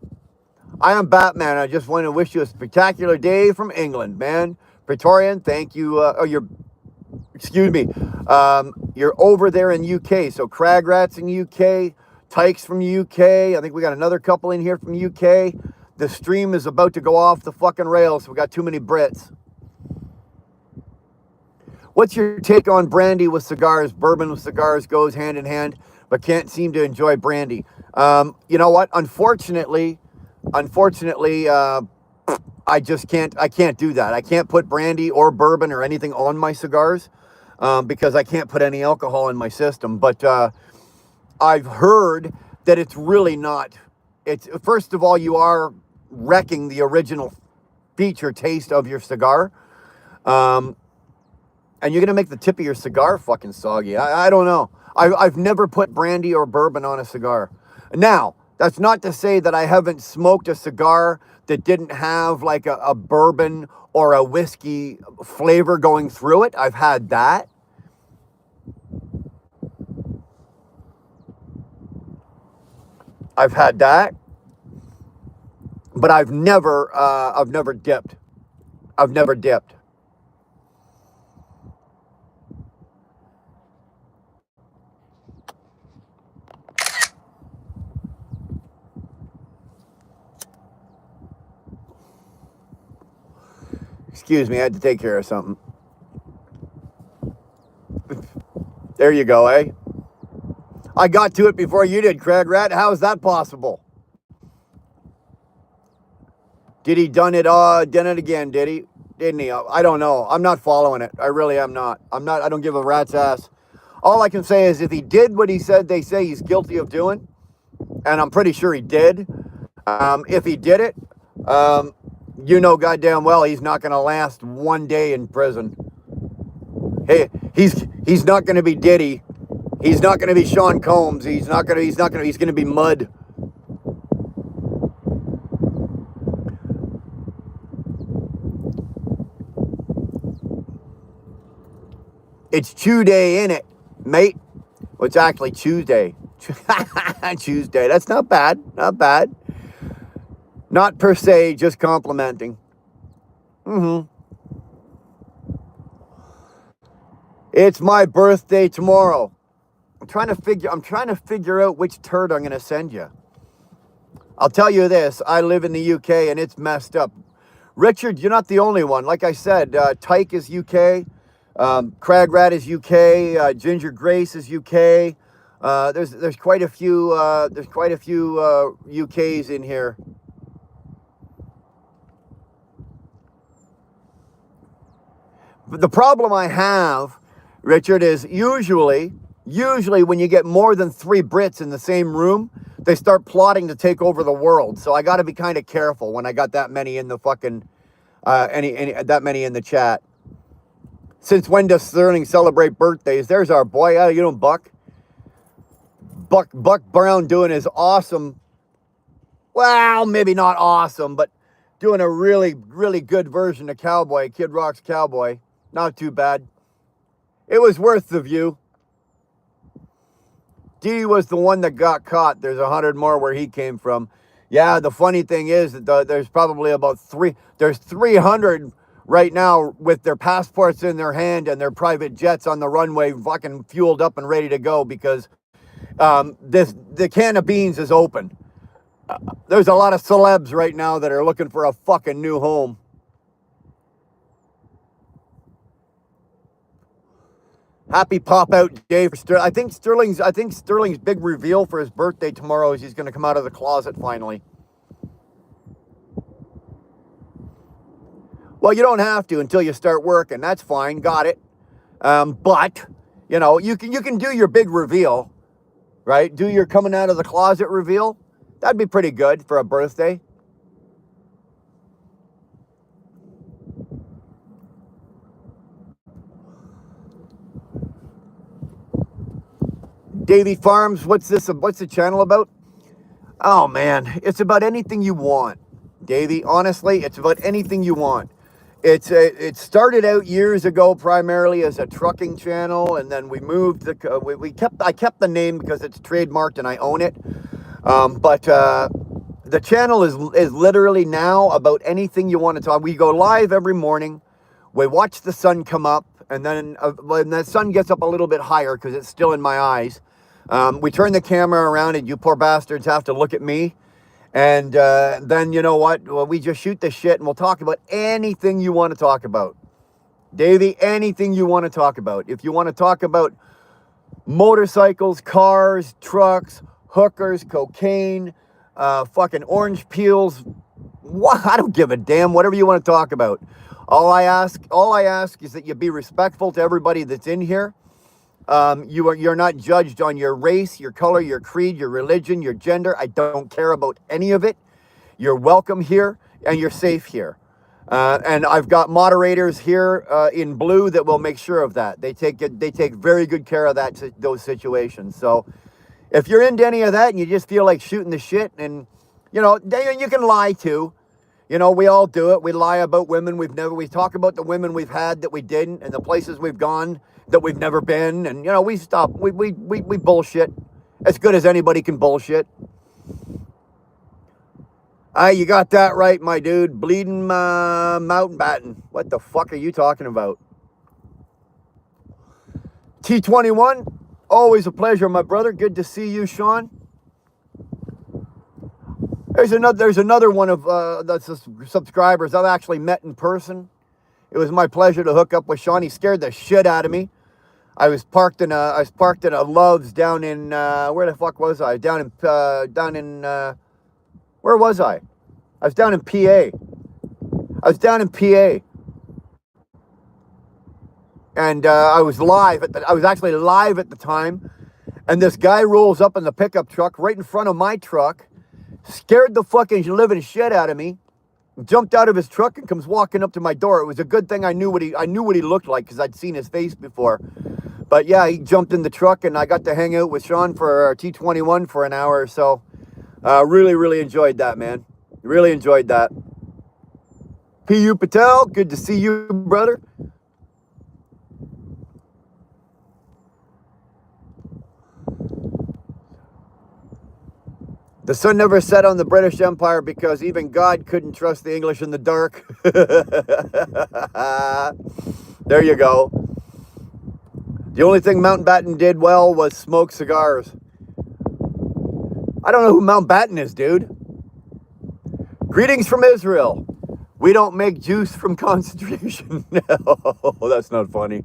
I am Batman. I just want to wish you a spectacular day from England, man. Praetorian, thank you. Excuse me. You're over there in UK. So Cragrat's in UK. Tyke's from UK. I think we got another couple in here from UK. The stream is about to go off the fucking rails. We got too many Brits. What's your take on brandy with cigars? Bourbon with cigars goes hand in hand, but can't seem to enjoy brandy. You know what? Unfortunately, I can't do that. I can't put brandy or bourbon or anything on my cigars because I can't put any alcohol in my system. But I've heard that it's really not. First of all, you are wrecking the original feature taste of your cigar. And you're going to make the tip of your cigar fucking soggy. I don't know. I've never put brandy or bourbon on a cigar. Now, that's not to say that I haven't smoked a cigar that didn't have like a bourbon or a whiskey flavor going through it. I've had that. But I've never dipped. I've never dipped. Excuse me, I had to take care of something. There you go, eh? I got to it before you did, Craig Rat. How is that possible? Did he done it again, did he? Didn't he? I don't know. I'm not following it. I really am not. I don't give a rat's ass. All I can say is if he did what he said they say he's guilty of doing, and I'm pretty sure he did, if he did it, you know goddamn well he's not going to last one day in prison. Hey, he's not going to be Diddy. He's not going to be Sean Combs. He's going to be mud. It's Chew Day, innit, mate? Well, it's actually Tuesday. Tuesday. That's not bad. Not bad. Not per se, just complimenting. It's my birthday tomorrow. I'm trying to figure out which turd I'm gonna send you. I'll tell you this, I live in the UK and it's messed up. Richard, you're not the only one. Like I said, Tyke is UK. Crag Rat is UK. Ginger Grace is UK. There's quite a few UKs in here. But the problem I have, Richard, is usually when you get more than 3 Brits in the same room, they start plotting to take over the world. So I got to be kind of careful when I got that many in the fucking that many in the chat. Since when does Sterling celebrate birthdays? There's our boy. You know, Buck Brown doing his awesome, well, maybe not awesome, but doing a really, really good version of Cowboy, Kid Rock's Cowboy. Not too bad. It was worth the view. Dee was the one that got caught. There's 100 more where he came from. Yeah, the funny thing is that there's probably about 300 right now with their passports in their hand and their private jets on the runway fucking fueled up and ready to go because the can of beans is open. There's a lot of celebs right now that are looking for a fucking new home. Happy pop out day for Sterling. I think Sterling's big reveal for his birthday tomorrow is he's going to come out of the closet finally. Well, you don't have to until you start working. That's fine. Got it. But you know, you can do your big reveal, right? Do your coming out of the closet reveal. That'd be pretty good for a birthday. Davy Farms, what's the channel about? Oh man, it's about anything you want, Davy. Honestly, it's about anything you want. It started out years ago primarily as a trucking channel, and then we moved I kept the name because it's trademarked and I own it. But the channel is literally now about anything you want to talk. We go live every morning. We watch the sun come up, and then when the sun gets up a little bit higher because it's still in my eyes, we turn the camera around and you poor bastards have to look at me. And then you know what? Well, we just shoot the shit and we'll talk about anything you want to talk about. Davey, anything you want to talk about. If you want to talk about motorcycles, cars, trucks, hookers, cocaine, fucking orange peels, what? I don't give a damn. Whatever you want to talk about. All I ask is that you be respectful to everybody that's in here. You're not judged on your race, your color, your creed, your religion, your gender. I don't care about any of it. You're welcome here and you're safe here. And I've got moderators here in blue that will make sure of that. They take very good care of those situations. So if you're into any of that and you just feel like shooting the shit, and you know, you can lie too. You know, we all do it. We lie about women we talk about the women we've had that we didn't, and the places we've gone that we've never been, and you know, we bullshit as good as anybody can bullshit. You got that right, my dude. Bleeding Mountain Batten. What the fuck are you talking about? T21, always a pleasure, my brother. Good to see you, Sean. There's another one of the subscribers I've actually met in person. It was my pleasure to hook up with Sean. He scared the shit out of me. I was parked in a Love's down in where the fuck was I? Down in where was I? I was down in PA. And I was actually live at the time. And this guy rolls up in the pickup truck right in front of my truck, scared the fucking living shit out of me, jumped out of his truck and comes walking up to my door. It was a good thing I knew what he looked like because I'd seen his face before. But yeah, he jumped in the truck and I got to hang out with Sean for T21 for an hour or so. Really, really enjoyed that, man. Really enjoyed that. P.U. Patel, good to see you, brother. The sun never set on the British Empire because even God couldn't trust the English in the dark. There you go. The only thing Mountbatten did well was smoke cigars. I don't know who Mountbatten is, dude. Greetings from Israel. We don't make juice from concentration. No, that's not funny.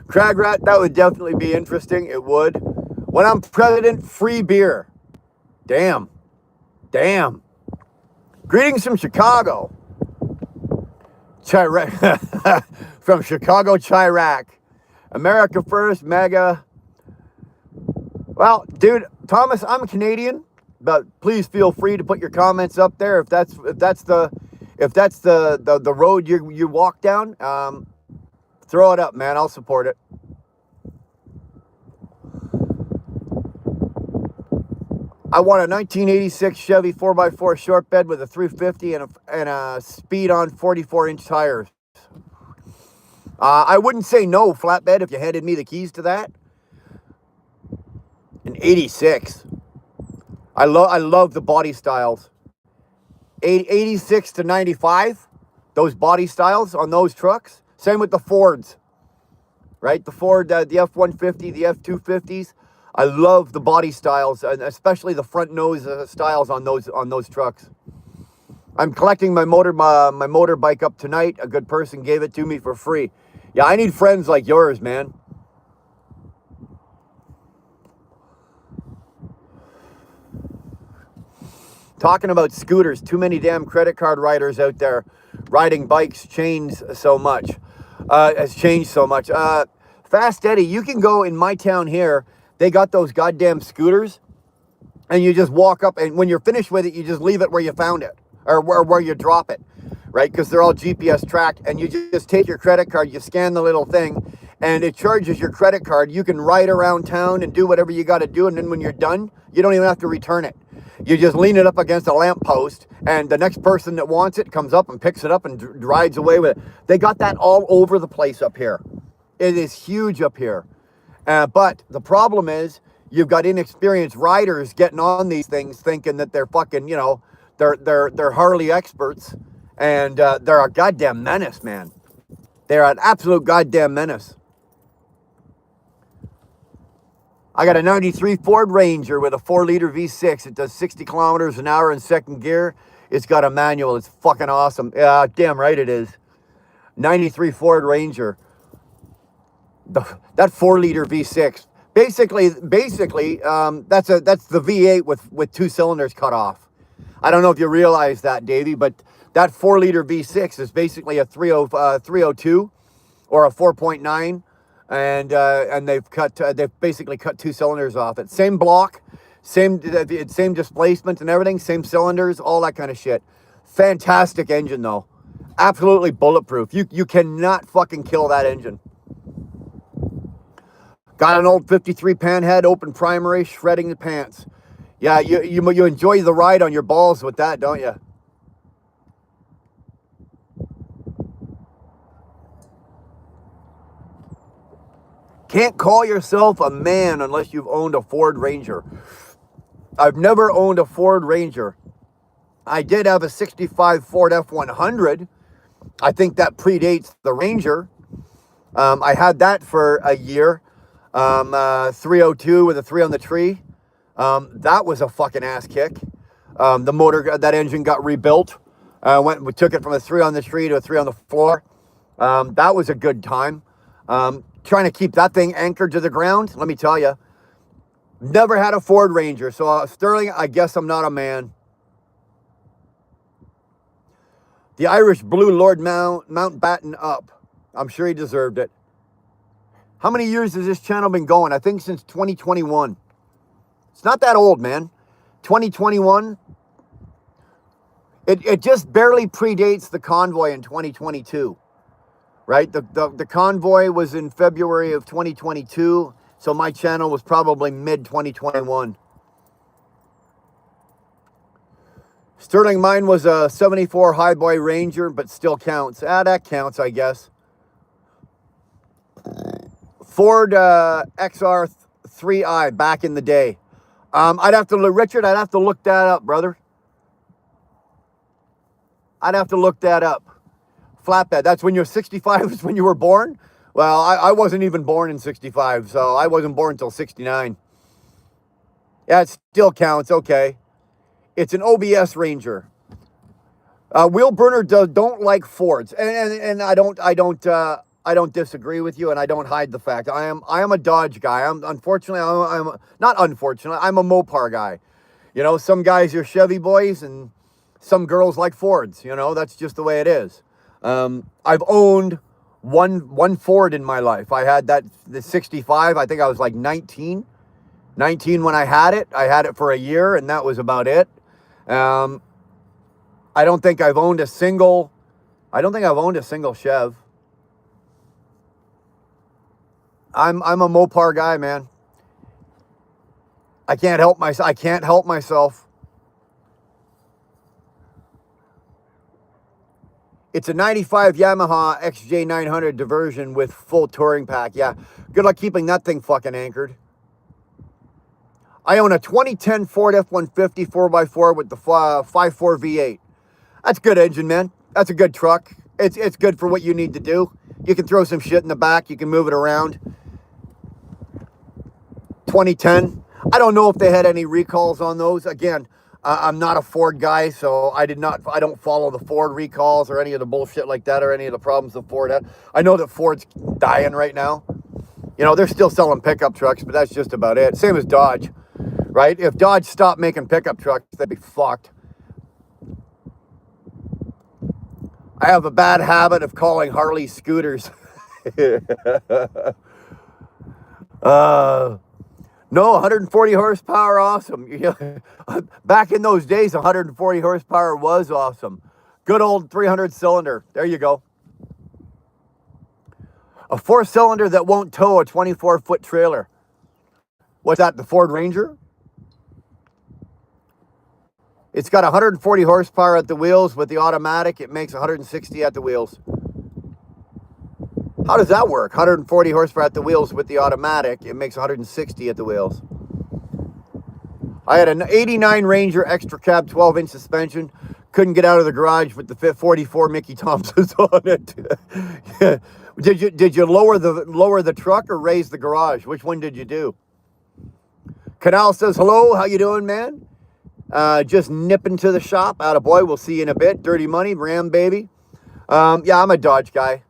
Crag Rat, that would definitely be interesting. It would. When I'm president, free beer. Damn. Greetings from Chicago. Chirac. From Chicago, Chirac. America first, mega. Well, dude, Thomas, I'm Canadian, but please feel free to put your comments up there if that's the road you walk down. Throw it up, man. I'll support it. I want a 1986 Chevy 4x4 short bed with a 350 and a speed-on 44-inch tires. I wouldn't say no, flatbed, if you handed me the keys to that. An 86. I love the body styles. 86 to 95, those body styles on those trucks. Same with the Fords, right? The Ford, the F-150, the F-250s. I love the body styles, and especially the front nose styles on those trucks. I'm collecting my motorbike up tonight. A good person gave it to me for free. Yeah, I need friends like yours, man. Talking about scooters, too many damn credit card riders out there riding bikes has changed so much. Fast Eddie, you can go in my town here. They got those goddamn scooters, and you just walk up, and when you're finished with it, you just leave it where you found it, or where you drop it, right? Because they're all GPS tracked, and you just take your credit card, you scan the little thing, and it charges your credit card. You can ride around town and do whatever you got to do, and then when you're done, you don't even have to return it. You just lean it up against a lamppost, and the next person that wants it comes up and picks it up and rides away with it. They got that all over the place up here. It is huge up here. But the problem is you've got inexperienced riders getting on these things thinking that they're fucking, they're Harley experts, and they're a goddamn menace, man. They're an absolute goddamn menace. I got a 93 Ford Ranger with a 4-liter V6. It does 60 kilometers an hour in second gear. It's got a manual. It's fucking awesome. Yeah, damn right it is. 93 Ford Ranger. That 4-liter V6. Basically, that's the V8 with 2 cylinders cut off. I don't know if you realize that, Davey, but that 4-liter V6 is basically a 302 or a 4.9. And they've basically cut 2 cylinders off it. Same block, same displacement and everything, same cylinders, all that kind of shit. Fantastic engine though, absolutely bulletproof. You cannot fucking kill that engine. Got an old 53 panhead, open primary, shredding the pants. Yeah, you enjoy the ride on your balls with that, don't you? Can't call yourself a man unless you've owned a Ford Ranger. I've never owned a Ford Ranger. I did have a 65 Ford F100. I think that predates the Ranger. I had that for a year. 302 with a 3 on the tree. That was a fucking ass kick. The motor, that engine got rebuilt. We took it from a 3 on the tree to a 3 on the floor. That was a good time. Trying to keep that thing anchored to the ground, let me tell you. Never had a Ford Ranger, so Sterling, I guess I'm not a man. The Irish Blue Lord Mountbatten up. I'm sure he deserved it. How many years has this channel been going? I think since 2021. It's not that old, man. 2021. It just barely predates the convoy in 2022, right? The convoy was in February of 2022, so my channel was probably mid-2021. Sterling, mine was a 74 Highboy Ranger, but still counts. That counts, I guess. Ford XR3i back in the day. Richard, I'd have to look that up, brother. I'd have to look that up. Flatbed, that's when you're 65 is when you were born? Well, I wasn't even born in 65, so I wasn't born until 69. Yeah, it still counts, okay. It's an OBS Ranger. Wheel burner don't like Fords, and I don't disagree with you, and I don't hide the fact. I am a Dodge guy. I'm not unfortunately. I'm a Mopar guy. You know, some guys are Chevy boys, and some girls like Fords. You know, that's just the way it is. I've owned one Ford in my life. I had the 65. I think I was like 19 when I had it. I had it for a year, and that was about it. I don't think I've owned a single Chev. I'm a Mopar guy, man. I can't help myself. It's a 95 Yamaha XJ900 diversion with full touring pack. Yeah, good luck keeping that thing fucking anchored. I own a 2010 Ford F-150 4x4 with the 5.4 V8. That's a good engine, man. That's a good truck. It's good for what you need to do. You can throw some shit in the back. You can move it around. 2010. I don't know if they had any recalls on those. Again, I'm not a Ford guy, so I don't follow the Ford recalls or any of the bullshit like that or any of the problems that Ford had. I know that Ford's dying right now. You know, they're still selling pickup trucks, but that's just about it. Same as Dodge, right? If Dodge stopped making pickup trucks, they'd be fucked. I have a bad habit of calling Harley scooters. No, 140 horsepower, awesome. Back in those days, 140 horsepower was awesome. Good old 300 cylinder. There you go. A 4-cylinder that won't tow a 24-foot trailer. What's that, the Ford Ranger? It's got 140 horsepower at the wheels. With the automatic, it makes 160 at the wheels. How does that work? 140 horsepower at the wheels with the automatic. It makes 160 at the wheels. I had an 89 Ranger extra cab 12-inch suspension. Couldn't get out of the garage with the 44 Mickey Thompsons on it. Did you lower the truck or raise the garage? Which one did you do? Canal says, hello, how you doing, man? Just nipping to the shop. Attaboy, we'll see you in a bit. Dirty Money, Ram baby. Yeah, I'm a Dodge guy.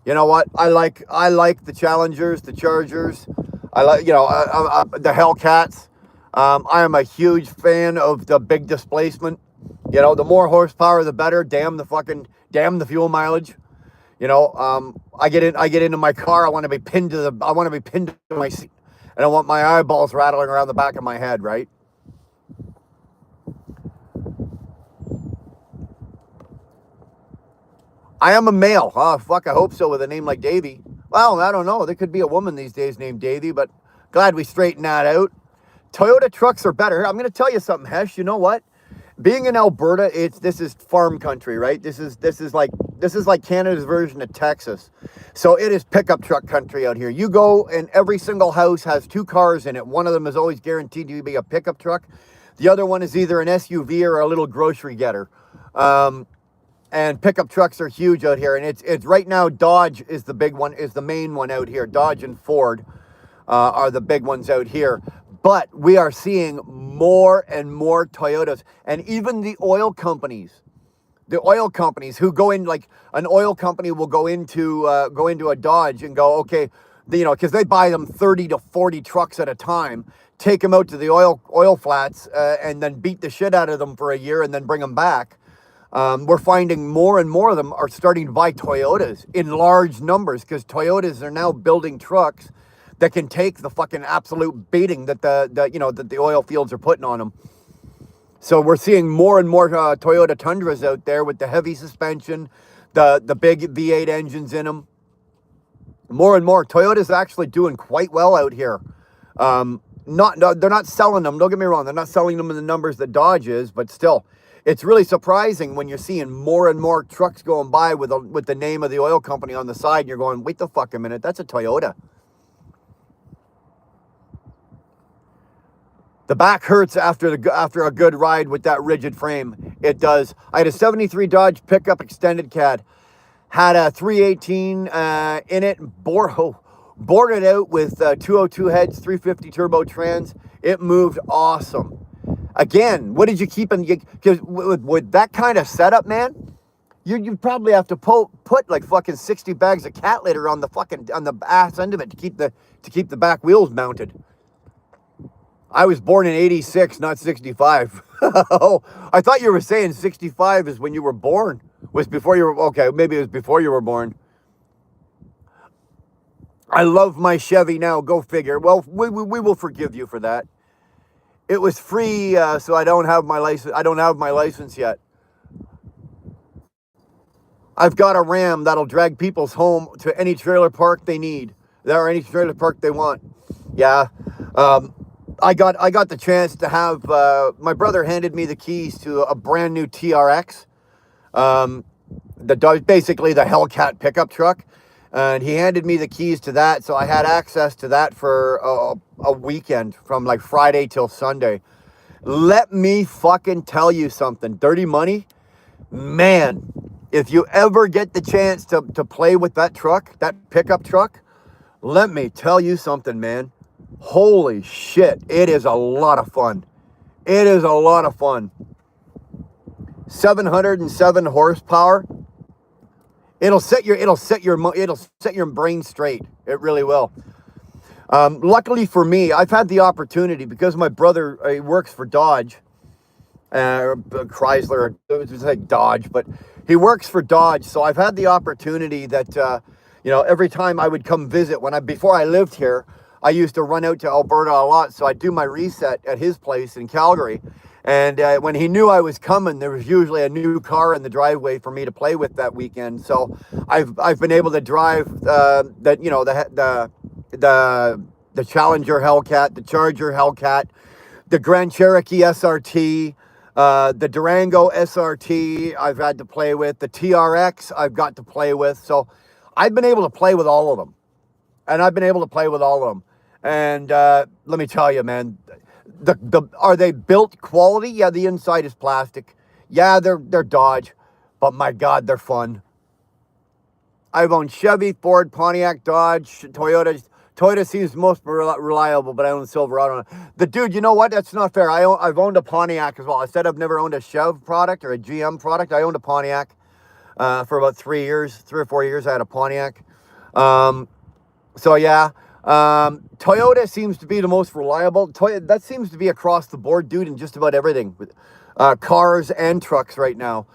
You know what? I like the Challengers, the Chargers. I like, the Hellcats. I am a huge fan of the big displacement. You know, the more horsepower, the better. Damn the fuel mileage. You know, I get into my car. I want to be pinned to my seat, and I want my eyeballs rattling around the back of my head. Right? I am a male. Oh, fuck, I hope so with a name like Davey. Well, I don't know. There could be a woman these days named Davey, but glad we straightened that out. Toyota trucks are better. I'm going to tell you something, Hesh. You know what? Being in Alberta, this is farm country, right? This is like Canada's version of Texas. So it is pickup truck country out here. You go and every single house has 2 cars in it. One of them is always guaranteed to be a pickup truck. The other one is either an SUV or a little grocery getter. And pickup trucks are huge out here. And it's right now, Dodge is the big one, is the main one out here. Dodge and Ford are the big ones out here. But we are seeing more and more Toyotas. And even the oil companies, the oil companies who go in, like an oil company will go into a Dodge and go, okay, because they buy them 30 to 40 trucks at a time, take them out to the oil flats, and then beat the shit out of them for a year and then bring them back. We're finding more and more of them are starting to buy Toyotas in large numbers, because Toyotas are now building trucks that can take the fucking absolute beating that the oil fields are putting on them. So we're seeing more and more Toyota Tundras out there with the heavy suspension, the big V8 engines in them. More and more. Toyota's actually doing quite well out here. They're not selling them. Don't get me wrong. They're not selling them in the numbers that Dodge is, but still, it's really surprising when you're seeing more and more trucks going by with the name of the oil company on the side, and you're going, wait the fuck a minute, that's a Toyota. The back hurts after a good ride with that rigid frame. It does. I had a 73 Dodge pickup extended cad. Had a 318 in it. Bored it out with 202 heads, 350 turbo trans. It moved awesome. Again, what did you keep in? Because with that kind of setup, man, you probably have to put like fucking 60 bags of cat litter on the ass end of it to keep the back wheels mounted. I was born in 86, not 65. Oh, I thought you were saying 65 is when you were born. Was before you were, okay, maybe it was before you were born. I love my Chevy now, go figure. Well, we will forgive you for that. It was free, so I don't have my license. I don't have my license yet. I've got a Ram that'll drag people's home to any trailer park they need. Or any trailer park they want. Yeah. I got the chance to have, my brother handed me the keys to a brand new TRX, basically the Hellcat pickup truck, and he handed me the keys to that, so I had access to that for a weekend from like Friday till Sunday. Let me fucking tell you something, Dirty Money, man, if you ever get the chance to play with that truck, that pickup truck, let me tell you something, man. Holy shit, it is a lot of fun. It is a lot of fun. 707 horsepower. It'll set your brain straight. It really will. Luckily for me, I've had the opportunity, because my brother he works for Dodge, Chrysler, it was like Dodge, but he works for Dodge, so I've had the opportunity that every time I would come visit before I lived here, I used to run out to Alberta a lot, so I'd do my reset at his place in Calgary. And when he knew I was coming, there was usually a new car in the driveway for me to play with that weekend. So I've been able to drive the Challenger Hellcat, the Charger Hellcat, the Grand Cherokee SRT, the Durango SRT I've had to play with, the TRX I've got to play with. So I've been able to play with all of them. And let me tell you, man, are they built quality? Yeah, the inside is plastic. Yeah, they're Dodge, but my God, they're fun. I've owned Chevy, Ford, Pontiac, Dodge, Toyota. Toyota seems most reliable, but I own Silverado. The dude, you know what? That's not fair. I've owned a Pontiac as well. I said I've never owned a Chev product or a GM product. I owned a Pontiac for about 3 or 4 years. I had a Pontiac. So yeah. Toyota seems to be the most reliable. That seems to be across the board, dude, in just about everything. Cars and trucks right now.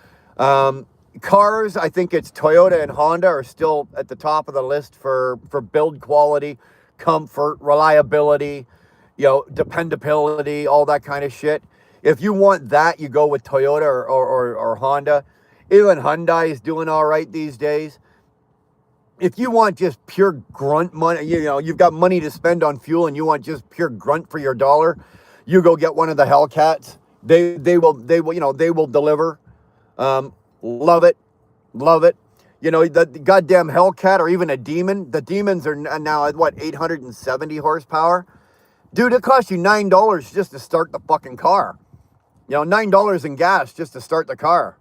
Cars, I think it's Toyota and Honda are still at the top of the list for build quality, comfort, reliability, dependability, all that kind of shit. If you want that, you go with Toyota or Honda. Even Hyundai is doing all right these days. If you want just pure grunt money, you've got money to spend on fuel and you want just pure grunt for your dollar, you go get one of the Hellcats. They will deliver. Love it. The goddamn Hellcat or even a Demon. The Demons are now at 870 horsepower. Dude, it costs you $9 just to start the fucking car. $9 in gas just to start the car.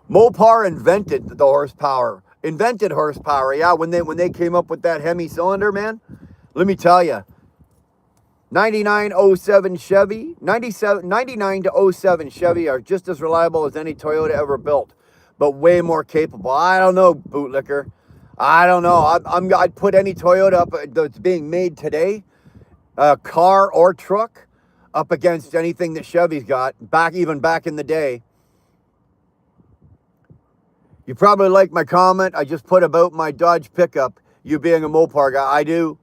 Mopar invented the horsepower. Invented horsepower, yeah, when they came up with that Hemi cylinder, man. Let me tell you, 9907 Chevy, 99 to '07 Chevy are just as reliable as any Toyota ever built, but way more capable. I don't know, bootlicker. I don't know. I'd put any Toyota up that's being made today, car or truck, up against anything that Chevy's got, even back in the day. You probably like my comment I just put about my Dodge pickup, you being a Mopar guy. I do.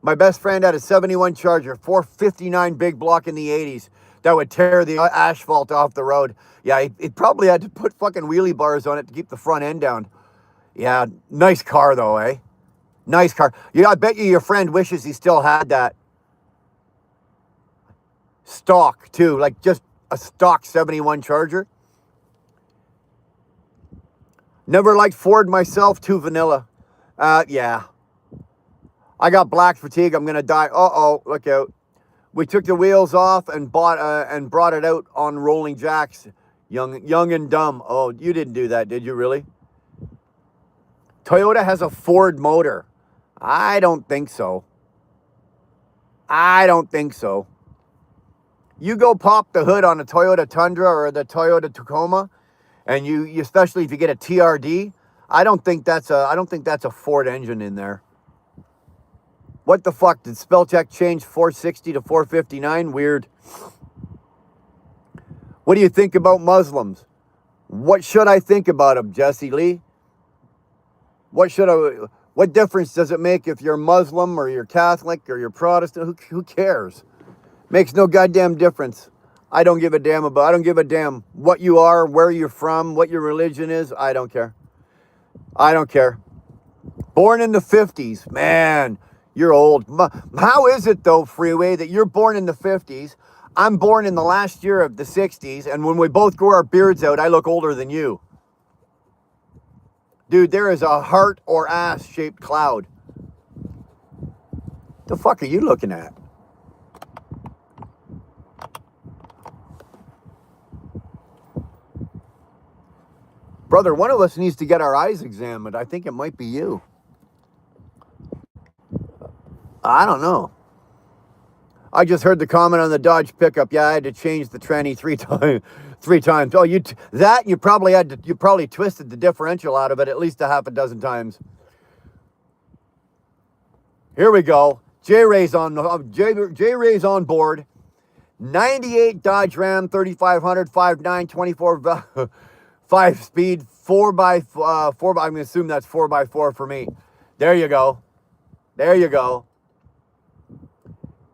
My best friend had a 71 Charger, 459 big block in the 80s that would tear the asphalt off the road. Yeah, he probably had to put fucking wheelie bars on it to keep the front end down. Yeah, nice car though, eh? Nice car. Yeah, I bet you your friend wishes he still had that. Stock too, like just a stock 71 Charger. Never liked Ford myself, too vanilla. Yeah. I got black fatigue. I'm gonna die. Uh-oh, look out. We took the wheels off and brought it out on rolling jacks. Young and dumb. Oh, you didn't do that, did you really? Toyota has a Ford motor. I don't think so. I don't think so. You go pop the hood on a Toyota Tundra or the Toyota Tacoma, and you especially if you get a TRD, I don't think that's a Ford engine in there. What the fuck? Did spell check change 460 to 459? Weird. What do you think about Muslims? What should I think about them, Jesse Lee? What difference does it make if you're Muslim or you're Catholic or you're Protestant? Who cares? Makes no goddamn difference. I don't give a damn what you are, where you're from, what your religion is. I don't care. I don't care. Born in the 50s. Man, you're old. How is it, though, Freeway, that you're born in the 50s? I'm born in the last year of the 60s, and when we both grow our beards out, I look older than you. Dude, there is a heart or ass-shaped cloud. The fuck are you looking at? Brother, one of us needs to get our eyes examined. I think it might be you. I don't know. I just heard the comment on the Dodge pickup. Yeah, I had to change the tranny three times. Oh, you probably twisted the differential out of it at least a half a dozen times. Here we go. J Ray's on board. 98 Dodge Ram 3500 5.9 24 5-speed 4x4. I'm going to assume that's 4x4 for me. There you go. There you go.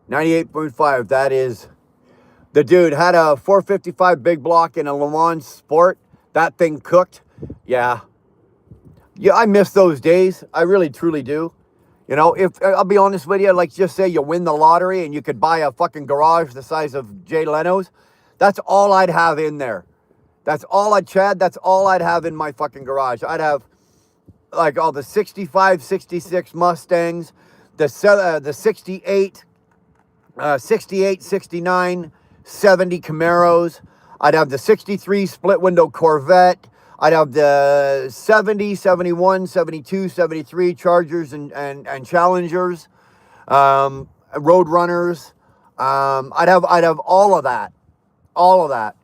98.5. That is. The dude had a 455 big block in a Le Mans Sport. That thing cooked. Yeah. Yeah, I miss those days. I really, truly do. You know, if I'll be honest with you, like just say you win the lottery and you could buy a fucking garage the size of Jay Leno's. That's all I'd have in there. That's all I'd have in my fucking garage. I'd have like all the 65, 66 Mustangs, the 68, 69, 70 Camaros. I'd have the 63 split window Corvette. I'd have the 70, 71, 72, 73 Chargers and Challengers, Road Runners. I'd have all of that. All of that.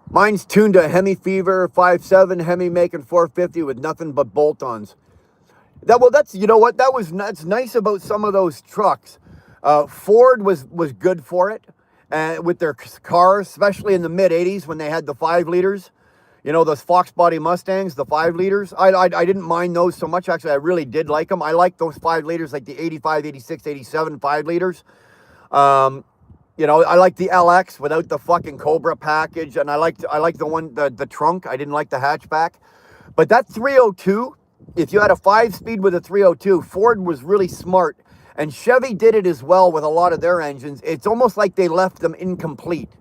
Mine's tuned to Hemi Fever 5.7, Hemi making 450 with nothing but bolt-ons. That's you know what, that's nice about some of those trucks. Ford was good for it, with their cars, especially in the mid 80s when they had the 5 liters. You know, those Fox body Mustangs, the 5 liters. I didn't mind those so much. Actually, I really did like them. I like those 5 liters, like the 85, 86, 87 5 liters. You know, I like the LX without the fucking Cobra package, and I like the one, the trunk. I didn't like the hatchback. But that 302, if you had a 5-speed with a 302, Ford was really smart, and Chevy did it as well with a lot of their engines. It's almost like they left them incomplete.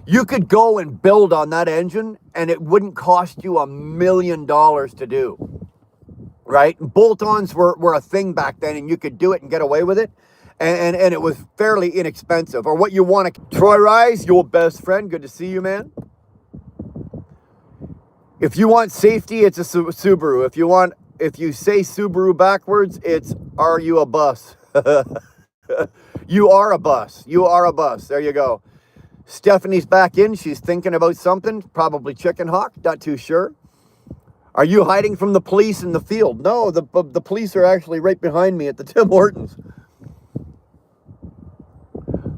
You could go and build on that engine, and it wouldn't cost you $1 million to do, right? Bolt-ons were a thing back then, and you could do it and get away with it. And it was fairly inexpensive, or what you want to. Troy Rise, your best friend. Good to see you, man. If you want safety, it's a Subaru. If you say Subaru backwards, it's are you a bus? You are a bus. You are a bus. There you go. Stephanie's back in. She's thinking about something, probably chicken hawk, not too sure. Are you hiding from the police in the field? No, the police are actually right behind me at the Tim Hortons.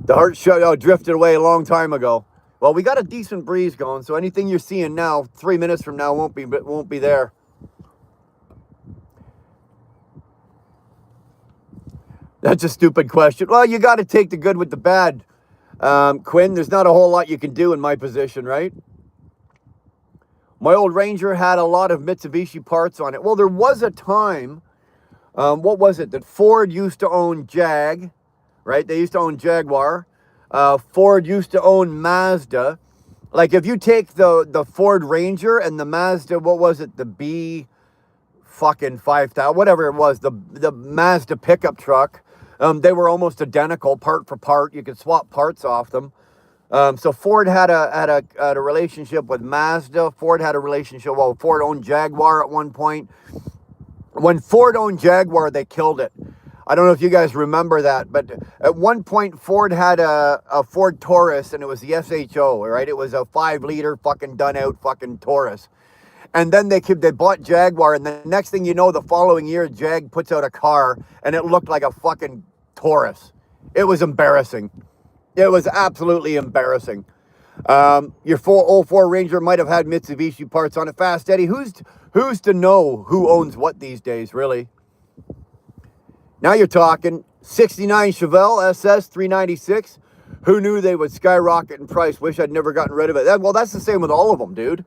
The heart drifted away a long time ago. Well, we got a decent breeze going, so anything you're seeing now, 3 minutes from now, won't be there. That's a stupid question. Well, you got to take the good with the bad, Quinn. There's not a whole lot you can do in my position, right? My old Ranger had a lot of Mitsubishi parts on it. Well, there was a time, what was it, that Ford used to own Jag, right? They used to own Jaguar. Ford used to own Mazda. Like if you take the Ford Ranger and the Mazda, what was it, the B fucking 5000, whatever it was, the Mazda pickup truck, they were almost identical, part for part. You could swap parts off them. So Ford had a relationship with Mazda. Ford had a relationship, well, Ford owned Jaguar at one point. When Ford owned Jaguar, they killed it. I don't know if you guys remember that, but at one point Ford had a Ford Taurus, and it was the SHO, right? It was a 5-liter fucking done out fucking Taurus. And then they bought Jaguar, and the next thing you know, the following year, Jag puts out a car, and it looked like a fucking Taurus. It was embarrassing. It was absolutely embarrassing. Your old Ford Ranger might have had Mitsubishi parts on it. Fast Eddie, who's to know who owns what these days, really? Now you're talking. 69 Chevelle SS 396. Who knew they would skyrocket in price? Wish I'd never gotten rid of it. Well, that's the same with all of them, dude.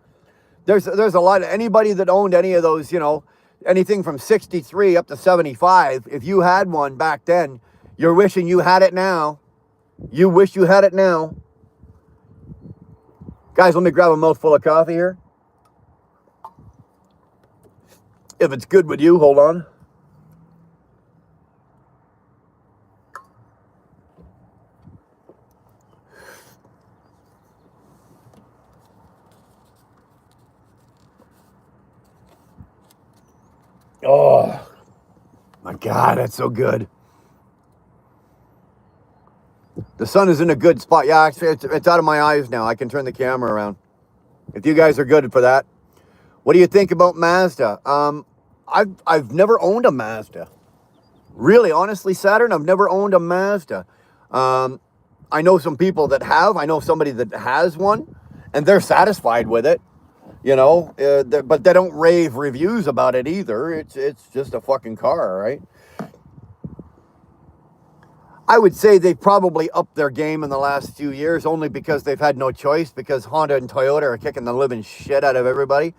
There's a lot of anybody that owned any of those, you know, anything from 63 up to 75. If you had one back then, you're wishing you had it now. You wish you had it now. Guys, let me grab a mouthful of coffee here. If it's good with you, hold on. Oh, my God, that's so good. The sun is in a good spot. Yeah, actually, it's out of my eyes now. I can turn the camera around. If you guys are good for that. What do you think about Mazda? I've never owned a Mazda. Really, honestly, Saturn, I've never owned a Mazda. I know some people that have. I know somebody that has one, and they're satisfied with it. You know, but they don't rave reviews about it either. It's just a fucking car, right? I would say they've probably upped their game in the last few years only because they've had no choice, because Honda and Toyota are kicking the living shit out of everybody.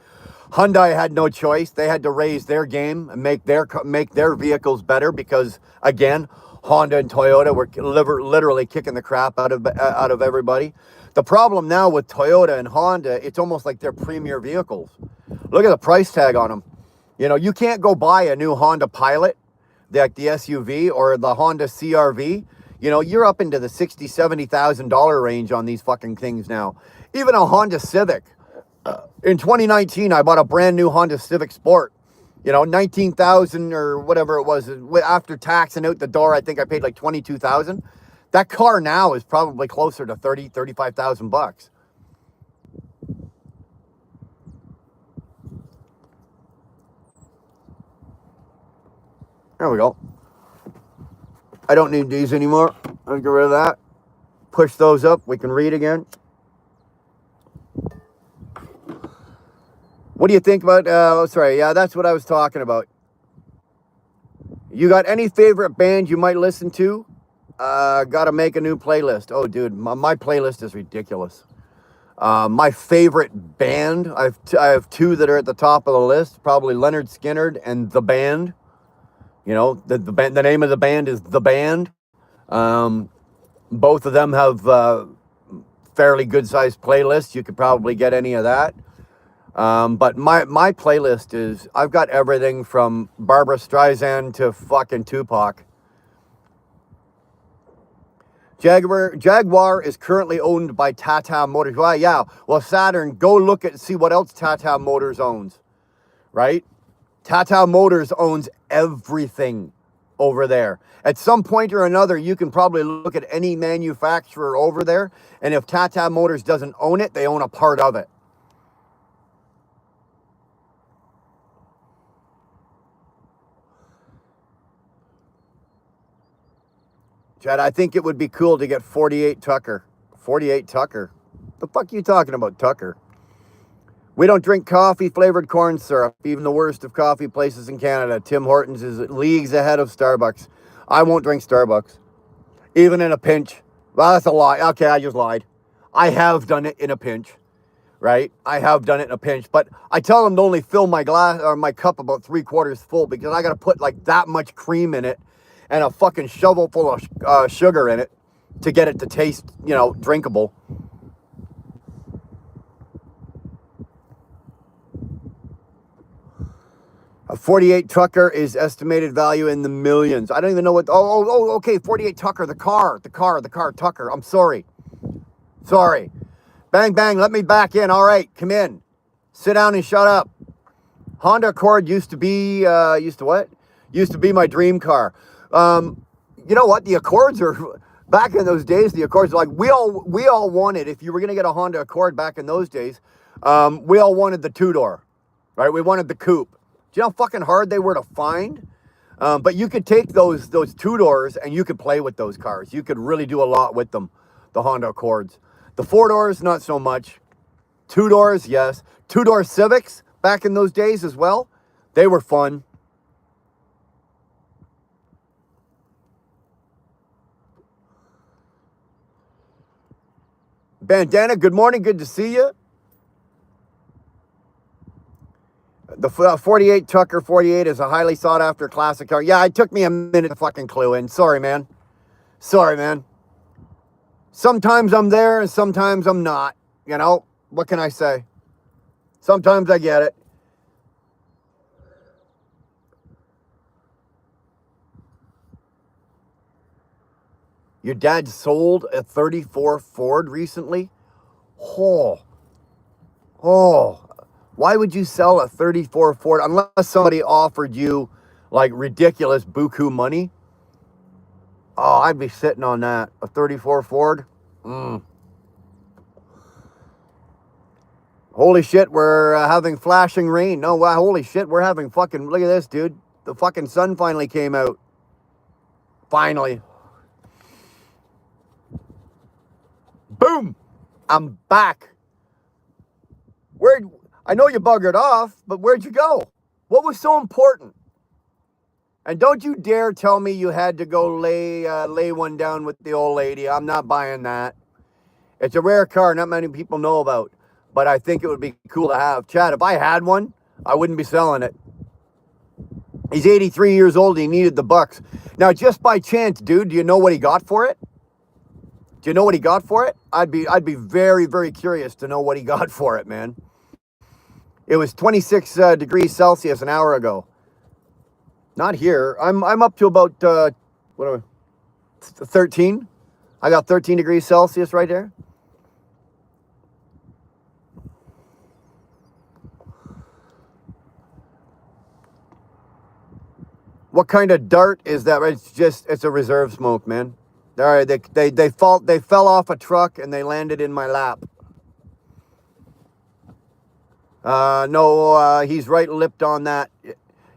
Hyundai had no choice. They had to raise their game and make their vehicles better because, again, Honda and Toyota were literally kicking the crap out of everybody. The problem now with Toyota and Honda, it's almost like they're premier vehicles. Look at the price tag on them. You know, you can't go buy a new Honda Pilot, like the SUV, or the Honda CR-V. You know, you're up into the $60,000, $70,000 range on these fucking things now. Even a Honda Civic. In 2019, I bought a brand new Honda Civic Sport. You know, 19,000 or whatever it was. After tax and out the door, I think I paid like 22,000. That car now is probably closer to 30, 35,000 bucks. There we go. I don't need these anymore. Let's get rid of that. Push those up. We can read again. What do you think about, yeah, that's what I was talking about. You got any favorite band you might listen to? Got to make a new playlist. Oh, dude, my playlist is ridiculous. My favorite band, I have two that are at the top of the list. Probably Leonard Skinner and The Band. You know, the name of the band is The Band. Both of them have fairly good-sized playlists. You could probably get any of that. But my playlist is, I've got everything from Barbra Streisand to fucking Tupac. Jaguar is currently owned by Tata Motors. Well, yeah. Well, Saturn, go look at see what else Tata Motors owns, right? Tata Motors owns everything over there. At some point or another, you can probably look at any manufacturer over there, and if Tata Motors doesn't own it, they own a part of it. Chad, I think it would be cool to get 48 Tucker. 48 Tucker. The fuck are you talking about, Tucker? We don't drink coffee-flavored corn syrup, even the worst of coffee places in Canada. Tim Hortons is leagues ahead of Starbucks. I won't drink Starbucks, even in a pinch. Well, that's a lie. Okay, I just lied. I have done it in a pinch, right? I have done it in a pinch, but I tell them to only fill my glass or my cup about 3/4 full because I got to put like that much cream in it and a fucking shovel full of sugar in it to get it to taste, drinkable. A 48 Tucker is estimated value in the millions. I don't even know what. Okay. 48 Tucker, the car, Tucker. I'm sorry. Bang, bang. Let me back in. All right, come in. Sit down and shut up. Honda Accord used to be my dream car. You know what? The Accords are back in those days. The Accords are like we all wanted. If you were gonna get a Honda Accord back in those days, we all wanted the 2-door, right? We wanted the coupe. Do you know how fucking hard they were to find? But you could take those 2-doors and you could play with those cars. You could really do a lot with them, the Honda Accords. The 4-doors, not so much. 2-doors, yes. 2-door Civics back in those days as well. They were fun. Bandana, good morning. Good to see you. The 48 Tucker 48 is a highly sought after classic car. Yeah, it took me a minute to fucking clue in. Sorry, man. Sometimes I'm there and sometimes I'm not. What can I say? Sometimes I get it. Your dad sold a 34 Ford recently? Oh. Why would you sell a 34 Ford unless somebody offered you like ridiculous buku money? Oh, I'd be sitting on that. A 34 Ford? Holy shit, we're having flashing rain. No, wow, holy shit, we're having fucking, look at this, dude. The fucking sun finally came out. Finally. Boom! I'm back. I know you buggered off, but where'd you go? What was so important? And don't you dare tell me you had to go lay one down with the old lady. I'm not buying that. It's a rare car not many people know about, but I think it would be cool to have. Chad, if I had one, I wouldn't be selling it. He's 83 years old. He needed the bucks. Now, just by chance, dude, do you know what he got for it? Do you know what he got for it? I'd be very, very curious to know what he got for it, man. It was 26 degrees Celsius an hour ago. Not here. I'm up to about 13. I got 13 degrees Celsius right there. What kind of dart is that? It's a reserve smoke, man. All right, they fell off a truck and they landed in my lap. No, he's right-lipped on that.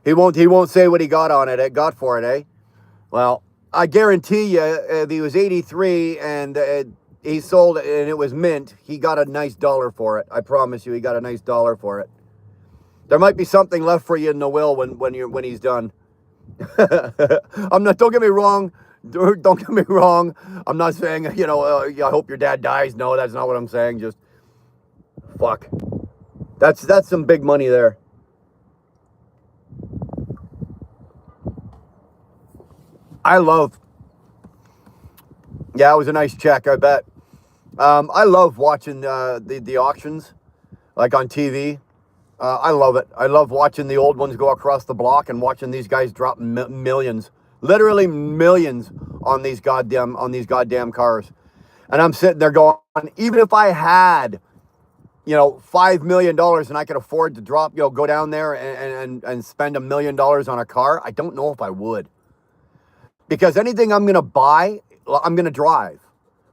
He won't say what he got on it. Got for it, eh? Well, I guarantee you, if he was 83 and he sold it and it was mint, he got a nice dollar for it. I promise you, he got a nice dollar for it. There might be something left for you in the will when he's done. I'm not. Don't get me wrong. Don't get me wrong. I'm not saying I hope your dad dies. No, that's not what I'm saying. Just fuck. That's some big money there. It was a nice check, I bet. I love watching the auctions, like on TV. I love it. I love watching the old ones go across the block and watching these guys drop millions, literally millions on these goddamn cars. And I'm sitting there going, even if I had, $5 million and I could afford to drop, go down there and spend $1 million on a car, I don't know if I would. Because anything I'm going to buy, I'm going to drive,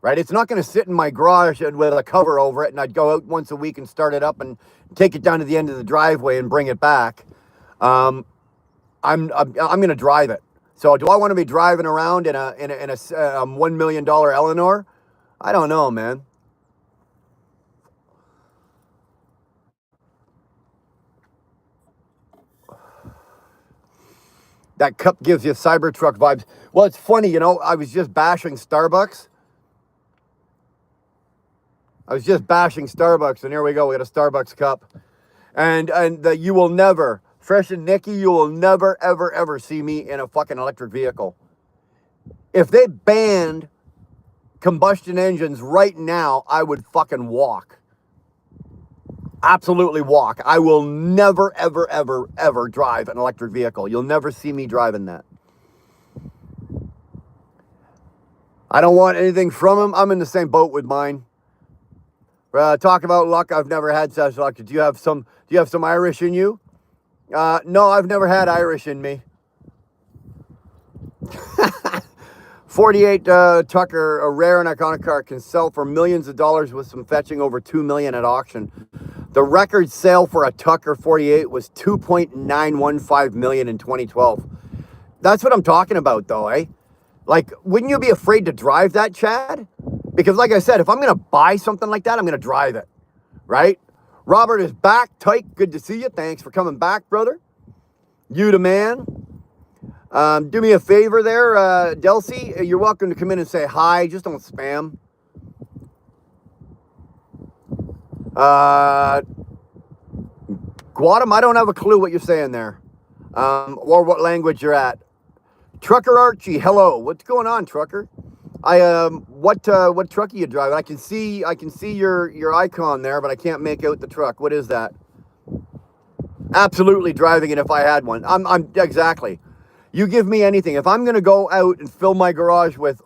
right? It's not going to sit in my garage with a cover over it and I'd go out once a week and start it up and take it down to the end of the driveway and bring it back. I'm going to drive it. So do I want to be driving around in a $1 million Eleanor? I don't know, man. That cup gives you Cybertruck vibes. Well, it's funny, I was just bashing Starbucks. And here we go. We got a Starbucks cup. And you will never, Fresh and Nikki, you will never, ever, ever see me in a fucking electric vehicle. If they banned combustion engines right now, I would fucking walk. Absolutely walk. I will never, ever, ever, ever drive an electric vehicle. You'll never see me driving that. I don't want anything from them. I'm in the same boat with mine. Talk about luck. I've never had such luck. Do you have some Irish in you? No, I've never had Irish in me. 48 Tucker, a rare and iconic car, can sell for millions of dollars with some fetching over $2 million at auction. The record sale for a Tucker 48 was $2.915 million in 2012. That's what I'm talking about, though, eh? Like, wouldn't you be afraid to drive that, Chad? Because, like I said, if I'm going to buy something like that, I'm going to drive it, right? Robert is back. Tyke, good to see you. Thanks for coming back, brother. You the man. Do me a favor there, Delcy. You're welcome to come in and say hi. Just don't spam. Guatem, I don't have a clue what you're saying there, or what language you're at. Trucker Archie, hello. What's going on, Trucker? What truck are you driving? I can see your icon there, but I can't make out the truck. What is that? Absolutely driving it if I had one. I'm exactly. You give me anything. If I'm gonna go out and fill my garage with,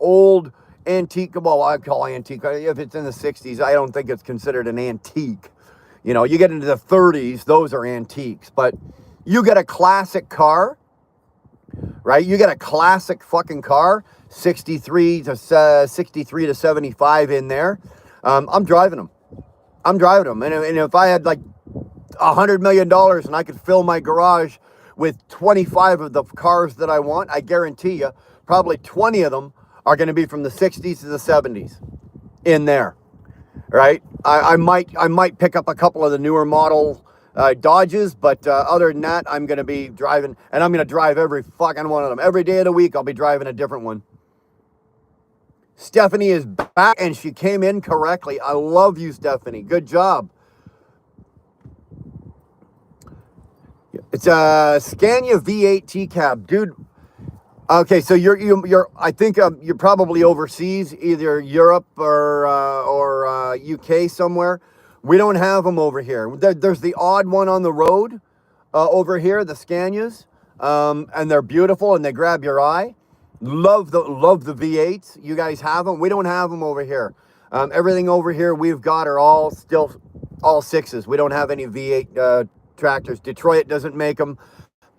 old antique, well, I call antique. If it's in the 60s, I don't think it's considered an antique. You get into the 30s, those are antiques. But you get a classic car, right? You get a classic fucking car, 63 to 75 in there. I'm driving them. And if I had like $100 million and I could fill my garage with 25 of the cars that I want, I guarantee you, probably 20 of them are going to be from the 60s to the 70s in there, right? I might pick up a couple of the newer model Dodges, but other than that, I'm going to be driving, and I'm going to drive every fucking one of them. Every day of the week, I'll be driving a different one. Stephanie is back, and she came in correctly. I love you, Stephanie. Good job. It's a Scania V8 T-Cab, dude. Okay, so you're I think you're probably overseas, either Europe or UK somewhere. We don't have them over here. There's the odd one on the road over here, the Scanias, and they're beautiful and they grab your eye. Love the V8s. You guys have them. We don't have them over here. Everything over here we've got are all sixes. We don't have any V8 tractors. Detroit doesn't make them.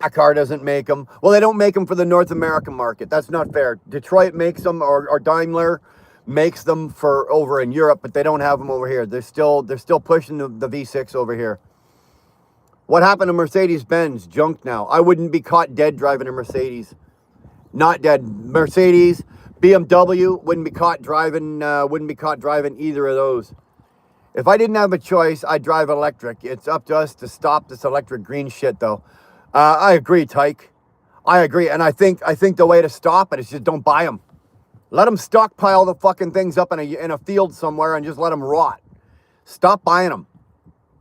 Packard doesn't make them. Well, they don't make them for the North American market. That's not fair. Detroit makes them, or Daimler makes them for over in Europe, but they don't have them over here. They're still pushing the V6 over here. What happened to Mercedes-Benz? Junk now. I wouldn't be caught dead driving a Mercedes. Not dead. Mercedes, BMW wouldn't be caught driving either of those. If I didn't have a choice, I'd drive electric. It's up to us to stop this electric green shit, though. I agree, Tyke. I agree, and I think the way to stop it is just don't buy them. Let them stockpile the fucking things up in a field somewhere and just let them rot. Stop buying them,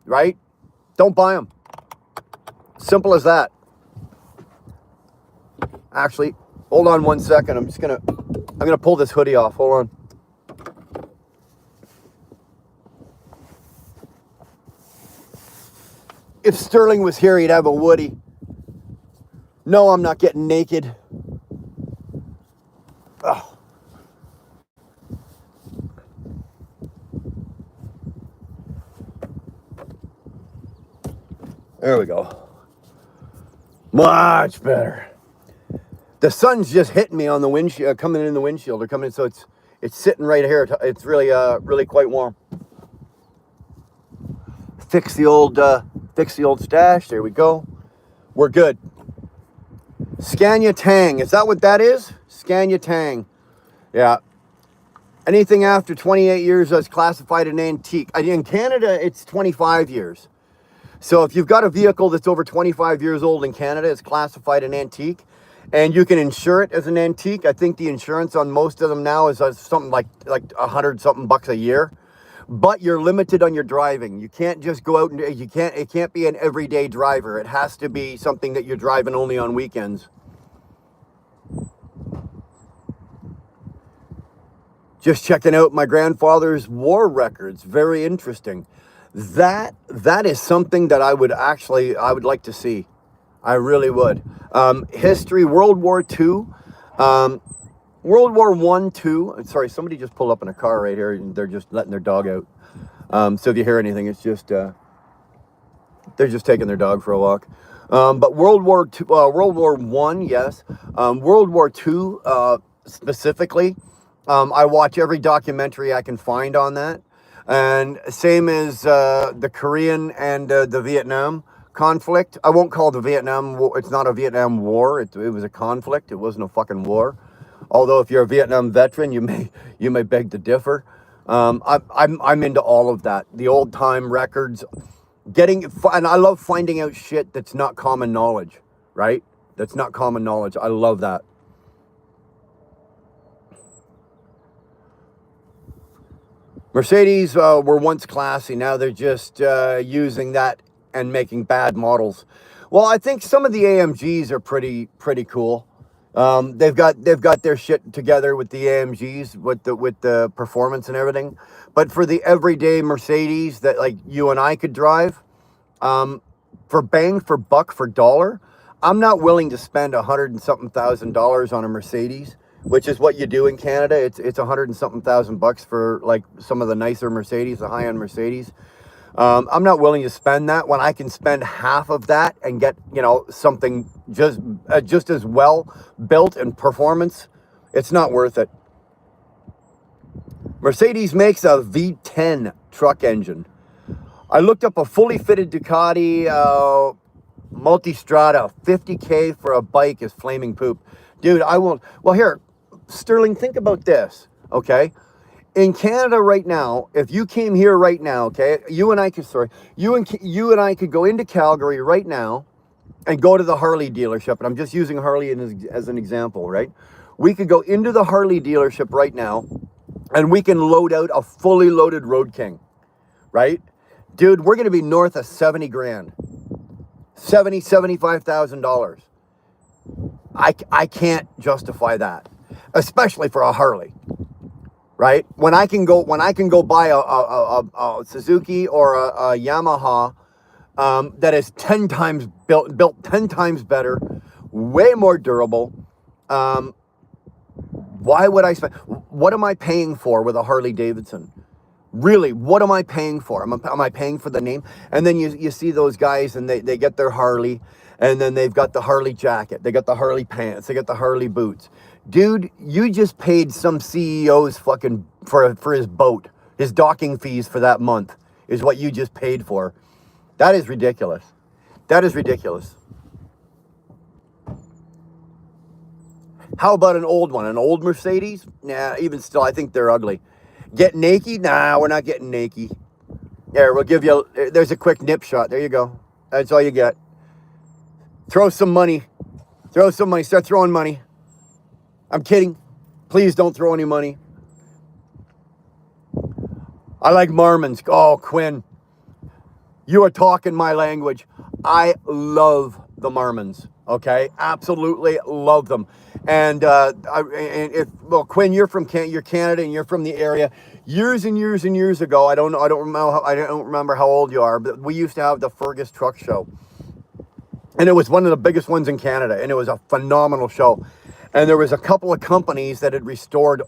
right? Don't buy them. Simple as that. Actually, hold on 1 second. I'm gonna pull this hoodie off. Hold on. If Sterling was here, he'd have a Woody. No, I'm not getting naked. Oh. There we go. Much better. The sun's just hitting me on the windshield, coming in the windshield or coming in, so it's sitting right here. It's really quite warm. Fix the old stash. There we go. We're good. Scania Tang. Is that what that is? Scania Tang. Yeah. Anything after 28 years is classified an antique. In Canada, it's 25 years. So if you've got a vehicle that's over 25 years old in Canada, it's classified an antique. And you can insure it as an antique. I think the insurance on most of them now is something like $100-something a year. But you're limited on your driving. You can't just go out and it can't be an everyday driver. It has to be something that you're driving only on weekends. Just checking out my grandfather's war records. Very interesting. That is something that I would like to see. I really would. History, World War II, World War I, II. Sorry, somebody just pulled up in a car right here and they're just letting their dog out. So if you hear anything, it's just, they're just taking their dog for a walk. But World War II, World War I, yes. World War II, specifically, I watch every documentary I can find on that. And same as the Korean and the Vietnam conflict. I won't call the Vietnam War, it's not a Vietnam War, it was a conflict, it wasn't a fucking war. Although if you're a Vietnam veteran, you may beg to differ. I'm into all of that. The old time records, and I love finding out shit that's not common knowledge, right? That's not common knowledge. I love that. Mercedes were once classy. Now they're just using that and making bad models. Well, I think some of the AMGs are pretty cool. They've got their shit together with the AMGs, with the performance and everything. But for the everyday Mercedes that like you and I could drive, for bang for buck for dollar, I'm not willing to spend $100 and something thousand on a Mercedes, which is what you do in Canada. It's $100 and something thousand for like some of the nicer Mercedes, the high-end Mercedes. I'm not willing to spend that when I can spend half of that and get, something just as well built and performance. It's not worth it. Mercedes makes a V10 truck engine. I looked up a fully fitted Ducati Multistrada. $50K for a bike is flaming poop. Dude, I won't. Well, here, Sterling, think about this, okay? In Canada right now, if you came here right now, okay, you and I could go into Calgary right now and go to the Harley dealership. And I'm just using Harley as an example, right? We could go into the Harley dealership right now and we can load out a fully loaded Road King, right? Dude, we're going to be north of 70 grand, $75,000. I can't justify that, especially for a Harley. Right? When I can go buy a Suzuki or a Yamaha that is 10 times built 10 times better, way more durable. Why would I spend? What am I paying for with a Harley Davidson? Really, what am I paying for? Am I paying for the name? And then you see those guys and they get their Harley, and then they've got the Harley jacket, they got the Harley pants, they got the Harley boots. Dude, you just paid some CEO's fucking for his boat. His docking fees for that month is what you just paid for. That is ridiculous. That is ridiculous. How about an old one? An old Mercedes? Nah, even still, I think they're ugly. Get naked? Nah, we're not getting naked. There, we'll give you, there's a quick nip shot. There you go. That's all you get. Throw some money. Throw some money. Start throwing money. I'm kidding. Please don't throw any money. I like Marmons. Oh, Quinn. You are talking my language. I love the Marmons. Okay? Absolutely love them. And Quinn, you're Canada and you're from the area. Years and years and years ago, I don't remember how old you are, but we used to have the Fergus Truck Show. And it was one of the biggest ones in Canada, and it was a phenomenal show. And there was a couple of companies that had restored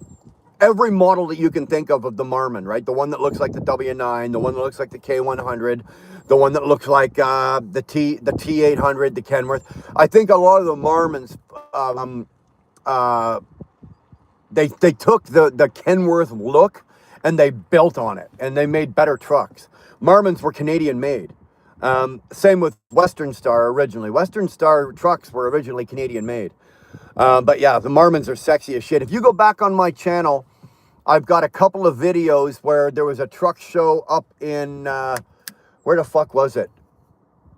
every model that you can think of the Marmon, right? The one that looks like the W9, the one that looks like the K100, the one that looks like the T800, the Kenworth. I think a lot of the Marmons, they took the Kenworth look and they built on it, and they made better trucks. Marmons were Canadian made. Same with Western Star originally. Western Star trucks were originally Canadian made. But yeah, the Marmons are sexy as shit. If you go back on my channel, I've got a couple of videos where there was a truck show up in, where the fuck was it?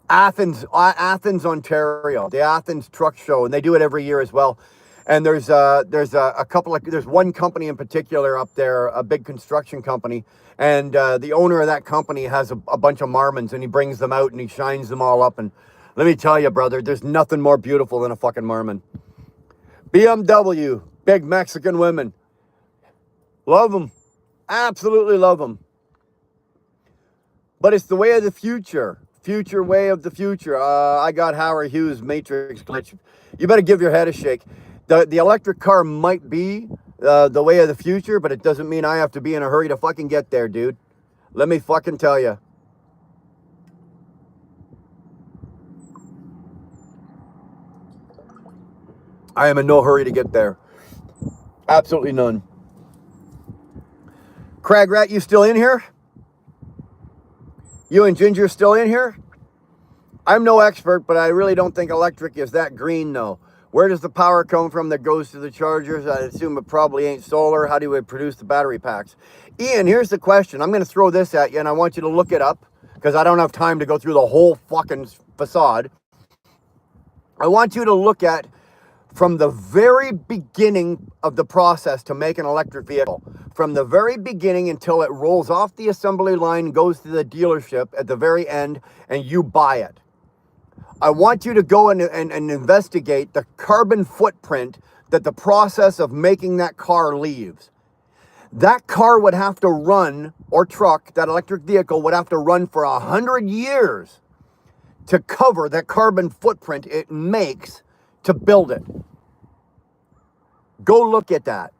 Athens, Ontario. The Athens Truck Show, and they do it every year as well. And there's one company in particular up there, a big construction company, and the owner of that company has a bunch of Marmons, and he brings them out and he shines them all up. And let me tell you, brother, there's nothing more beautiful than a fucking Marmon. BMW, big Mexican women. Love them. Absolutely love them. But it's the way of the future. Future way of the future. I got Howard Hughes Matrix glitch. You better give your head a shake. The electric car might be the way of the future, but it doesn't mean I have to be in a hurry to fucking get there, dude. Let me fucking tell you. I am in no hurry to get there. Absolutely none. Crag Rat, you still in here? You and Ginger still in here? I'm no expert, but I really don't think electric is that green, though. Where does the power come from that goes to the chargers? I assume it probably ain't solar. How do we produce the battery packs? Ian, here's the question. I'm going to throw this at you, and I want you to look it up, because I don't have time to go through the whole fucking facade. I want you to look at, from the very beginning of the process to make an electric vehicle, from the very beginning until it rolls off the assembly line, goes to the dealership at the very end, and you buy it. I want you to go and investigate the carbon footprint that the process of making that car leaves. That car would have to run, or truck, that electric vehicle would have to run for 100 years to cover that carbon footprint it makes to build it. Go look at that.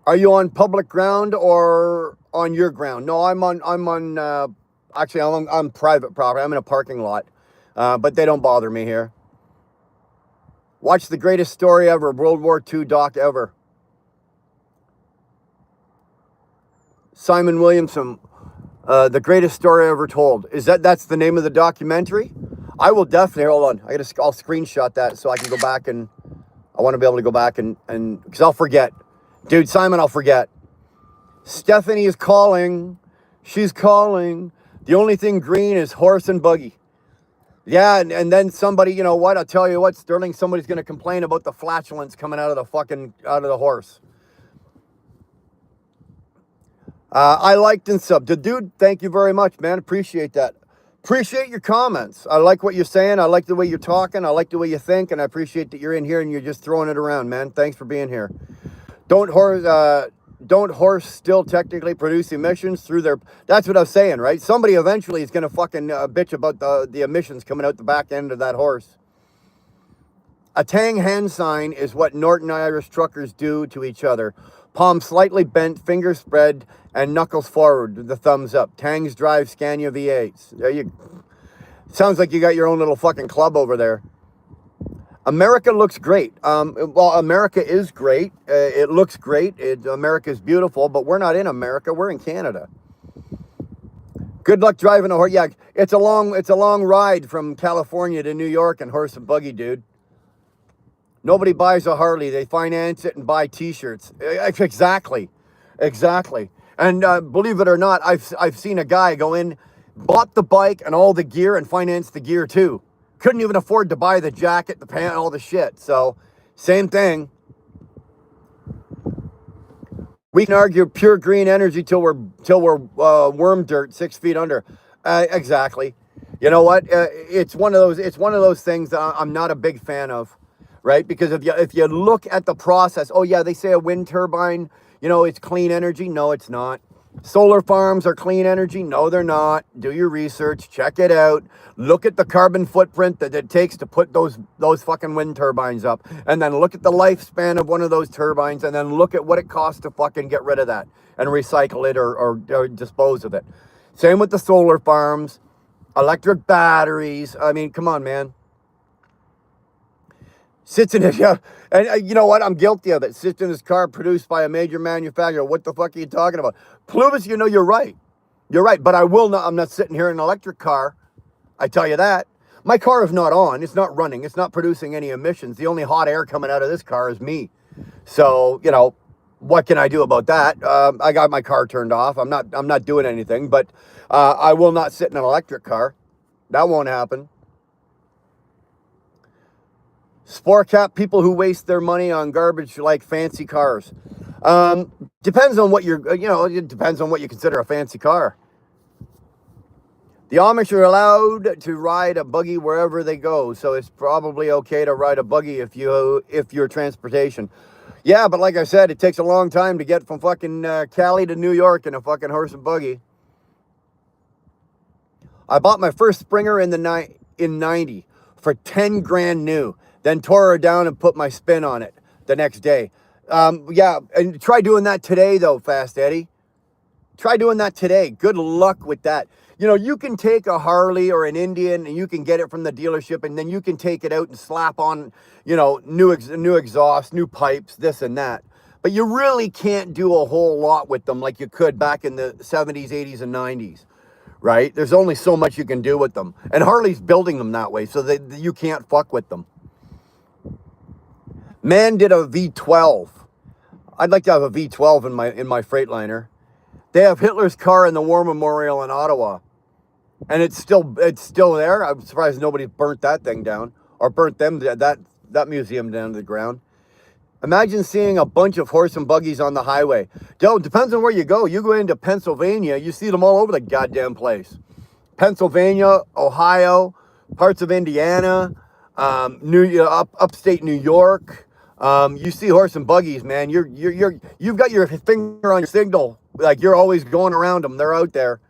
Are you on public ground or on your ground? No, I'm private property. I'm in a parking lot, but they don't bother me here. Watch the greatest story ever, World War II doc ever. Simon Williamson, the greatest story ever told. That's the name of the documentary? I will definitely, hold on. I'll screenshot that so I can go back, and I want to be able to go back and because I'll forget. Dude, Simon, I'll forget. Stephanie is calling. She's calling. The only thing green is horse and buggy. Yeah, and then somebody, you know what? I'll tell you what, Sterling, somebody's going to complain about the flatulence coming out of the horse. I liked and subbed. Dude, thank you very much, man. Appreciate that. Appreciate your comments. I like what you're saying. I like the way you're talking. I like the way you think, and I appreciate that you're in here and you're just throwing it around, man. Thanks for being here. Don't horse still technically produce emissions through their... That's what I was saying, right? Somebody eventually is going to fucking bitch about the emissions coming out the back end of that horse. A Tang hand sign is what Norton Irish truckers do to each other. Palm slightly bent, fingers spread, and knuckles forward with the thumbs up. Tangs drive Scania V8s. There you... Sounds like you got your own little fucking club over there. America looks great. Well, America is great. It looks great. America is beautiful, but we're not in America. We're in Canada. Good luck driving a horse. Yeah, it's a long ride from California to New York and horse and buggy, dude. Nobody buys a Harley. They finance it and buy T-shirts. Exactly. And believe it or not, I've seen a guy go in, bought the bike and all the gear and financed the gear too. Couldn't even afford to buy the jacket, the pant, all the shit. So, same thing. We can argue pure green energy till we're worm dirt 6 feet under. Exactly. You know what? It's one of those things that I'm not a big fan of, right? Because if you look at the process, oh yeah, they say a wind turbine, you know, it's clean energy. No, it's not. Solar farms are clean energy? No, they're not. Do your research, check it out. Look at the carbon footprint that it takes to put those fucking wind turbines up. And then look at the lifespan of one of those turbines, and then look at what it costs to fucking get rid of that and recycle it or dispose of it. Same with the solar farms, electric batteries. I mean, come on, man. Sits in his, yeah, and you know what? I'm guilty of it. Sits in his car produced by a major manufacturer. What the fuck are you talking about? Plumas, you know, you're right. You're right, but I'm not sitting here in an electric car. I tell you that. My car is not on. It's not running. It's not producing any emissions. The only hot air coming out of this car is me. So, you know, what can I do about that? I got my car turned off. I'm not doing anything, but I will not sit in an electric car. That won't happen. Sport cap people who waste their money on garbage like fancy cars. Depends on what it depends on what you consider a fancy car. The Amish are allowed to ride a buggy wherever they go, so it's probably okay to ride a buggy if you're transportation. Yeah, but like I said, it takes a long time to get from fucking Cali to New York in a fucking horse and buggy. I bought my first Springer in 90 for 10 grand new. Then tore her down and put my spin on it the next day. Yeah, and try doing that today, though, Fast Eddie. Try doing that today. Good luck with that. You know, you can take a Harley or an Indian and you can get it from the dealership, and then you can take it out and slap on, you know, new exhaust, new pipes, this and that. But you really can't do a whole lot with them like you could back in the 70s, 80s, and 90s. Right? There's only so much you can do with them. And Harley's building them that way so that you can't fuck with them. Man did a V12. I'd like to have a V12 in my Freightliner. They have Hitler's car in the War Memorial in Ottawa, and it's still there. I'm surprised nobody burnt that thing down or burnt that museum down to the ground. Imagine seeing a bunch of horse and buggies on the highway. It depends on where you go. You go into Pennsylvania, you see them all over the goddamn place. Pennsylvania, Ohio, parts of Indiana, upstate New York. You see horse and buggies, man. You've got your finger on your signal, like you're always going around them. They're out there.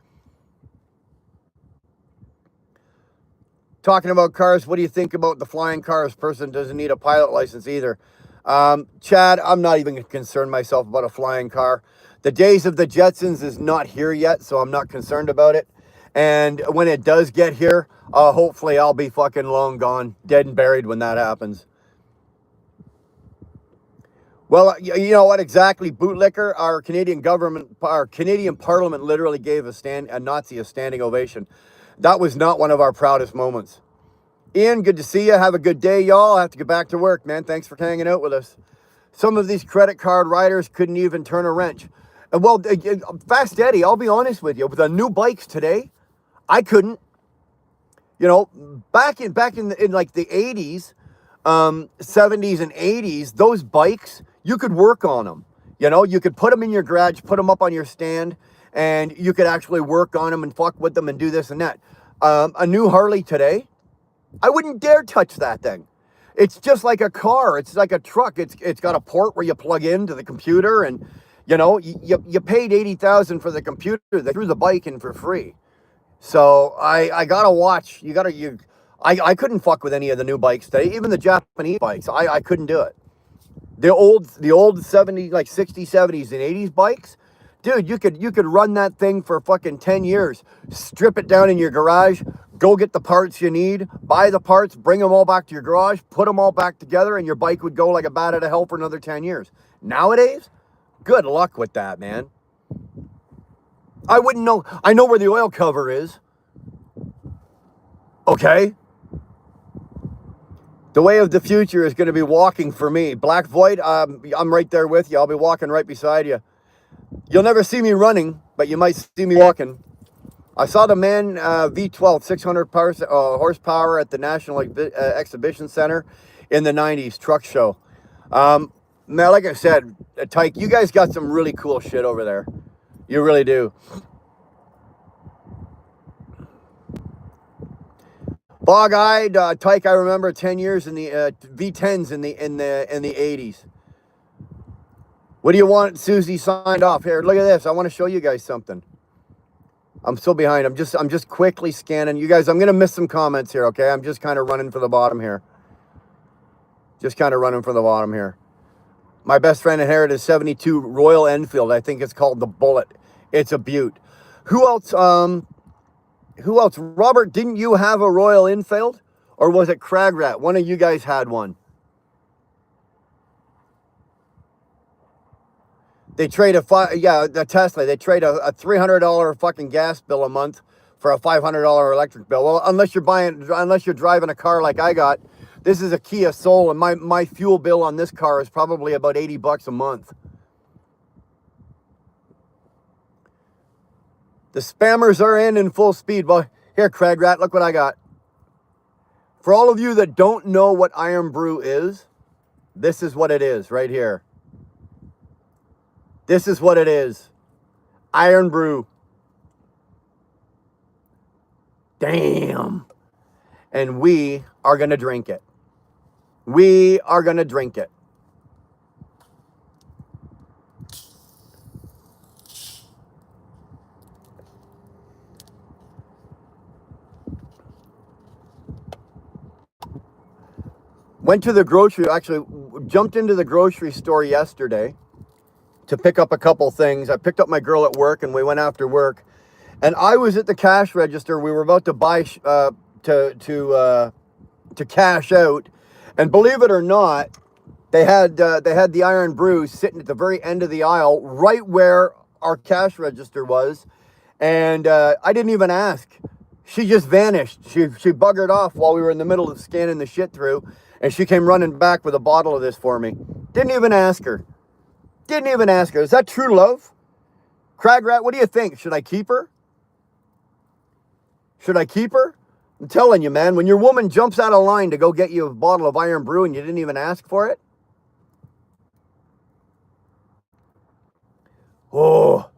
Talking about cars, what do you think about the flying cars? Person doesn't need a pilot license either. Chad, I'm not even concerned myself about a flying car. The days of the Jetsons is not here yet, so I'm not concerned about it. And when it does get here, hopefully I'll be fucking long gone, dead and buried when that happens. Well, you know what exactly, bootlicker? Our Canadian Parliament literally gave a Nazi a standing ovation. That was not one of our proudest moments. Ian, good to see you. Have a good day, y'all. I have to get back to work, man. Thanks for hanging out with us. Some of these credit card riders couldn't even turn a wrench. Well, Fast Eddie, I'll be honest with you. With the new bikes today, I couldn't. You know, back in like the 80s, 70s and 80s, those bikes, you could work on them. You know, you could put them in your garage, put them up on your stand, and you could actually work on them and fuck with them and do this and that. A new Harley today, I wouldn't dare touch that thing. It's just like a car. It's like a truck. It's got a port where you plug into the computer, and you know, you paid $80,000 for the computer. They threw the bike in for free. So I gotta watch. I couldn't fuck with any of the new bikes today, even the Japanese bikes. I couldn't do it. The old 70s, like 60s, 70s, and 80s bikes, dude, you could run that thing for fucking 10 years, strip it down in your garage, go get the parts you need, buy the parts, bring them all back to your garage, put them all back together, and your bike would go like a bat out of hell for another 10 years. Nowadays, good luck with that, man. I wouldn't know. I know where the oil cover is. Okay? The way of the future is going to be walking for me. Black Void, I'm right there with you. I'll be walking right beside you. You'll never see me running, but you might see me walking. I saw the man V12 600 horsepower at the National Exhibition Center in the 90s truck show. Now, like I said, Tyke, you guys got some really cool shit over there. You really do. Bog-eyed Tyke, I remember 10 years in the V10s in the 80s. What do you want? Susie signed off. Here, look at this. I want to show you guys something. I'm so behind. I'm just quickly scanning. You guys, I'm going to miss some comments here, okay? I'm just kind of running for the bottom here. My best friend inherited a 72 Royal Enfield. I think it's called the Bullet. It's a beaut. Who else? Robert, didn't you have a Royal Enfield? Or was it Crag Rat? One of you guys had one. They trade the Tesla. They trade a $300 fucking gas bill a month for a $500 electric bill. Well, unless you're driving a car like I got, this is a Kia Soul, and my fuel bill on this car is probably about $80 a month. The spammers are in full speed. Well, here, Craig Rat, look what I got. For all of you that don't know what Iron Brew is, this is what it is right here. This is what it is. Iron Brew. Damn. And we are going to drink it. We are going to drink it. Went to the grocery, actually jumped into the grocery store yesterday to pick up a couple things. I picked up my girl at work and we went after work. And I was at the cash register. We were about to buy, to cash out. And believe it or not, they had the Iron Brew sitting at the very end of the aisle, right where our cash register was. And I didn't even ask. She just vanished. She buggered off while we were in the middle of scanning the shit through. And she came running back with a bottle of this for me. Didn't even ask her. Is that true love? Crag Rat, what do you think? Should I keep her? I'm telling you, man, when your woman jumps out of line to go get you a bottle of Iron Brew and you didn't even ask for it. Oh.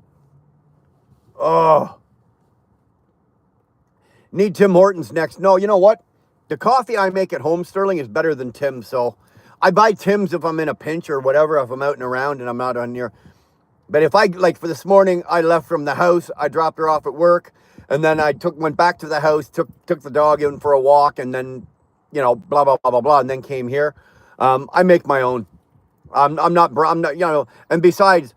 Need Tim Hortons next. No, you know what? The coffee I make at home, Sterling, is better than Tim's. So I buy Tim's if I'm in a pinch or whatever, if I'm out and around and I'm out on near. But if like for this morning, I left from the house, I dropped her off at work, and then I went back to the house, took the dog in for a walk, and then, blah, blah, blah, blah, blah, and then came here. I make my own. I'm not, and besides,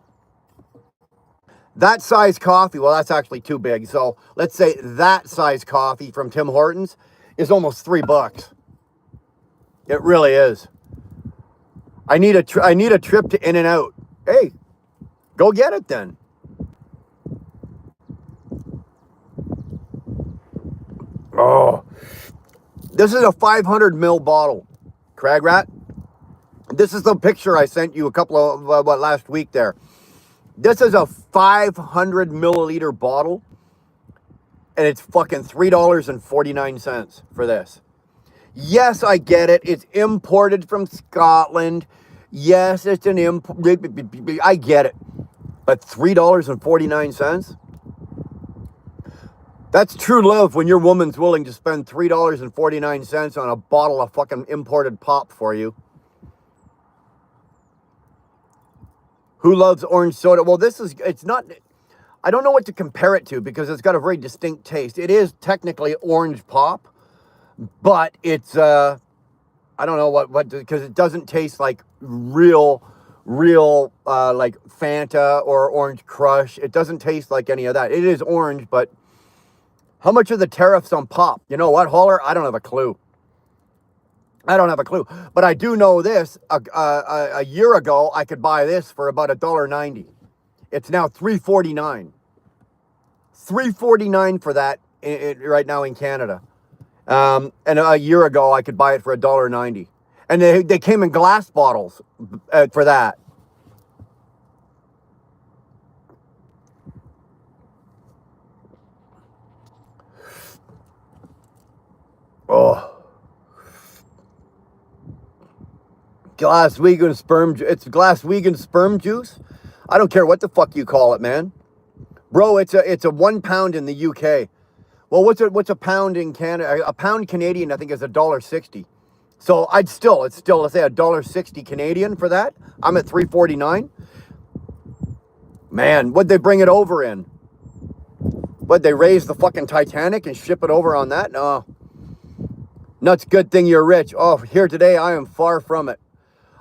that size coffee, well, that's actually too big. So let's say that size coffee from Tim Hortons is almost $3. It really is. I need a trip to In-N-Out. Hey, go get it then. Oh, this is a 500 ml bottle, Crag Rat. This is the picture I sent you a couple of last week there. This is a 500 milliliter bottle, and it's fucking $3.49 for this. Yes, I get it. It's imported from Scotland. Yes, it's an import. I get it. But $3.49? That's true love when your woman's willing to spend $3.49 on a bottle of fucking imported pop for you. Who loves orange soda? Well, it's not, I don't know what to compare it to because it's got a very distinct taste. It is technically orange pop, but it's, I don't know what, because it doesn't taste like real, like Fanta or Orange Crush. It doesn't taste like any of that. It is orange, but how much are the tariffs on pop? You know what, Holler? I don't have a clue. But I do know this. A year ago, I could buy this for about $1.90. It's now $3.49. $3.49 for that right now in Canada. And a year ago, I could buy it for $1.90. And they came in glass bottles for that. Oh. Glaswegian sperm juice. I don't care what the fuck you call it, man. Bro, it's a 1 pound in the UK. Well, what's a pound in Canada? A pound Canadian, I think, is $1.60. So it's still, let's say $1.60 Canadian for that. I'm at $3.49. Man, what'd they bring it over in? What'd they raise the fucking Titanic and ship it over on that? No. Nuts, good thing you're rich. Oh, here today, I am far from it.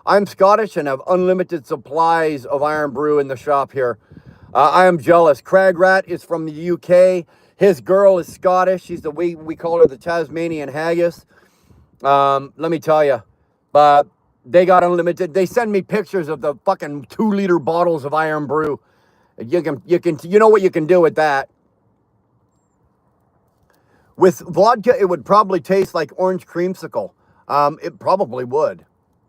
I'm Scottish and have unlimited supplies of Iron Brew in the shop here. I am jealous. Crag Rat is from the UK. His girl is Scottish. She's we call her the Tasmanian Haggis. Let me tell you, but they got unlimited. They send me pictures of the fucking 2-liter bottles of Iron Brew. You know what you can do with that. With vodka, it would probably taste like orange creamsicle. It probably would.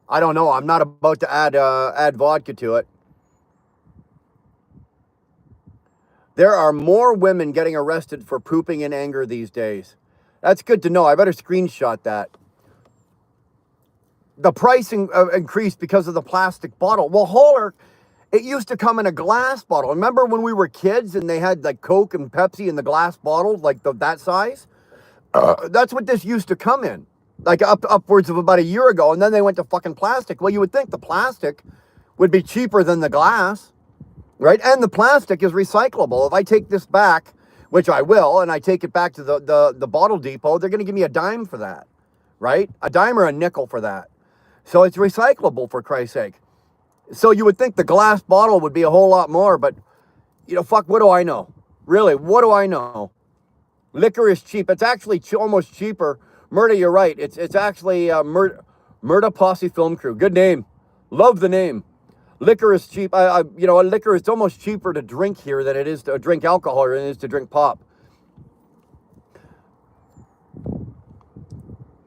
I don't know. I'm not about to add vodka to it. There are more women getting arrested for pooping in anger these days. That's good to know. I better screenshot that. The pricing increased because of the plastic bottle. Well, Holler, it used to come in a glass bottle. Remember when we were kids and they had like Coke and Pepsi in the glass bottles, like that size? That's what this used to come in, like upwards of about a year ago. And then they went to fucking plastic. Well, you would think the plastic would be cheaper than the glass, right? And the plastic is recyclable. If I take this back, which I will, and I take it back to the bottle depot, they're going to give me a dime for that, right? A dime or a nickel for that. So it's recyclable, for Christ's sake. So you would think the glass bottle would be a whole lot more, but, you know, fuck, what do I know? Really, what do I know? Liquor is cheap. It's actually almost cheaper. Murda, you're right. It's actually Murda Posse Film Crew. Good name. Love the name. Liquor is cheap. You know, liquor is almost cheaper to drink here than it is to drink alcohol than it is to drink pop.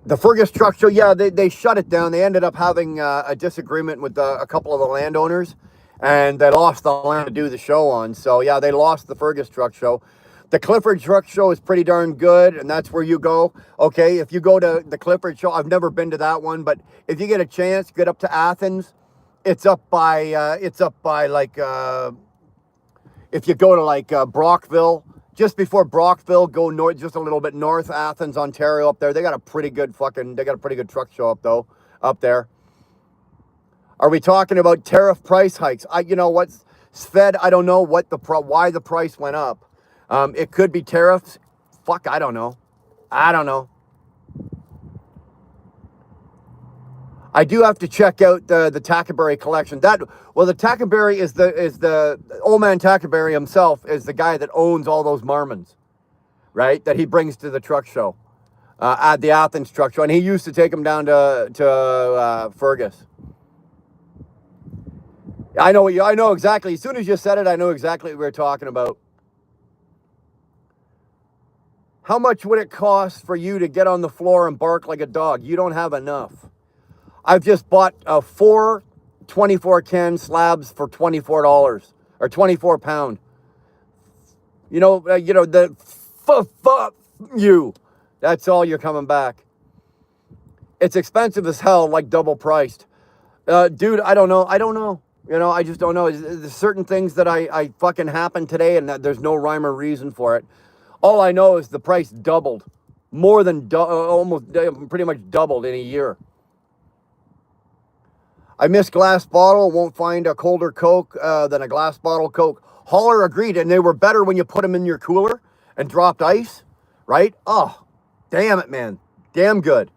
The Fergus Truck Show, yeah, they shut it down. They ended up having a disagreement with a couple of the landowners, and they lost the land to do the show on. So, yeah, they lost the Fergus Truck Show. The Clifford Truck Show is pretty darn good, and that's where you go. Okay, if you go to the Clifford Show, I've never been to that one, but if you get a chance, get up to Athens. It's up by like, if you go to like Brockville, just before Brockville, go north, just a little bit north, Athens, Ontario, up there. They got a pretty good truck show up there. Are we talking about tariff price hikes? You know what, Sved, I don't know why the price went up. It could be tariffs. Fuck, I don't know. I do have to check out the Tackaberry collection. The Tackaberry is the old man Tackaberry himself is the guy that owns all those Marmons, right? That he brings to the truck show, at the Athens truck show, and he used to take them down to Fergus. I know exactly. As soon as you said it, I know exactly what we were talking about. How much would it cost for you to get on the floor and bark like a dog? You don't have enough. I've just bought 4 24-can slabs for $24 or 24 pound. You know fuck you. That's all you're coming back. It's expensive as hell, like double priced. Dude, I don't know. You know, I just don't know. There's certain things that I fucking happened today and that there's no rhyme or reason for it. All I know is the price doubled. More than almost pretty much doubled in a year. I miss glass bottle. Won't find a colder Coke than a glass bottle Coke. Holler agreed, and they were better when you put them in your cooler and dropped ice, right? Oh, damn it, man. Damn good.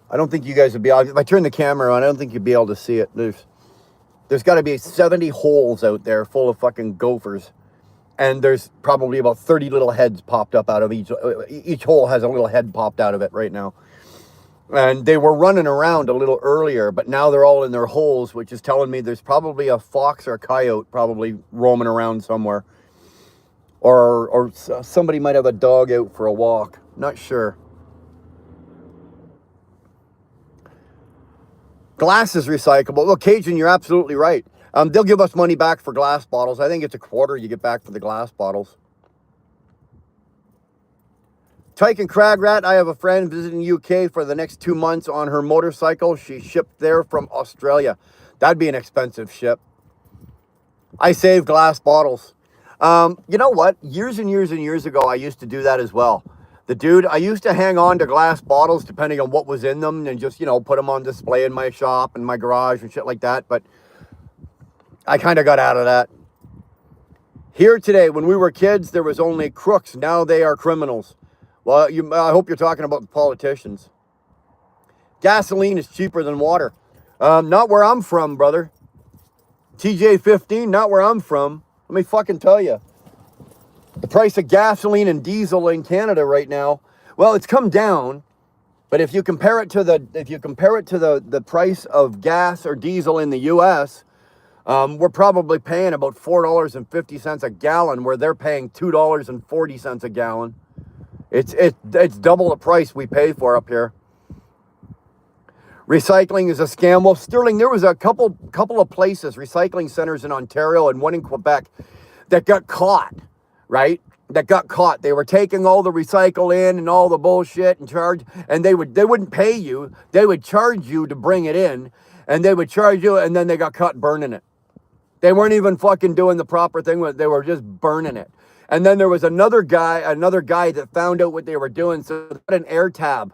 I don't think you guys would be able, if I turn the camera on, I don't think you'd be able to see it. There's got to be 70 holes out there full of fucking gophers. And there's probably about 30 little heads popped up out of each hole has a little head popped out of it right now. And they were running around a little earlier, but now they're all in their holes, which is telling me there's probably a fox or a coyote probably roaming around somewhere. Or somebody might have a dog out for a walk. Not sure. Glass is recyclable. Well, Cajun, you're absolutely right. They'll give us money back for glass bottles. I think it's $0.25 you get back for the glass bottles. Tyke and Crag Rat, I have a friend visiting UK for the next 2 months on her motorcycle. She shipped there from Australia. That'd be an expensive ship. I save glass bottles. You know what? Years and years and years ago, I used to do that as well. I used to hang on to glass bottles depending on what was in them and just, put them on display in my shop and my garage and shit like that. But I kind of got out of that. Here today, when we were kids, there was only crooks. Now they are criminals. Well, I hope you're talking about the politicians. Gasoline is cheaper than water. Not where I'm from, brother. TJ15, not where I'm from. Let me fucking tell you. The price of gasoline and diesel in Canada right now, well, it's come down, but if you compare it to the price of gas or diesel in the US, we're probably paying about $4.50 a gallon, where they're paying $2.40 a gallon. It's double the price we pay for up here. Recycling is a scam. Well, Sterling, there was a couple of places, recycling centers in Ontario and one in Quebec, that got caught, right? That got caught. They were taking all the recycle in and all the bullshit and they wouldn't pay you. They would charge you to bring it in, and they would charge you, and then they got caught burning it. They weren't even fucking doing the proper thing. They were just burning it. And then there was another guy that found out what they were doing. So they put an air tab,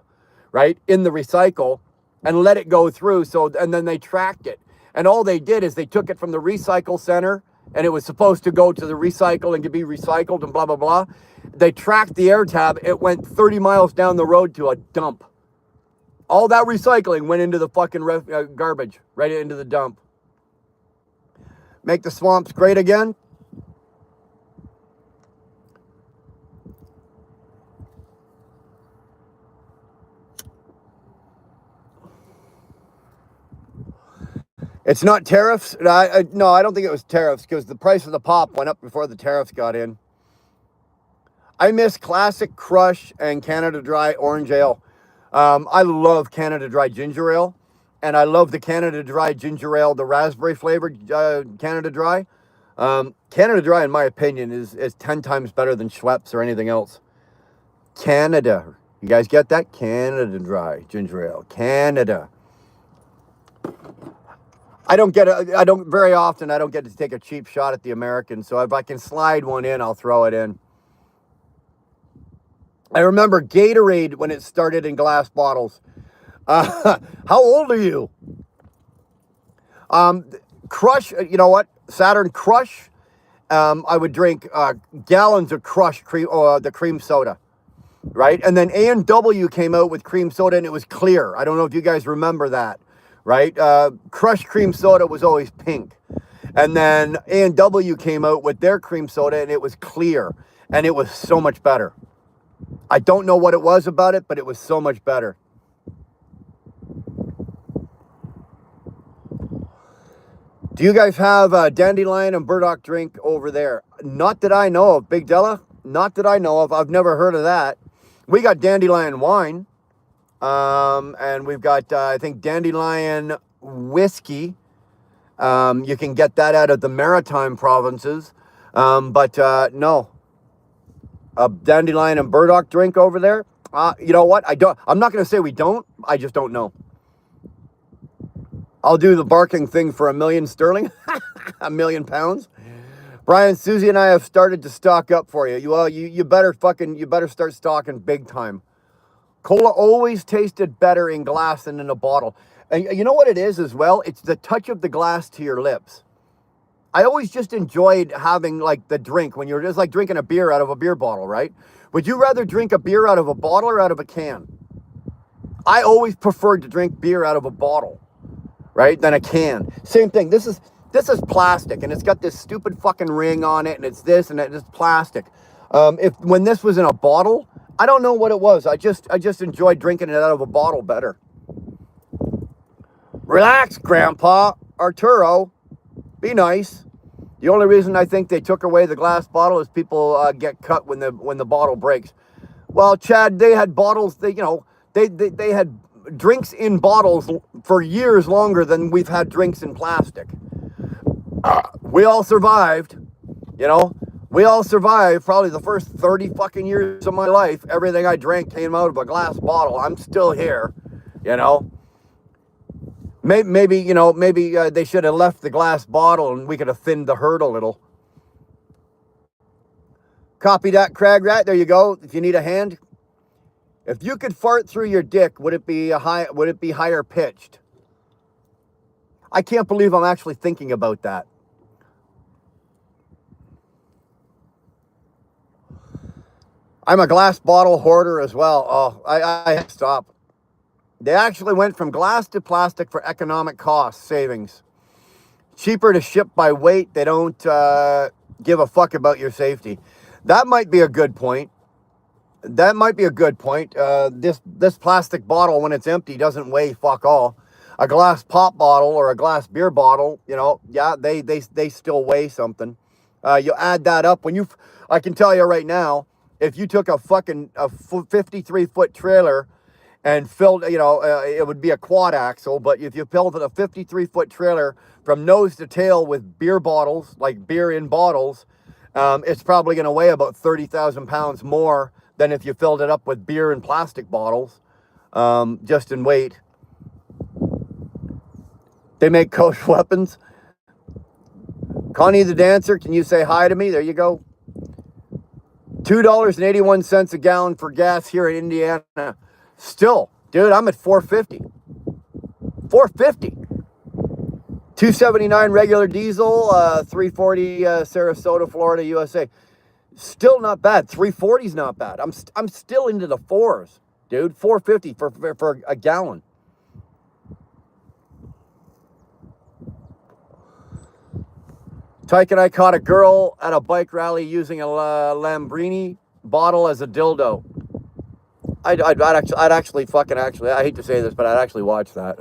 right, in the recycle and let it go through. And then they tracked it. And all they did is they took it from the recycle center, and it was supposed to go to the recycle and to be recycled and blah, blah, blah. They tracked the air tab. It went 30 miles down the road to a dump. All that recycling went into the fucking garbage, right into the dump. Make the swamps great again. It's not tariffs. No, I don't think it was tariffs, because the price of the pop went up before the tariffs got in. I miss Classic Crush and Canada Dry Orange Ale. I love Canada Dry Ginger Ale, and I love the Canada Dry Ginger Ale, the raspberry flavored Canada Dry. Canada Dry, in my opinion, is 10 times better than Schweppes or anything else. Canada. You guys get that? Canada Dry Ginger Ale. Canada. I don't very often get to take a cheap shot at the American. So if I can slide one in, I'll throw it in. I remember Gatorade when it started in glass bottles. How old are you? Crush, you know what? Saturn Crush. I would drink gallons of Crush cream, the cream soda, right? And then A&W came out with cream soda, and it was clear. I don't know if you guys remember that, right? Crush cream soda was always pink. And then A&W came out with their cream soda, and it was clear, and it was so much better. I don't know what it was about it, but it was so much better. Do you guys have a dandelion and burdock drink over there? Not that I know of. Big Della? Not that I know of. I've never heard of that. We got dandelion wine. And we've got, I think, dandelion whiskey. You can get that out of the Maritime provinces. But no. A dandelion and burdock drink over there? You know what? I'm not going to say we don't. I just don't know. I'll do the barking thing for $1 million sterling. £1 million. Brian, Susie, and I have started to stock up for you. You better start stocking big time. Cola always tasted better in glass than in a bottle. And you know what it is as well? It's the touch of the glass to your lips. I always just enjoyed having like the drink when you're just like drinking a beer out of a beer bottle, right? Would you rather drink a beer out of a bottle or out of a can? I always preferred to drink beer out of a bottle, right, than a can. Same thing. This is plastic, and it's got this stupid fucking ring on it, and it's this, and it's plastic. When this was in a bottle, I don't know what it was. I just enjoyed drinking it out of a bottle better. Relax, Grandpa. Arturo. Be nice. The only reason I think they took away the glass bottle is people get cut when the bottle breaks. Well, Chad, they had bottles. They had drinks in bottles for years longer than we've had drinks in plastic. We all survived, We all survived probably the first 30 fucking years of my life. Everything I drank came out of a glass bottle. I'm still here, Maybe they should have left the glass bottle and we could have thinned the herd a little. Copy that, Crag Rat. There you go. If you need a hand. If you could fart through your dick, would it be higher pitched? I can't believe I'm actually thinking about that. I'm a glass bottle hoarder as well. Oh, I stop. They actually went from glass to plastic for economic cost savings. Cheaper to ship by weight. They don't give a fuck about your safety. That might be a good point. This plastic bottle, when it's empty, doesn't weigh fuck all. A glass pop bottle or a glass beer bottle, yeah, they still weigh something. You add that up I can tell you right now, if you took a 53-foot trailer and filled, it would be a quad axle, but if you filled a 53-foot trailer from nose to tail with beer bottles, like beer in bottles, it's probably going to weigh about 30,000 pounds more than if you filled it up with beer in plastic bottles, just in weight. They make kosher weapons. Connie the Dancer, can you say hi to me? There you go. $2.81 a gallon for gas here in Indiana. Still, dude, I'm at $4.50. $4.50. $2.79 regular diesel, $3.40 Sarasota, Florida, USA. Still not bad. $3.40 is not bad. I'm still into the fours, dude. $4.50 for a gallon. Tyke and I caught a girl at a bike rally using a Lambrini bottle as a dildo. I'd actually, I hate to say this, but I'd actually watch that.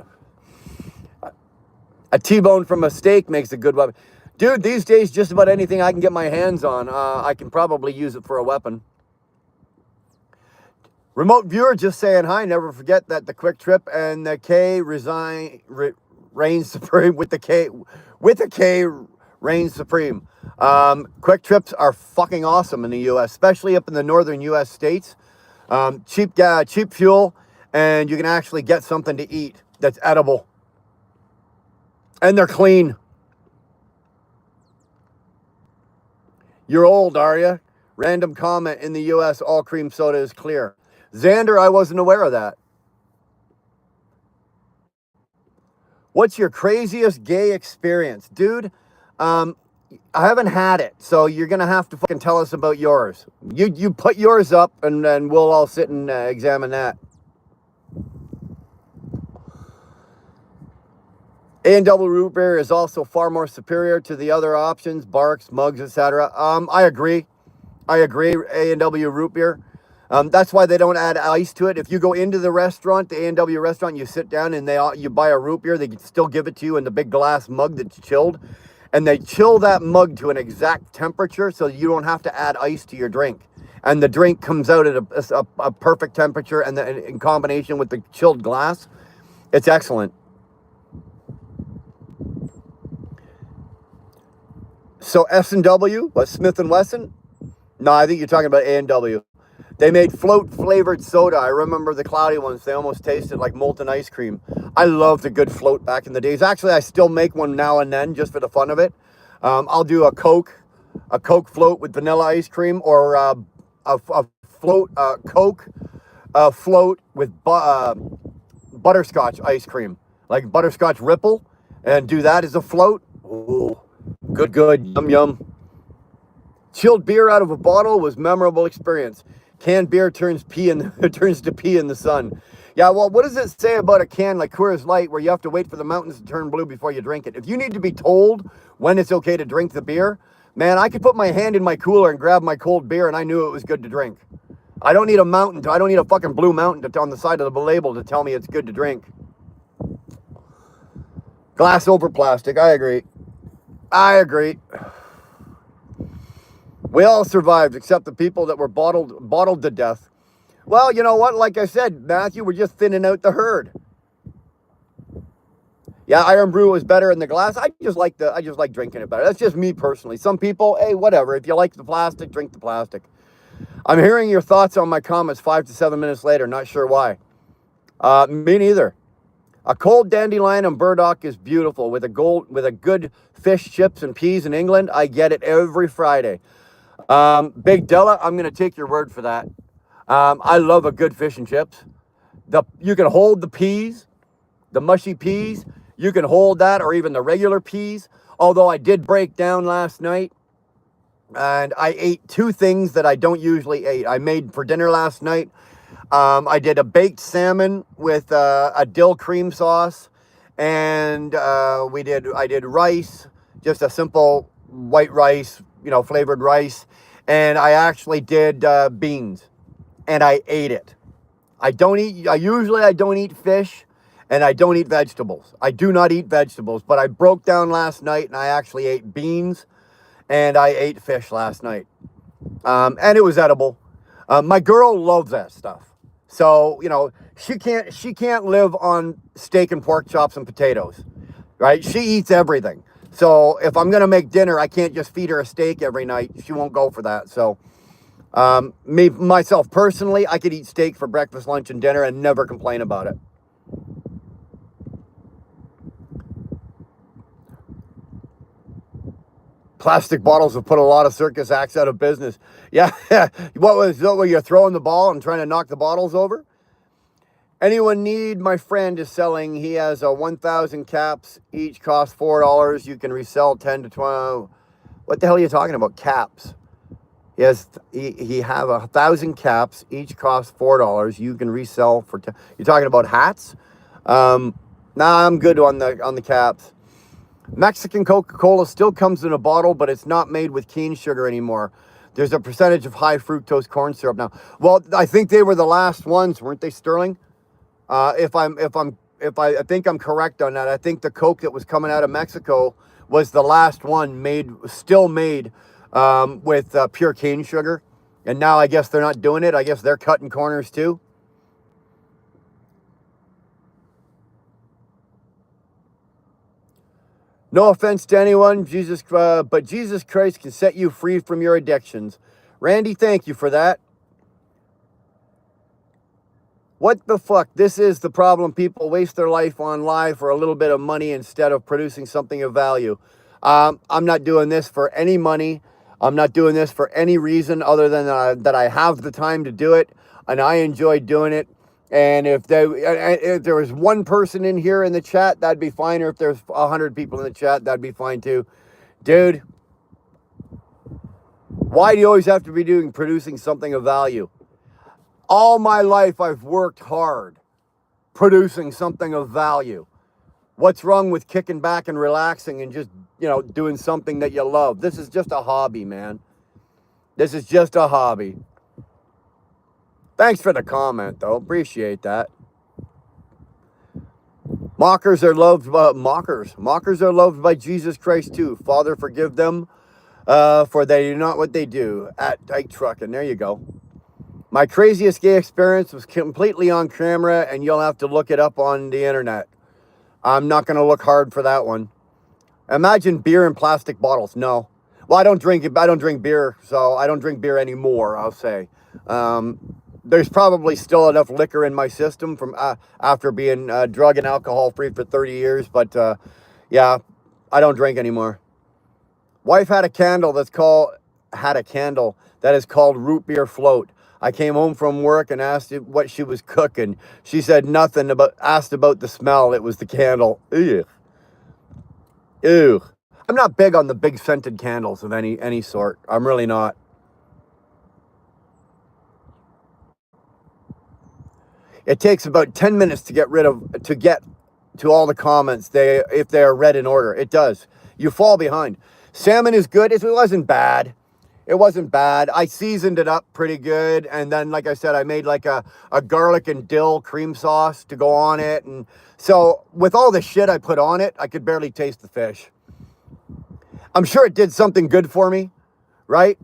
A T-bone from a steak makes a good weapon. Dude, these days, just about anything I can get my hands on, I can probably use it for a weapon. Remote viewer just saying hi. Never forget that the Quick Trip and the K reigns supreme with the K reigns supreme. Quick Trips are fucking awesome in the U.S., especially up in the northern U.S. states. Cheap fuel, and you can actually get something to eat that's edible. And they're clean. You're old, are you? Random comment in the U.S., all cream soda is clear. Xander, I wasn't aware of that. What's your craziest gay experience? Dude, I haven't had it, so you're going to have to fucking tell us about yours. You put yours up, and then we'll all sit and examine that. A&W root beer is also far more superior to the other options, Barks, Mugs, etc. I agree. A&W root beer. That's why they don't add ice to it. If you go into the restaurant, the A&W restaurant, you sit down and you buy a root beer, they can still give it to you in the big glass mug that's chilled. And they chill that mug to an exact temperature so you don't have to add ice to your drink. And the drink comes out at a perfect temperature, and in combination with the chilled glass, it's excellent. So S&W, what, Smith & Wesson? No, I think you're talking about A&W. They made float-flavored soda. I remember the cloudy ones. They almost tasted like molten ice cream. I loved a good float back in the days. Actually, I still make one now and then just for the fun of it. I'll do a Coke float with vanilla ice cream, or a Coke float with butterscotch ice cream, like butterscotch Ripple, and do that as a float. Ooh. Good, yum. Chilled beer out of a bottle was memorable experience. Canned beer turns to pee in the sun. Yeah, well, what does it say about a can like Coors Light where you have to wait for the mountains to turn blue before you drink it? If you need to be told when it's okay to drink the beer, man, I could put my hand in my cooler and grab my cold beer and I knew it was good to drink. I don't need a fucking blue mountain on the side of the label to tell me it's good to drink. Glass over plastic, I agree. We all survived except the people that were bottled to death. Well, you know what? Like I said, Matthew, we're just thinning out the herd. Yeah, Iron Brew was better in the glass. I just like drinking it better. That's just me personally. Some people, hey, whatever. If you like the plastic, drink the plastic. I'm hearing your thoughts on my comments 5 to 7 minutes later. Not sure why. Me neither. A cold dandelion and burdock is beautiful with a good fish, chips, and peas in England. I get it every Friday. Big Della, I'm going to take your word for that. I love a good fish and chips. You can hold the peas, the mushy peas. You can hold that, or even the regular peas. Although I did break down last night, and I ate two things that I don't usually eat. I made for dinner last night. I did a baked salmon with a dill cream sauce, and I did rice, just a simple white rice, flavored rice, and I actually did beans, and I ate it. I don't eat fish, and I don't eat vegetables. I do not eat vegetables, but I broke down last night, and I actually ate beans, and I ate fish last night, and it was edible. My girl loves that stuff. So, she can't live on steak and pork chops and potatoes, right? She eats everything. So if I'm going to make dinner, I can't just feed her a steak every night. She won't go for that. So myself personally, I could eat steak for breakfast, lunch, and dinner and never complain about it. Plastic bottles have put a lot of circus acts out of business. Yeah. What were you throwing the ball and trying to knock the bottles over? Anyone need? My friend is selling. He has 1,000 caps. Each cost $4. You can resell 10 to 12. What the hell are you talking about? Caps. He have 1,000 caps. Each cost $4. You can resell for. You're talking about hats? Nah, I'm good on the caps. Mexican Coca-Cola still comes in a bottle, but it's not made with cane sugar anymore. There's a percentage of high fructose corn syrup now. Well, I think they were the last ones, weren't they, Sterling? I think I'm correct on that. I think the Coke that was coming out of Mexico was the last one still made with pure cane sugar. And now I guess they're not doing it. I guess they're cutting corners too. No offense to anyone, but Jesus Christ can set you free from your addictions. Randy, thank you for that. What the fuck? This is the problem. People waste their life on live for a little bit of money instead of producing something of value. I'm not doing this for any money. I'm not doing this for any reason other than that I have the time to do it, and I enjoy doing it. And if there was one person in here in the chat, that'd be fine. Or if there's 100 people in the chat, that'd be fine too. Dude, why do you always have to be producing something of value? All my life, I've worked hard producing something of value. What's wrong with kicking back and relaxing and just, doing something that you love? This is just a hobby, man. This is just a hobby. Thanks for the comment, though. Appreciate that. Mockers are loved by Mockers are loved by Jesus Christ too. Father, forgive them, for they do not what they do. At Dyke Truckin'. There you go. My craziest gay experience was completely on camera, and you'll have to look it up on the internet. I'm not going to look hard for that one. Imagine beer in plastic bottles. No. Well, I don't drink beer, so I don't drink beer anymore, I'll say. There's probably still enough liquor in my system from after being drug and alcohol free for 30 years. But yeah, I don't drink anymore. Wife had a candle that is called root beer float. I came home from work and asked what she was cooking. She said nothing, asked about the smell. It was the candle. Ew. Ew. I'm not big on the big scented candles of any sort. I'm really not. It takes about 10 minutes to get to all the comments if they are read in order. It does. You fall behind. Salmon is good. It wasn't bad. It wasn't bad. I seasoned it up pretty good. And then, like I said, I made like a garlic and dill cream sauce to go on it. And so with all the shit I put on it, I could barely taste the fish. I'm sure it did something good for me, right?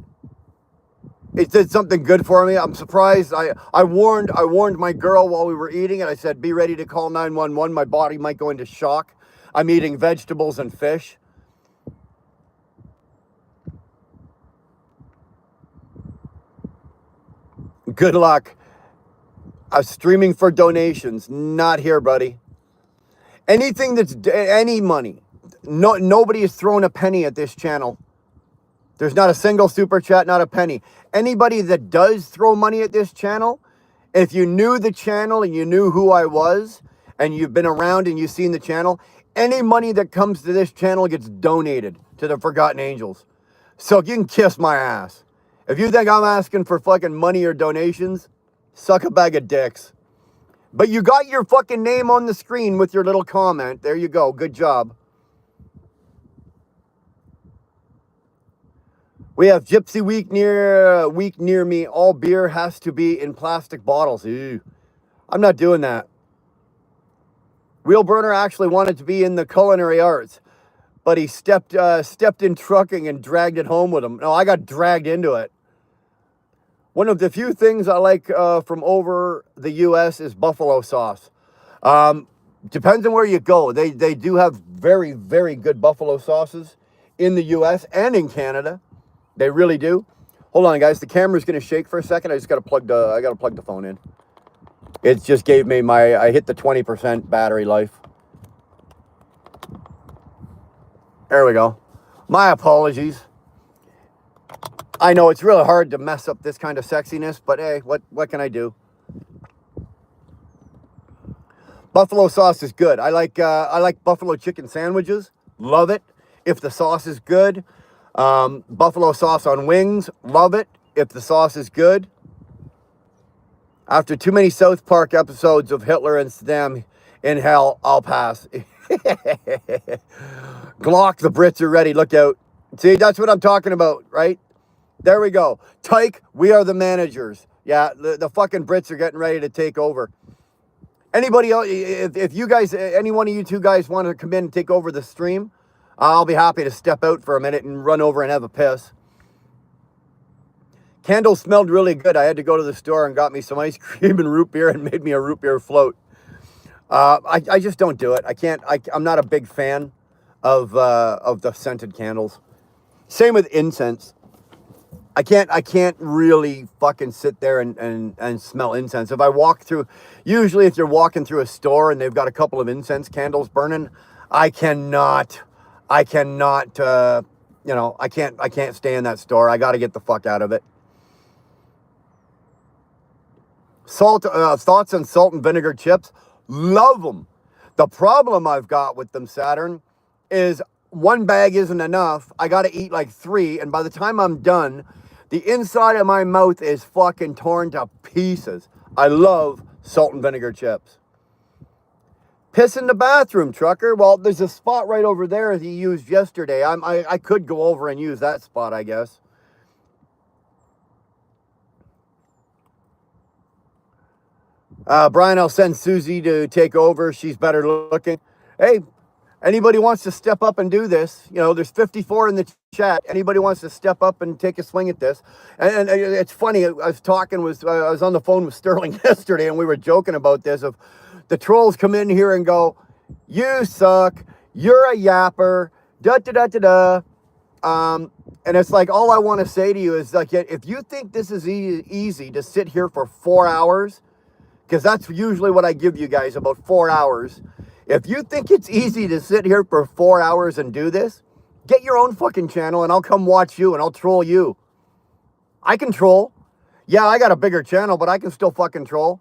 It did something good for me. I'm surprised. I warned my girl while we were eating, and I said, be ready to call 911. My body might go into shock. I'm eating vegetables and fish. Good luck. I'm streaming for donations. Not here, buddy. Anything that's any money. No, nobody is throwing a penny at this channel. There's not a single super chat, not a penny. Anybody that does throw money at this channel, if you knew the channel and you knew who I was and you've been around and you've seen the channel, any money that comes to this channel gets donated to the Forgotten Angels. So you can kiss my ass. If you think I'm asking for fucking money or donations, suck a bag of dicks. But you got your fucking name on the screen with your little comment. There you go. Good job. We have Gypsy Week near me. All beer has to be in plastic bottles. Ew. I'm not doing that. Wheel Burner actually wanted to be in the culinary arts, but he stepped in trucking and dragged it home with him. No, I got dragged into it. One of the few things I like from over the U.S. is buffalo sauce. Depends on where you go. They do have very, very good buffalo sauces in the U.S. and in Canada. They really do. Hold on, guys. The camera's going to shake for a second. I just got to plug the phone in. It just gave me I hit the 20% battery life. There we go. My apologies. I know it's really hard to mess up this kind of sexiness, but hey, what can I do? Buffalo sauce is good. I like buffalo chicken sandwiches. Love it if the sauce is good. Buffalo sauce on wings. Love it if the sauce is good. After too many South Park episodes of Hitler and Saddam in hell, I'll pass. Glock, the Brits are ready. Look out. See, that's what I'm talking about, right? There we go. Tyke, we are the managers. Yeah, the fucking Brits are getting ready to take over. Anybody else, if you guys, any one of you two guys want to come in and take over the stream, I'll be happy to step out for a minute and run over and have a piss. Candles smelled really good. I had to go to the store and got me some ice cream and root beer and made me a root beer float. I just don't do it. I'm not a big fan of the scented candles. Same with incense. I can't really fucking sit there and smell incense. If I walk through, usually if you're walking through a store and they've got a couple of incense candles burning, I cannot, I can't stay in that store. I got to get the fuck out of it. Thoughts on salt and vinegar chips? Love them. The problem I've got with them, Saturn, is one bag isn't enough. I got to eat like 3, and by the time I'm done, the inside of my mouth is fucking torn to pieces. I love salt and vinegar chips. Piss in the bathroom, trucker. Well, there's a spot right over there that he used yesterday. I could go over and use that spot, I guess. Brian, I'll send Susie to take over. She's better looking. Hey, anybody wants to step up and do this? You know, there's 54 in the chat. Anybody wants to step up and take a swing at this? And it's funny. I was on the phone with Sterling yesterday, and we were joking about this. Of the trolls come in here and go, "You suck. You're a yapper." Da da da da da. And it's like, all I want to say to you is like, if you think this is easy to sit here for 4 hours. Because that's usually what I give you guys, about 4 hours. If you think it's easy to sit here for 4 hours and do this, get your own fucking channel and I'll come watch you and I'll troll you. I can troll. Yeah, I got a bigger channel, but I can still fucking troll.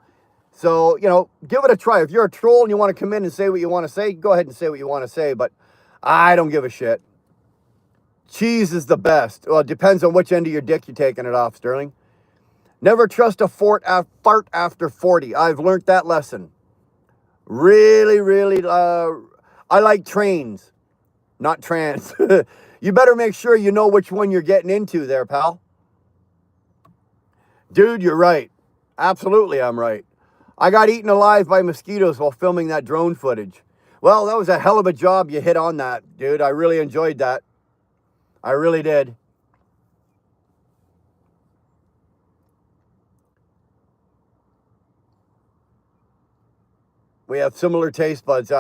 So, you know, give it a try. If you're a troll and you want to come in and say what you want to say, go ahead and say what you want to say, but I don't give a shit. Cheese is the best. Well, it depends on which end of your dick you're taking it off, Sterling. Never trust a fart after 40. I've learned that lesson. Really, really, I like trains, not trans. You better make sure you know which one you're getting into there, pal. Dude, you're right. Absolutely, I'm right. I got eaten alive by mosquitoes while filming that drone footage. Well, that was a hell of a job you hit on that, dude. I really enjoyed that. I really did. We have similar taste buds.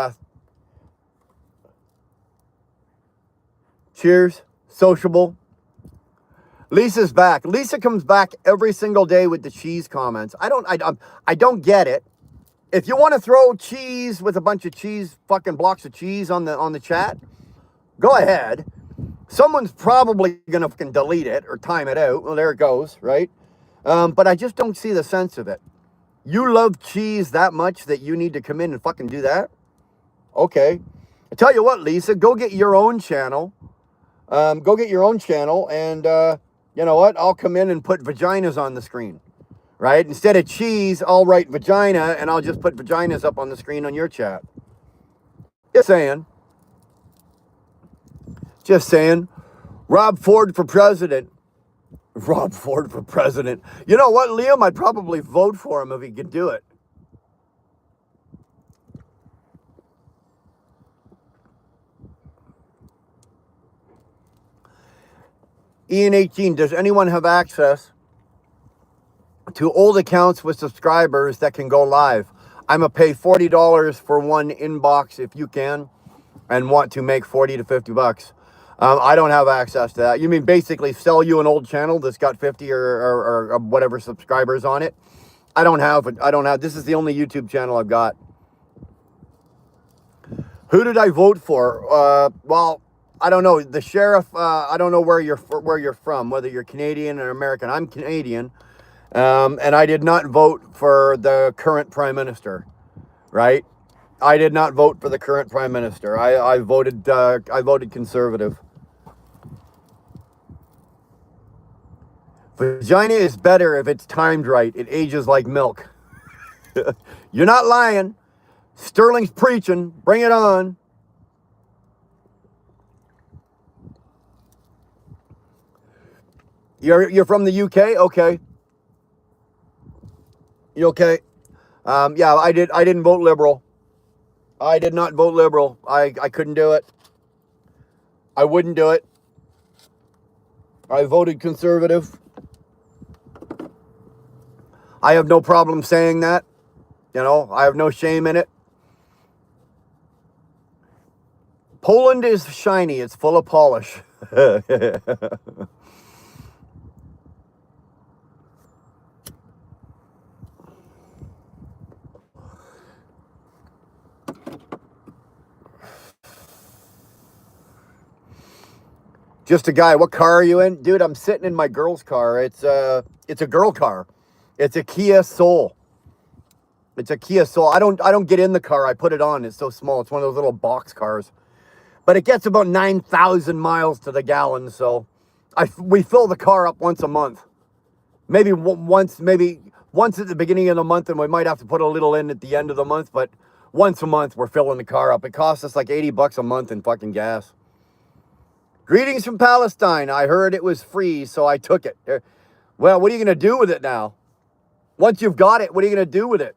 Cheers. Sociable. Lisa's back. Lisa comes back every single day with the cheese comments. I don't get it. If you want to throw cheese with a bunch of cheese, fucking blocks of cheese on the chat, go ahead. Someone's probably going to fucking delete it or time it out. Well, there it goes, right? But I just don't see the sense of it. You love cheese that much that you need to come in and fucking do that? Okay. I tell you what, Lisa, go get your own channel. Go get your own channel, and you know what? I'll come in and put vaginas on the screen, right? Instead of cheese, I'll write vagina, and I'll just put vaginas up on the screen on your chat. Just saying. Just saying. Rob Ford for president. Rob Ford for president. You know what, Liam? I'd probably vote for him if he could do it. Ian 18, does anyone have access to old accounts with subscribers that can go live? I'm going to pay $40 for one inbox if you can and want to make 40 to 50 bucks. I don't have access to that. You mean basically sell you an old channel that's got 50 or whatever subscribers on it? I don't have it. This is the only YouTube channel I've got. Who did I vote for? Well, I don't know. The sheriff, I don't know where you're from, whether you're Canadian or American. I'm Canadian. And I did not vote for the current prime minister, right? I did not vote for the current prime minister. I voted conservative. Vagina is better if it's timed right. It ages like milk. You're not lying. Sterling's preaching. Bring it on. You're from the UK? Okay. You okay? Yeah, I didn't vote Liberal. I did not vote Liberal. I couldn't do it. I wouldn't do it. I voted Conservative. I have no problem saying that. You know, I have no shame in it. Poland is shiny. It's full of polish. Just a guy. What car are you in? Dude, I'm sitting in my girl's car. It's a girl car. It's a Kia Soul. It's a Kia Soul. I don't get in the car. I put it on. It's so small. It's one of those little box cars. But it gets about 9,000 miles to the gallon, so we fill the car up once a month. Maybe once at the beginning of the month, and we might have to put a little in at the end of the month, but once a month we're filling the car up. It costs us like 80 bucks a month in fucking gas. Greetings from Palestine. I heard it was free, so I took it. Well, what are you going to do with it now? Once you've got it, what are you going to do with it?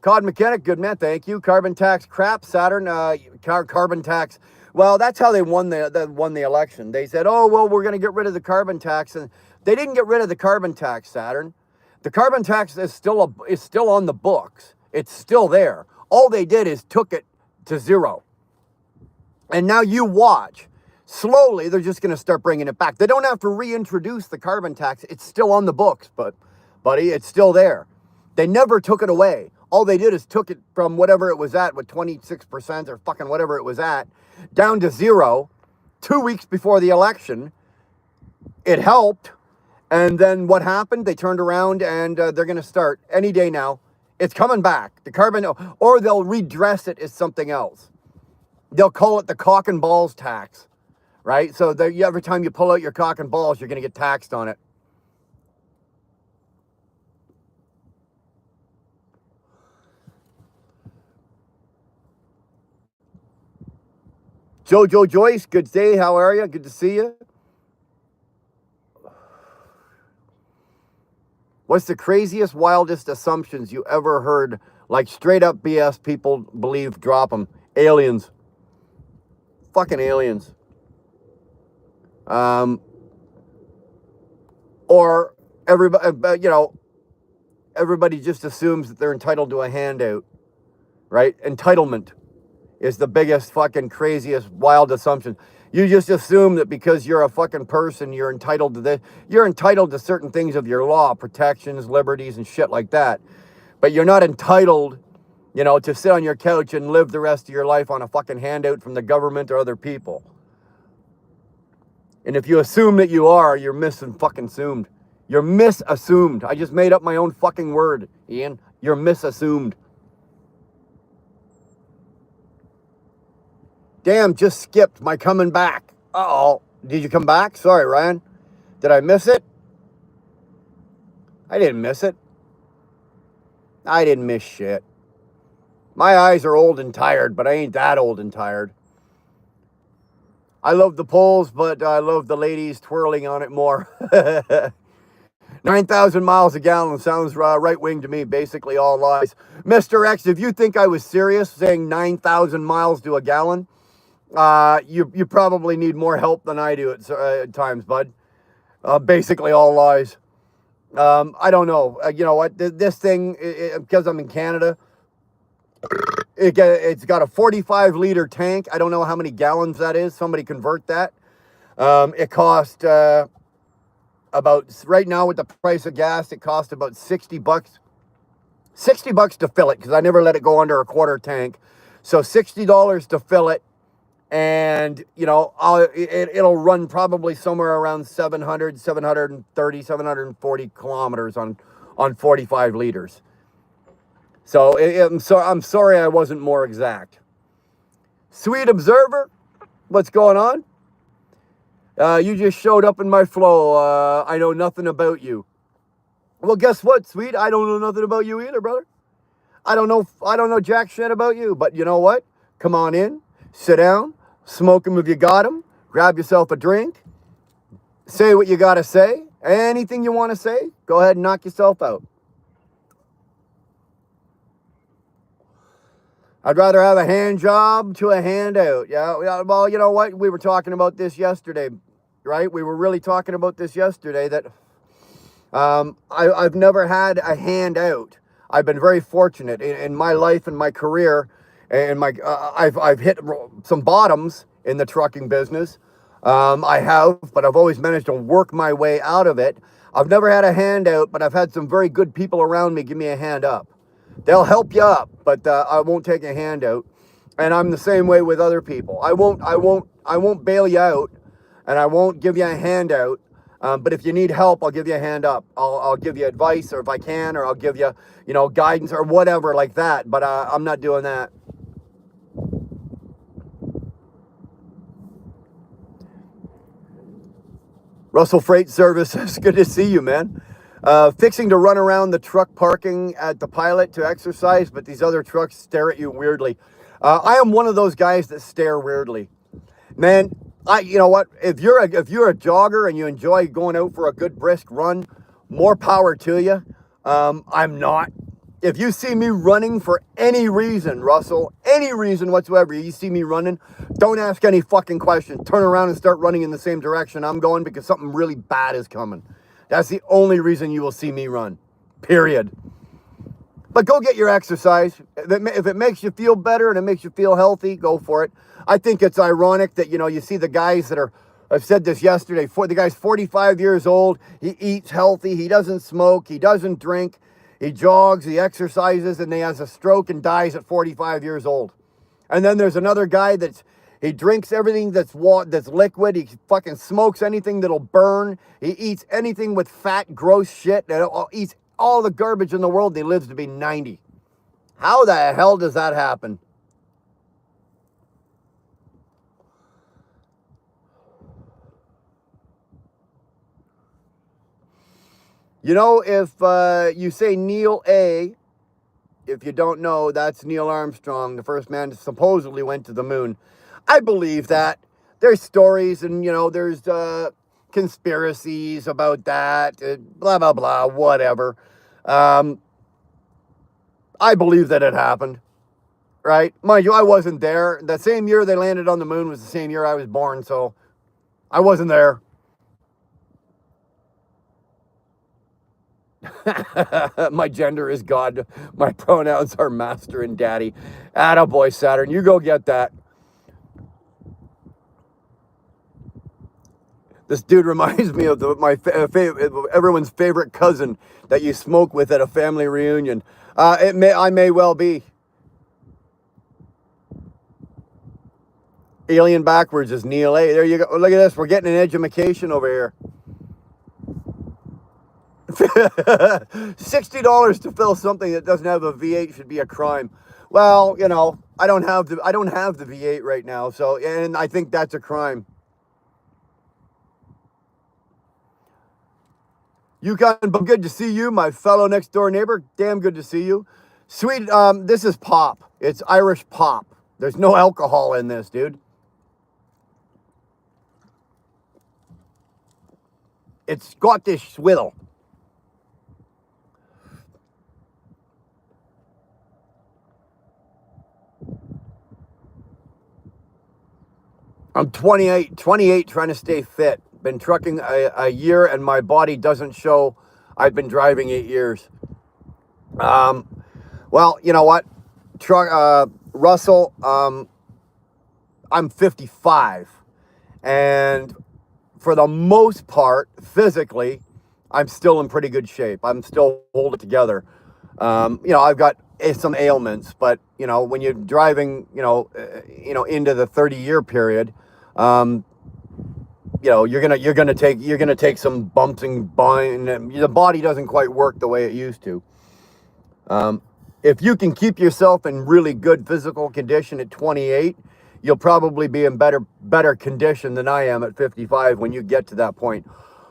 Cod Mechanic, good man, thank you. Carbon tax crap, Saturn, carbon tax. Well, that's how they won the election. They said, oh, well, we're going to get rid of the carbon tax. And they didn't get rid of the carbon tax, Saturn. The carbon tax is still on the books. It's still there. All they did is took it to zero. And now you watch. Slowly, they're just going to start bringing it back. They don't have to reintroduce the carbon tax. It's still on the books, but, buddy, it's still there. They never took it away. All they did is took it from whatever it was at, with 26% or fucking whatever it was at, down to zero 2 weeks before the election. It helped. And then what happened? They turned around and they're going to start any day now. It's coming back. The carbon, or they'll redress it as something else. They'll call it the cock and balls tax, right? So every time you pull out your cock and balls, you're going to get taxed on it. Jojo Joyce, good day. How are you? Good to see you. What's the craziest, wildest assumptions you ever heard? Like straight up BS people believe, drop them. Aliens. Fucking aliens. Or everybody, everybody just assumes that they're entitled to a handout, right? Entitlement is the biggest fucking craziest wild assumption. You just assume that because you're a fucking person, you're entitled to this. You're entitled to certain things of your law, protections, liberties, and shit like that. But you're not entitled, to sit on your couch and live the rest of your life on a fucking handout from the government or other people. And if you assume that you are, you're misassumed. You're misassumed. I just made up my own fucking word, Ian. You're misassumed. Damn, just skipped my coming back. Uh-oh. Did you come back? Sorry, Ryan. Did I miss it? I didn't miss it. I didn't miss shit. My eyes are old and tired, but I ain't that old and tired. I love the polls, but I love the ladies twirling on it more. 9,000 miles a gallon sounds right-wing to me, basically all lies. Mr. X, if you think I was serious saying 9,000 miles to a gallon, you probably need more help than I do at times, bud. Basically all lies. I don't know. You know what? This thing, because I'm in Canada, it's got a 45-liter tank. I don't know how many gallons that is. Somebody convert that. It cost about, right now with the price of gas, it cost about $60. $60 to fill it, because I never let it go under a quarter tank. So $60 to fill it. And, you know, it'll run probably somewhere around 730, 740 kilometers on 45 liters. So I'm sorry I wasn't more exact. Sweet Observer, what's going on? You just showed up in my flow. I know nothing about you. Well, guess what, Sweet? I don't know nothing about you either, brother. I don't know jack shit about you. But you know what? Come on in, sit down, smoke them if you got them, grab yourself a drink, say what you got to say. Anything you want to say, go ahead and knock yourself out. I'd rather have a hand job to a handout. Yeah, well, you know what? We were talking about this yesterday, right? We were really talking about this yesterday, that I've never had a handout. I've been very fortunate in my life and my career, and I've hit some bottoms in the trucking business. I have, but I've always managed to work my way out of it. I've never had a handout, but I've had some very good people around me give me a hand up. They'll help you up, but I won't take a handout. And I'm the same way with other people. I won't bail you out, and I won't give you a handout. But if you need help, I'll give you a hand up. I'll give you advice, or if I can, or I'll give you, guidance or whatever like that. But I'm not doing that. Russell Freight Services, good to see you, man. Fixing to run around the truck parking at the Pilot to exercise, but these other trucks stare at you weirdly. I am one of those guys that stare weirdly. Man, you know what? If you're a jogger and you enjoy going out for a good brisk run, more power to you. I'm not. If you see me running for any reason, Russell, any reason whatsoever, you see me running, don't ask any fucking questions. Turn around and start running in the same direction I'm going, because something really bad is coming. That's the only reason you will see me run, period. But go get your exercise. If it makes you feel better and it makes you feel healthy, go for it. I think it's ironic that, you see the guys that are, I've said this yesterday, the guy's 45 years old, he eats healthy, he doesn't smoke, he doesn't drink, he jogs, he exercises, and he has a stroke and dies at 45 years old. And then there's another guy he drinks everything that's liquid. He fucking smokes anything that'll burn. He eats anything with fat, gross shit. And eats all the garbage in the world, and he lives to be 90. How the hell does that happen? If you say Neil A., if you don't know, that's Neil Armstrong, the first man that supposedly went to the moon. I believe that. There's stories and, there's conspiracies about that, blah, blah, blah, whatever. I believe that it happened, right? Mind you, I wasn't there. The same year they landed on the moon was the same year I was born, so I wasn't there. My gender is God. My pronouns are master and daddy. Attaboy, Saturn. You go get that. This dude reminds me of everyone's favorite cousin that you smoke with at a family reunion. I may well be. Alien backwards is Neil A. There you go. Look at this. We're getting an education over here. $60 to fill something that doesn't have a V8 should be a crime. Well, you know, I don't have the V8 right now, so, and I think that's a crime. Yukon, but good to see you, my fellow next door neighbor. Damn good to see you. Sweet, this is pop. It's Irish pop. There's no alcohol in this, dude. It's Scottish swill. I'm 28 trying to stay fit. Been trucking a year and my body doesn't show I've been driving 8 years. Well, you know what? Russell, I'm 55. And for the most part, physically, I'm still in pretty good shape. I'm still holding it together. You know, I've got some ailments, but you know, when you're driving, into the 30-year period, you know, you're gonna take some bumps and the body doesn't quite work the way it used to. If you can keep yourself in really good physical condition at 28, you'll probably be in better condition than I am at 55 when you get to that point.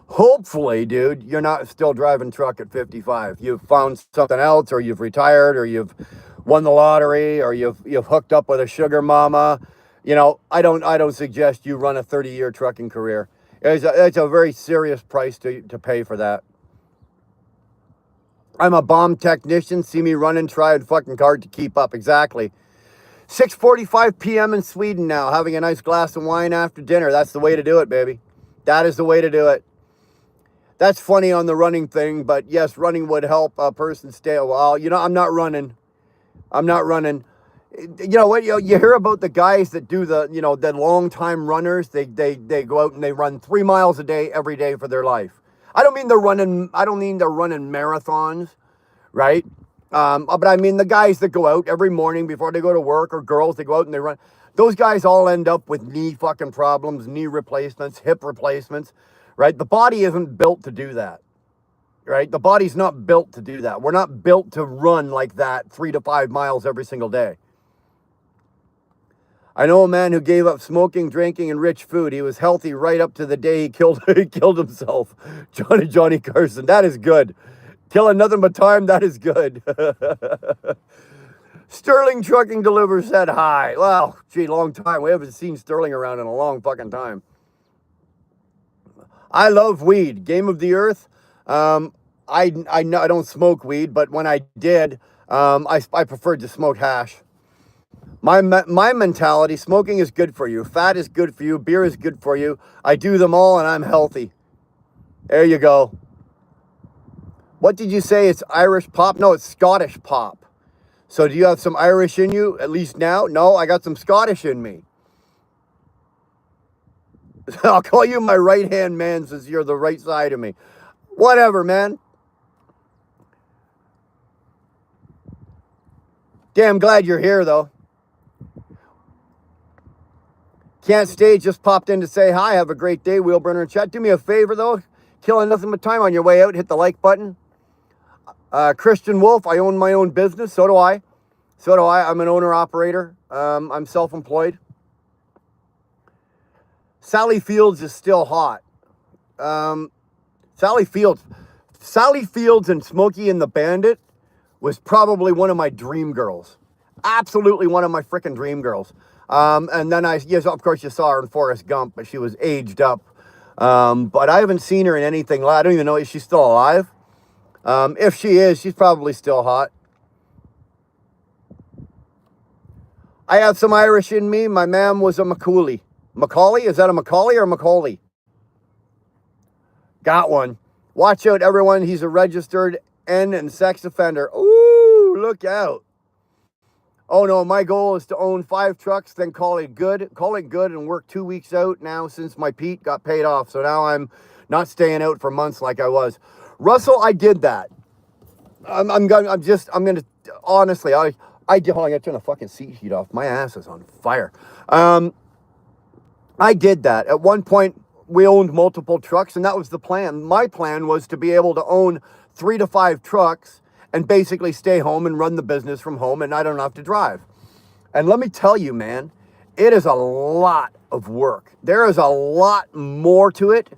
Hopefully, dude, you're not still driving truck at 55. You've found something else, or you've retired, or you've won the lottery, or you've hooked up with a sugar mama. You know, I don't suggest you run a 30-year trucking career. It's a very serious price to pay for that. I'm a bomb technician. See me running, trying fucking hard to keep up. Exactly. 6:45 p.m. in Sweden now, having a nice glass of wine after dinner. That's the way to do it, baby. That is the way to do it. That's funny on the running thing, but yes, running would help a person stay a while. You know, I'm not running. You know what? You hear about the guys that do the long time runners. They go out and they run 3 miles a day every day for their life. I don't mean they're running marathons, right? But I mean the guys that go out every morning before they go to work, or girls that go out and they run. Those guys all end up with knee fucking problems, knee replacements, hip replacements, right? The body isn't built to do that, right? The body's not built to do that. We're not built to run like that 3 to 5 miles every single day. I know a man who gave up smoking, drinking, and rich food. He was healthy right up to the day he killed himself. Johnny Carson. That is good. Killing nothing but time, that is good. Sterling Trucking Delivers said hi. Well, gee, long time. We haven't seen Sterling around in a long fucking time. I love weed. Game of the Earth. I don't smoke weed, but when I did, I preferred to smoke hash. My mentality, smoking is good for you. Fat is good for you. Beer is good for you. I do them all and I'm healthy. There you go. What did you say? It's Irish pop? No, it's Scottish pop. So do you have some Irish in you, at least now? No, I got some Scottish in me. I'll call you my right-hand man since you're the right side of me. Whatever, man. Damn glad you're here, though. Can't stay, just popped in to say hi. Have a great day, Wheelburner and chat. Do me a favor, though. Killing nothing but time on your way out. Hit the like button. Christian Wolf, I own my own business. So do I. I'm an owner-operator. I'm self-employed. Sally Fields is still hot. Sally Fields and Smokey and the Bandit was probably one of my dream girls. Absolutely one of my freaking dream girls. And then yes, of course you saw her in Forrest Gump, but she was aged up. But I haven't seen her in anything. I don't even know if she's still alive. If she is, she's probably still hot. I have some Irish in me. My mom was a Macaulay. Macaulay? Is that a Macaulay or Macaulay? Got one. Watch out, everyone. He's a registered and sex offender. Ooh, look out. Oh no, my goal is to own 5 trucks, then call it good and work 2 weeks out now since my Pete got paid off. So now I'm not staying out for months like I was. Russell, I did that. I'm gonna honestly, hold on, I gotta turn the fucking seat heat off. My ass is on fire. I did that. At one point, we owned multiple trucks, and that was the plan. My plan was to be able to own 3 to 5 trucks and basically stay home and run the business from home, and I don't have to drive. And let me tell you, man, it is a lot of work. There is a lot more to it.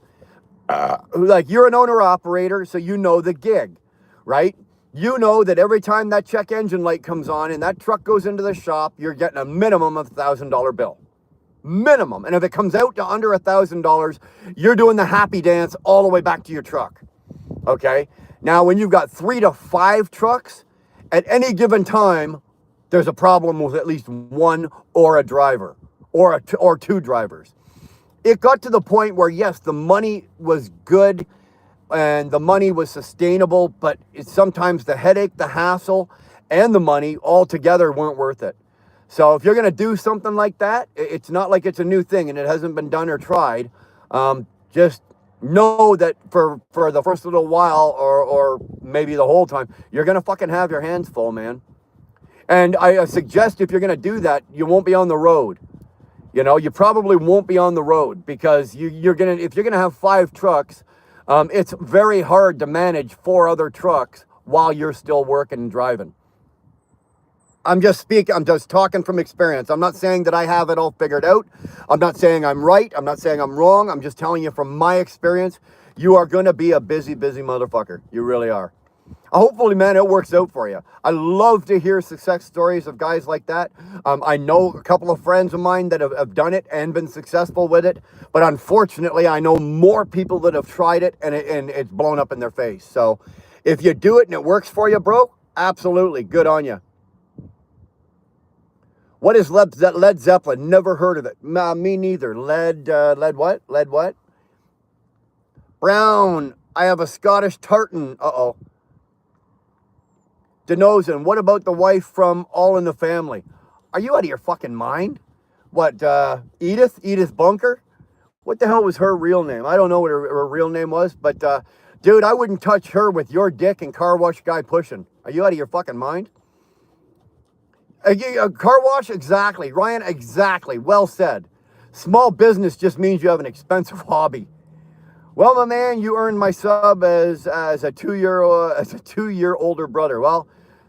Like, you're an owner operator, so you know the gig, right? You know that every time that check engine light comes on and that truck goes into the shop, you're getting a minimum of $1,000 bill. Minimum. And if it comes out to under $1,000, you're doing the happy dance all the way back to your truck. Okay? Now, when you've got 3 to 5 trucks, at any given time, there's a problem with at least one or a driver or two drivers. It got to the point where, yes, the money was good and the money was sustainable, but it's sometimes the headache, the hassle, and the money all together weren't worth it. So if you're going to do something like that, it's not like it's a new thing and it hasn't been done or tried. Just know that for the first little while or maybe the whole time, you're going to fucking have your hands full, man. And I suggest if you're going to do that, you won't be on the road. You know, you probably won't be on the road because if you're going to have 5 trucks, it's very hard to manage 4 other trucks while you're still working and driving. I'm just talking from experience. I'm not saying that I have it all figured out. I'm not saying I'm right. I'm not saying I'm wrong. I'm just telling you from my experience, you are going to be a busy motherfucker. You really are. Hopefully, man, it works out for you. I love to hear success stories of guys like that. I know a couple of friends of mine that have done it and been successful with it. But unfortunately, I know more people that have tried it and it's blown up in their face. So if you do it and it works for you, bro, absolutely. Good on you. What is Led Zeppelin? Never heard of it. Me neither. Led what? Led what? Brown. I have a Scottish tartan. Uh-oh. Denozen. What about the wife from All in the Family? Are you out of your fucking mind? What, Edith? Edith Bunker? What the hell was her real name? I don't know what her real name was, but, dude, I wouldn't touch her with your dick and car wash guy pushing. Are you out of your fucking mind? A car wash? Exactly. Ryan, exactly. Well said. Small business just means you have an expensive hobby. Well, my man, you earned my sub as a 2-year older brother. Well,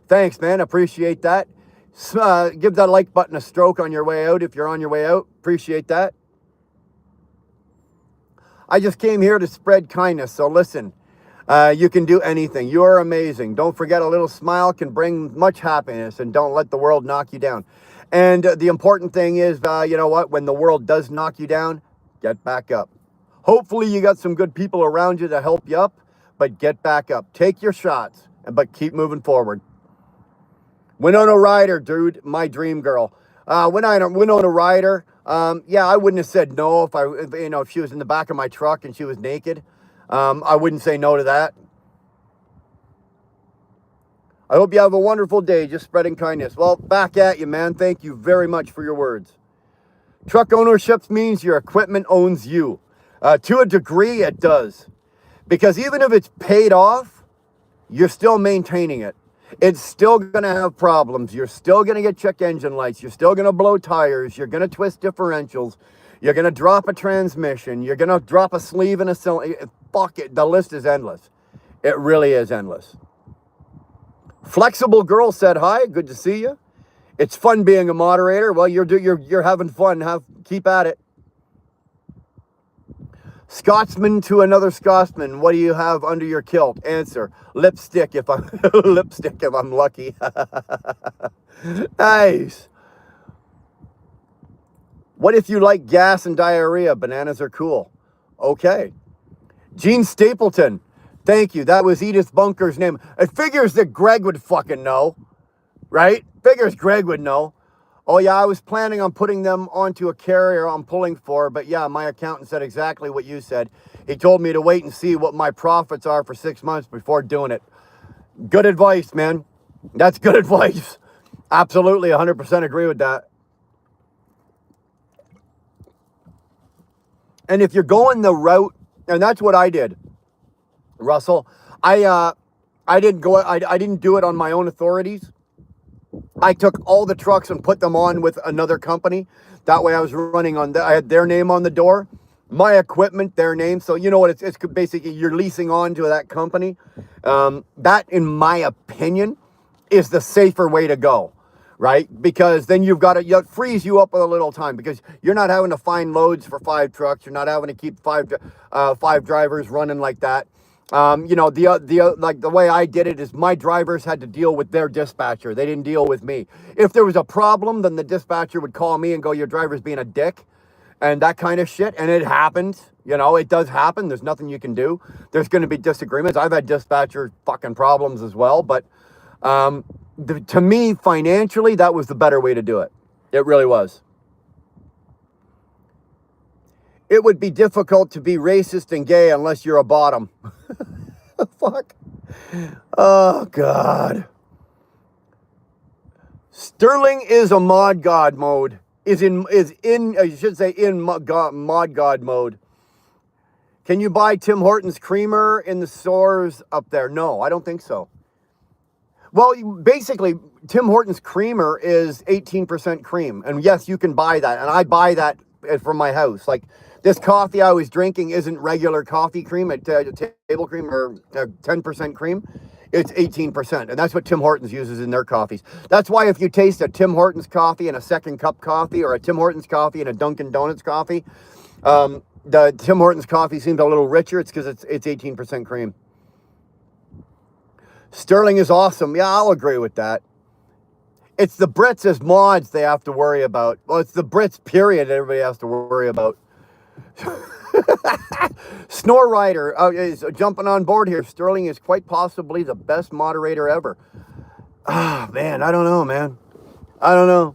thanks, man. Appreciate that. Give that like button a stroke on your way out if you're on your way out. Appreciate that. I just came here to spread kindness. So listen, you can do anything. You are amazing. Don't forget, a little smile can bring much happiness, and don't let the world knock you down. And the important thing is, you know what? When the world does knock you down, get back up. Hopefully you got some good people around you to help you up, but get back up. Take your shots, but keep moving forward. Winona Ryder, dude, my dream girl. Winona Ryder, yeah, I wouldn't have said no if she was in the back of my truck and she was naked. I wouldn't say no to that. I hope you have a wonderful day, just spreading kindness. Well, back at you, man. Thank you very much for your words. Truck ownership means your equipment owns you. To a degree, it does. Because even if it's paid off, you're still maintaining it. It's still going to have problems. You're still going to get check engine lights. You're still going to blow tires. You're going to twist differentials. You're going to drop a transmission. You're going to drop a sleeve in a cylinder. Fuck it. The list is endless. It really is endless. Flexible Girl said hi. Good to see you. It's fun being a moderator. Well, you're having fun. Keep at it. Scotsman to another Scotsman. What do you have under your kilt? Answer: lipstick if I'm lucky. Nice. What if you like gas and diarrhea? Bananas are cool. Okay. Gene Stapleton. Thank you. That was Edith Bunker's name. It figures that Greg would fucking know. Right? Figures Greg would know. Oh, yeah, I was planning on putting them onto a carrier I'm pulling for, but yeah, my accountant said exactly what you said. He told me to wait and see what my profits are for 6 months before doing it. Good advice, man. That's good advice. Absolutely, 100% agree with that. And if you're going the route, and that's what I did, Russell, I didn't do it on my own authorities. I took all the trucks and put them on with another company. That way I was running on, I had their name on the door, my equipment, their name. So you know what, it's basically you're leasing on to that company. That, in my opinion, is the safer way to go, right? Because then you've got to, it frees you up a little time because you're not having to find loads for 5 trucks. You're not having to keep five drivers running like that. You know, like the way I did it is my drivers had to deal with their dispatcher. They didn't deal with me. If there was a problem, then the dispatcher would call me and go, your driver's being a dick and that kind of shit. And it happens, you know, it does happen. There's nothing you can do. There's going to be disagreements. I've had dispatcher fucking problems as well. But to me, financially, that was the better way to do it. It really was. It would be difficult to be racist and gay unless you're a bottom. Fuck. Oh, God. Sterling is a mod god mode. I should say in mod god mode. Can you buy Tim Hortons creamer in the stores up there? No, I don't think so. Well, basically, Tim Hortons creamer is 18% cream. And yes, you can buy that. And I buy that from my house. Like, this coffee I was drinking isn't regular coffee cream, table cream or 10% cream. It's 18%. And that's what Tim Hortons uses in their coffees. That's why if you taste a Tim Hortons coffee and a Second Cup coffee or a Tim Hortons coffee and a Dunkin' Donuts coffee, the Tim Hortons coffee seems a little richer. It's because it's 18% cream. Sterling is awesome. Yeah, I'll agree with that. It's the Brits as mods they have to worry about. Well, it's the Brits, period, everybody has to worry about. Snore Rider is jumping on board here. Sterling is quite possibly the best moderator ever. Ah, man, I don't know, man. I don't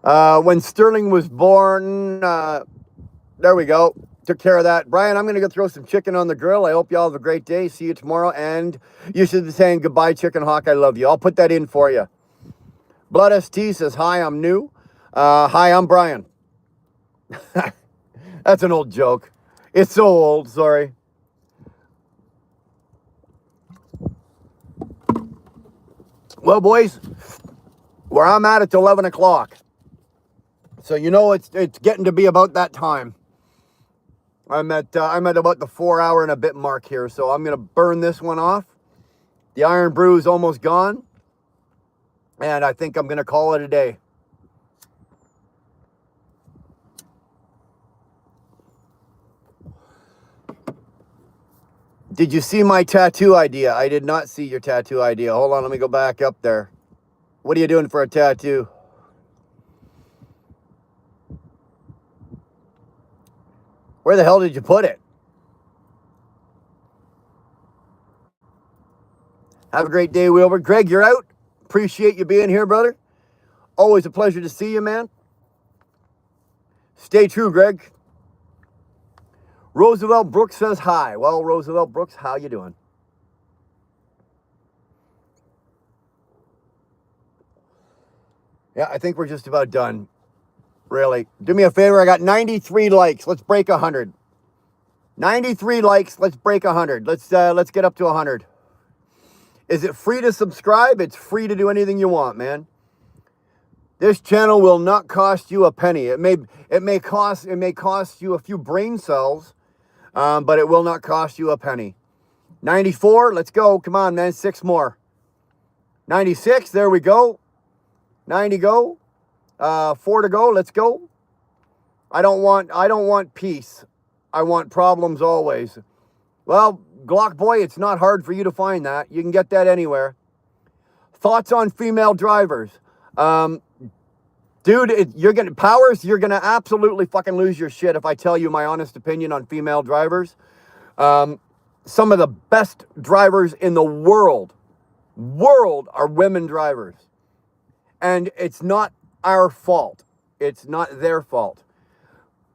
know. When Sterling was born, there we go. Took care of that. Brian, I'm going to go throw some chicken on the grill. I hope you all have a great day. See you tomorrow. And you should be saying goodbye, Chicken Hawk. I love you. I'll put that in for you. Blood ST says, hi, I'm new. Hi, I'm Brian. That's an old joke. It's so old, sorry. Well, boys, where I'm at, it's 11 o'clock. So you know it's getting to be about that time. I'm at about the 4 hour and a bit mark here, so I'm gonna burn this one off. The Iron Brew is almost gone, and I think I'm gonna call it a day. Did you see my tattoo idea? I did not see your tattoo idea. Hold on, let me go back up there. What are you doing for a tattoo? Where the hell did you put it? Have a great day, Wilbur. Greg, you're out. Appreciate you being here, brother. Always a pleasure to see you, man. Stay true, Greg. Roosevelt Brooks says hi. Well, Roosevelt Brooks, how you doing? Yeah, I think we're just about done. Really. Do me a favor. I got 93 likes. Let's break 100. 93 likes. Let's break 100. Let's get up to 100. Is it free to subscribe? It's free to do anything you want, man. This channel will not cost you a penny. It may cost you a few brain cells, but it will not cost you a penny. 94. Let's go. Come on, man. 6 more. 96. There we go. 90 go. 4 to go. Let's go. I don't want peace. I want problems always. Well, Glock Boy, it's not hard for you to find that. You can get that anywhere. Thoughts on female drivers? Dude, you're gonna absolutely fucking lose your shit if I tell you my honest opinion on female drivers. Some of the best drivers in the world are women drivers. And it's not our fault. It's not their fault.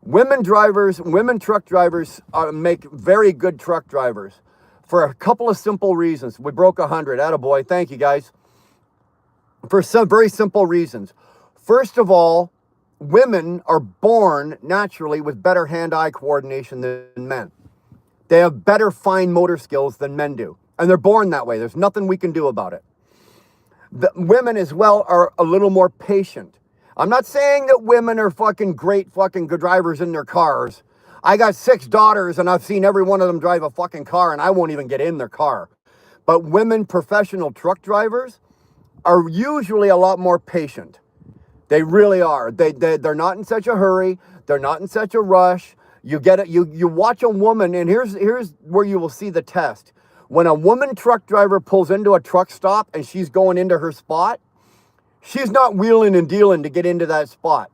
Women truck drivers make very good truck drivers for a couple of simple reasons. We broke 100. Attaboy. Thank you, guys. For some very simple reasons. First of all, women are born naturally with better hand-eye coordination than men. They have better fine motor skills than men do. And they're born that way. There's nothing we can do about it. The women as well are a little more patient. I'm not saying that women are fucking great fucking good drivers in their cars. I got 6 daughters and I've seen every one of them drive a fucking car and I won't even get in their car. But women professional truck drivers are usually a lot more patient. They really are. They're not in such a hurry. They're not in such a rush. You get it. You watch a woman, and here's where you will see the test. When a woman truck driver pulls into a truck stop and she's going into her spot, she's not wheeling and dealing to get into that spot.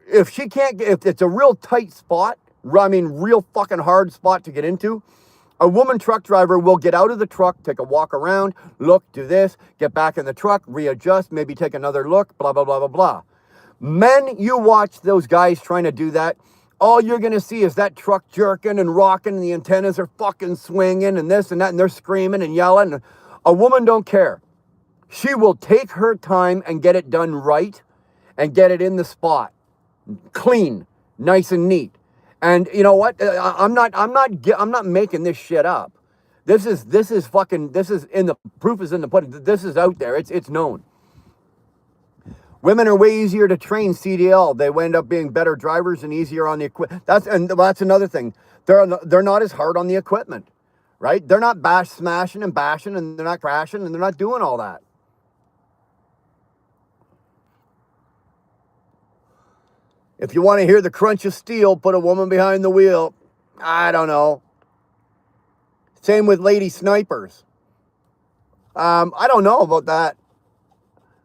If she can't, if it's a real tight spot, I mean, real fucking hard spot to get into, a woman truck driver will get out of the truck, take a walk around, look, do this, get back in the truck, readjust, maybe take another look, blah, blah, blah, blah, blah. Men, you watch those guys trying to do that, all you're going to see is that truck jerking and rocking, and the antennas are fucking swinging and this and that, and they're screaming and yelling. A woman don't care. She will take her time and get it done right and get it in the spot. Clean, nice and neat. And you know what? I'm not making this shit up. This is in the proof is in the pudding. This is out there. It's known. Women are way easier to train CDL. They end up being better drivers and easier on the equipment. That's another thing. They're not as hard on the equipment, right? They're not smashing and bashing, and they're not crashing, and they're not doing all that. If you want to hear the crunch of steel, put a woman behind the wheel. I don't know. Same with lady snipers. I don't know about that.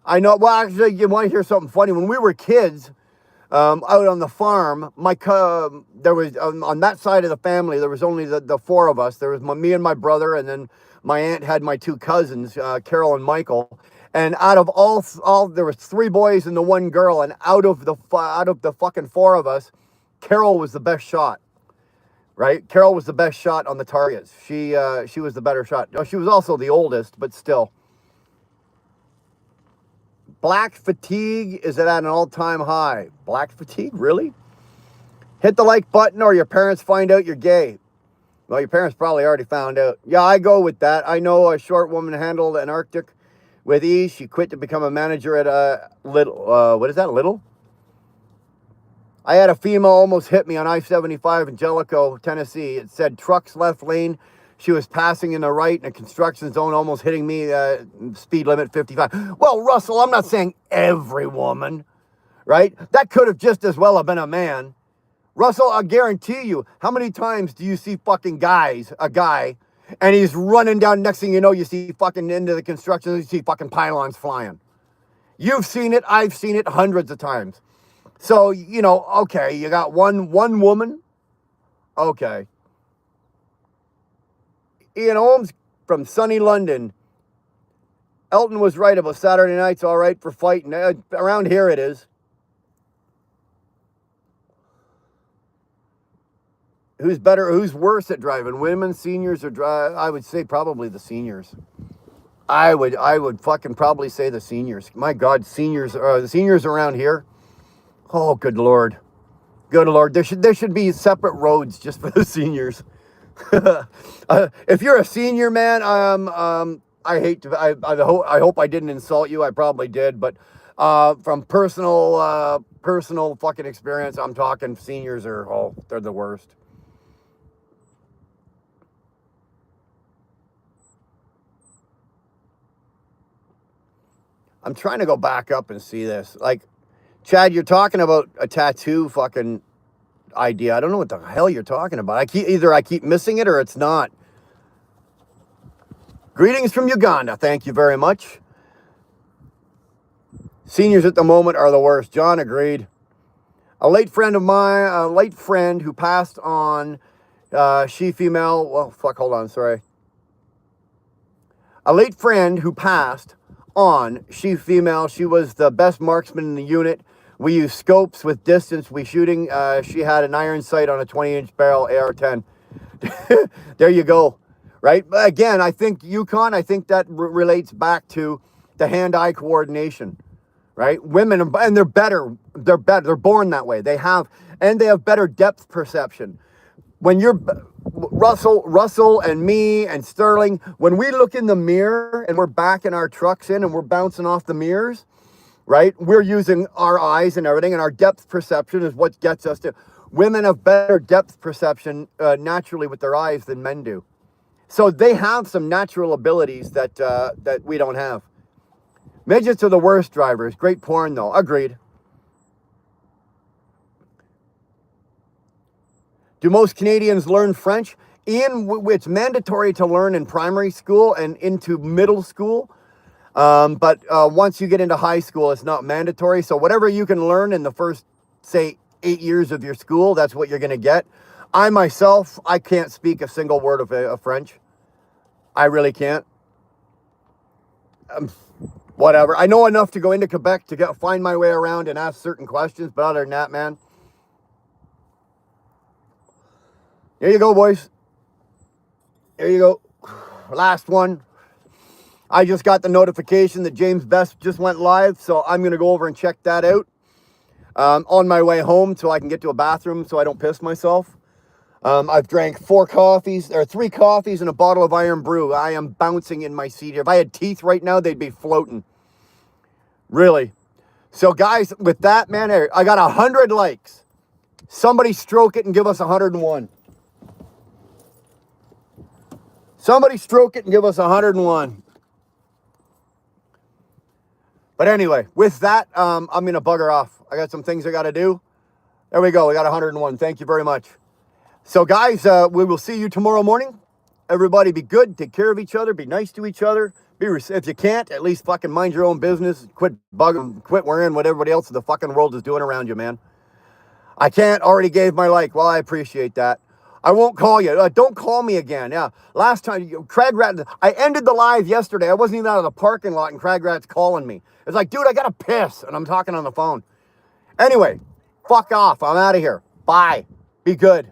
I know, well, actually, you want to hear something funny? When we were kids, out on the farm, there was, on that side of the family, there was only the 4 of us. There was me and my brother, and then my aunt had my 2 cousins, Carol and Michael. And out of all there was 3 boys and the 1 girl, and out of the fucking 4 of us, Carol was the best shot. Right? Carol was the best shot on the targets. She was the better shot. She was also the oldest, but still. Black fatigue is at an all-time high. Black fatigue? Really? Hit the like button or your parents find out you're gay. Well, your parents probably already found out. Yeah, I go with that. I know a short woman handled an Arctic with ease. She quit to become a manager at Little. What is that, Little? I had a female almost hit me on I-75 in Jellicoe, Tennessee. It said trucks left lane. She was passing in the right in a construction zone, almost hitting me, speed limit 55. Well, Russell, I'm not saying every woman, right? That could have just as well have been a man. Russell, I guarantee you, how many times do you see fucking a guy, and he's running down, next thing you know, you see fucking into the construction, you see fucking pylons flying. You've seen it, I've seen it hundreds of times. So, you know, okay, you got one woman, okay. Ian Holmes from sunny London. Elton was right about Saturday night's all right for fighting. Around here it is. Who's better? Who's worse at driving? Women, seniors, or I would say probably the seniors. I would fucking probably say the seniors. My God, the seniors around here. Oh, good Lord. Good Lord. There should be separate roads just for the seniors. If you're a senior, man, I hope I didn't insult you. I probably did, but from personal fucking experience, I'm talking seniors they're the worst. I'm trying to go back up and see this. Like, Chad, you're talking about a tattoo fucking idea. I don't know what the hell you're talking about. Either I keep missing it or it's not. Greetings from Uganda. Thank you very much. Seniors at the moment are the worst. John agreed. A late friend of mine, who passed on, she female. Well, fuck, hold on, sorry. A late friend who passed on, she female. She was the best marksman in the unit. We use scopes with distance. Shooting. She had an iron sight on a 20-inch barrel AR-10. There you go. Right? Again, I think Yukon, that relates back to the hand-eye coordination. Right? Women, and they're better. They're better. They're born that way. They have better depth perception. when you're Russell and me and Sterling, when we look in the mirror and we're backing our trucks in and we're bouncing off the mirrors, right? We're using our eyes and everything, and our depth perception is what gets us to. Women have better depth perception naturally with their eyes than men do. So they have some natural abilities that we don't have. Midgets are the worst drivers. Great porn, though. Agreed. Do most Canadians learn French? Ian, it's mandatory to learn in primary school and into middle school. But once you get into high school, it's not mandatory. So whatever you can learn in the first, say, 8 years of your school, that's what you're going to get. I myself, I can't speak a single word of French. I really can't. Whatever. I know enough to go into Quebec to find my way around and ask certain questions. But other than that, man. There you go, boys. There you go. Last one. I just got the notification that James Best just went live, so I'm going to go over and check that out on my way home so I can get to a bathroom so I don't piss myself. I've drank 3 coffees and a bottle of Iron Brew. I am bouncing in my seat here. If I had teeth right now, they'd be floating. Really. So, guys, with that, man, I got 100 likes. Somebody stroke it and give us 101. Somebody stroke it and give us 101. But anyway, with that, I'm going to bugger off. I got some things I got to do. There we go. We got 101. Thank you very much. So, guys, we will see you tomorrow morning. Everybody be good. Take care of each other. Be nice to each other. If you can't, at least fucking mind your own business. Quit bugging. Quit worrying what everybody else in the fucking world is doing around you, man. I can't. Already gave my like. Well, I appreciate that. I won't call you. Don't call me again. Yeah. Last time, Craig Rat, I ended the live yesterday. I wasn't even out of the parking lot and Craig Rat's calling me. It's like, dude, I got to piss. And I'm talking on the phone. Anyway, fuck off. I'm out of here. Bye. Be good.